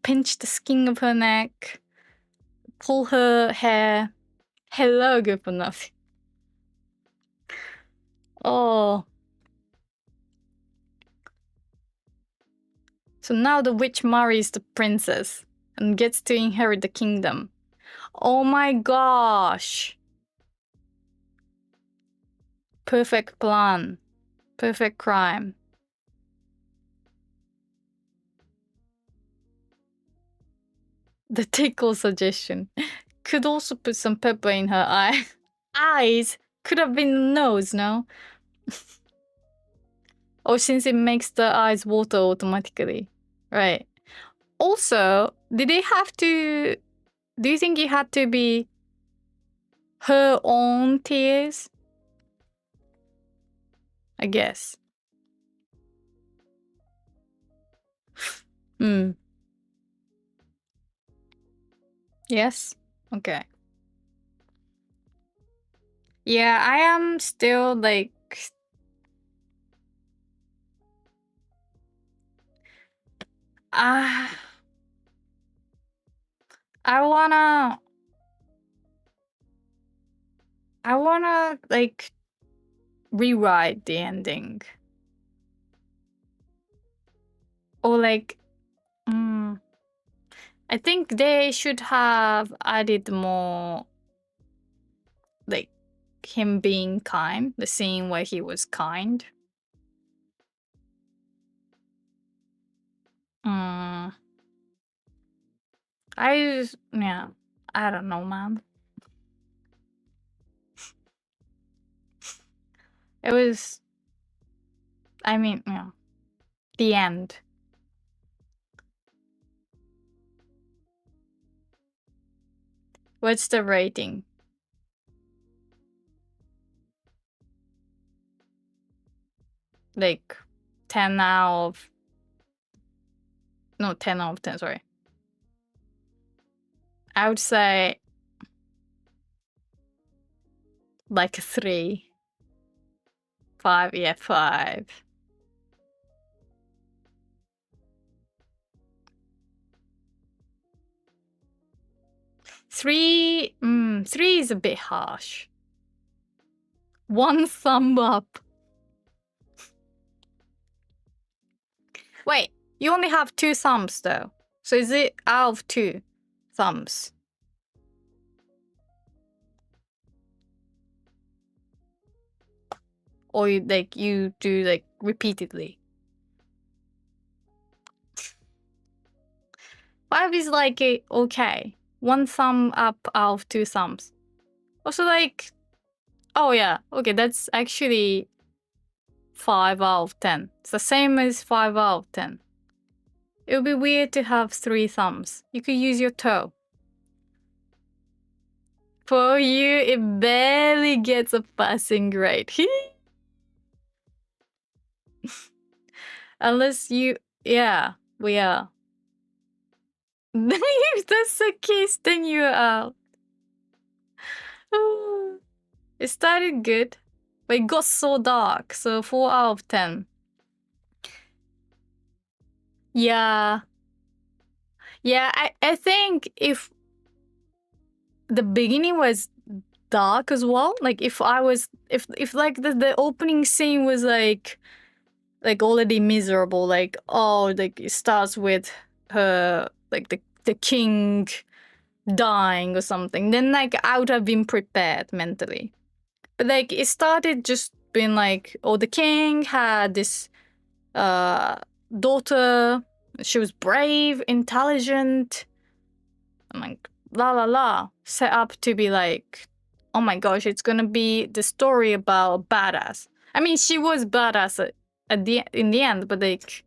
pinch the skin of her neck, pull her hair. Hello, good for nothing. Oh. So now the witch marries the princess and gets to inherit the kingdom. Oh my gosh. Perfect plan. Perfect crime. The tickle suggestion. Could also put some pepper in her eye. Eyes? Could have been nose, no? Or since it makes the eyes water automatically. Right. Also, do you think it had to be her own tears, I guess. Yes? Okay. Yeah, I am still like I wanna like rewrite the ending. Or like I think they should have added more like him being kind, the scene where he was kind. Yeah, I don't know, man. It was, I mean, yeah, the end. What's the rating? Like 10 out of, no, 10 out of 10, sorry. I would say like 3. 5, yeah, 5. Three is a bit harsh. 1 thumb up. Wait, you only have 2 thumbs though. So is it out of 2 thumbs? Or you do like repeatedly? 5 is like okay. 1 thumb up out of 2 thumbs. Also like, oh yeah, okay, that's actually 5 out of 10. It's the same as 5 out of 10. It would be weird to have 3 thumbs. You could use your toe. For you, it barely gets a passing grade. Unless you, yeah, we are. If that's the case, then you're out. It started good, but it got so dark, so 4 out of 10. Yeah. Yeah, I think if the beginning was dark as well, like if like the opening scene was like already miserable, like oh, like it starts with her like the king dying or something, then like I would have been prepared mentally. But like it started just being like, oh, the king had this daughter, she was brave, intelligent, and like la la la, set up to be like, oh my gosh, it's gonna be the story about badass. I mean, she was badass in the end, but like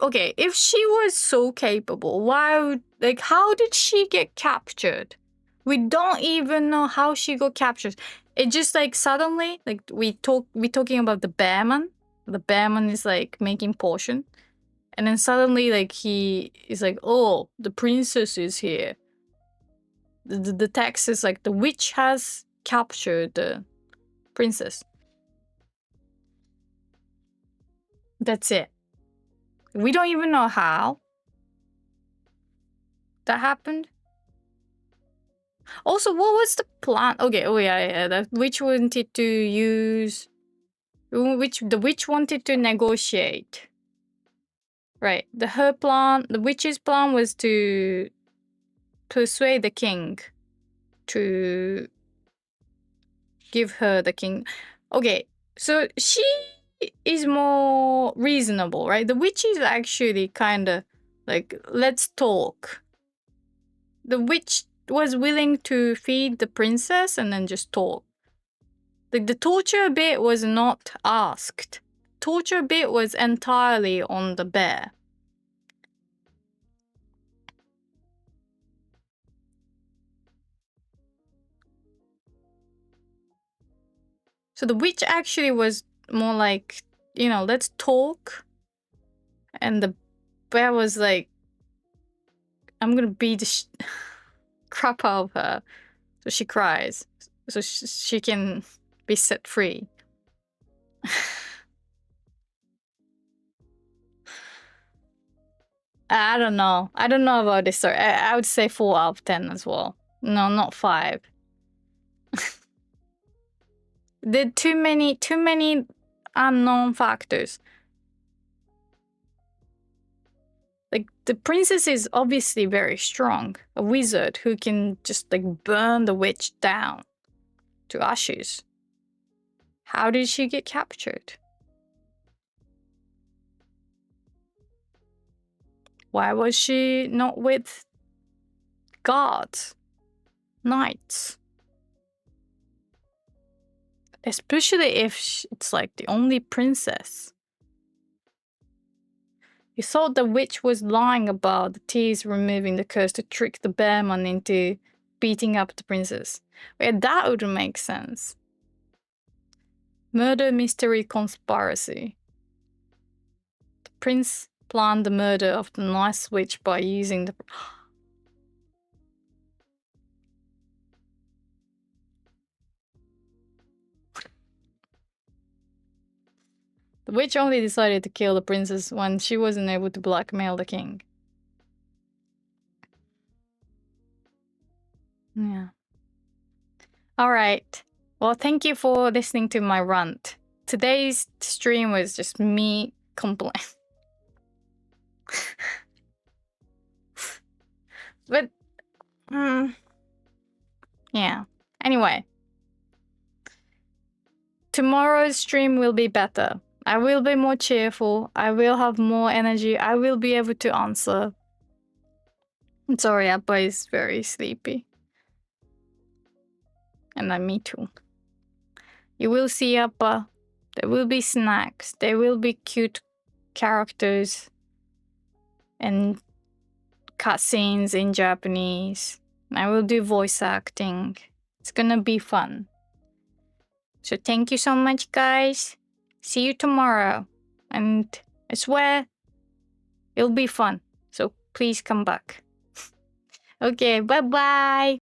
okay, if she was so capable, why would, like, how did she get captured? We don't even know how she got captured. It just like suddenly, like we talking about the bearman. The bearman is like making potion, and then suddenly like he is like, oh, the princess is here. The text is like the witch has captured the princess. That's it. We don't even know how that happened. Also, what was the plan? Okay, oh yeah, the witch wanted to use, the witch wanted to negotiate. Right, the witch's plan was to persuade the king to give her the king. Okay, so she is more reasonable, right? The witch is actually kind of like, let's talk. The witch was willing to feed the princess and then just talk. Like the torture bit was not asked. Torture bit was entirely on the bear. So the witch actually was more like, let's talk. And the bear was like, I'm gonna beat the crap out of her. So she cries. So she can be set free. I don't know. I don't know about this story. I would say 4 out of 10 as well. No, not 5. There are too many unknown factors. Like, the princess is obviously very strong. A wizard who can just, like, burn the witch down to ashes. How did she get captured? Why was she not with guards? Knights? Especially if it's, like, the only princess. You thought the witch was lying about the tears removing the curse to trick the bearman into beating up the princess. Well, that would make sense. Murder mystery conspiracy. The prince planned the murder of the nice witch by using the... The witch only decided to kill the princess when she wasn't able to blackmail the king. Yeah. Alright. Well, thank you for listening to my rant. Today's stream was just me complaining. But, yeah. Anyway. Tomorrow's stream will be better. I will be more cheerful. I will have more energy. I will be able to answer. I'm sorry, Appa is very sleepy. And me too. You will see Appa. There will be snacks. There will be cute characters. And cutscenes in Japanese. I will do voice acting. It's gonna be fun. So thank you so much, guys. See you tomorrow. And I swear, it'll be fun. So please come back. Okay, bye-bye.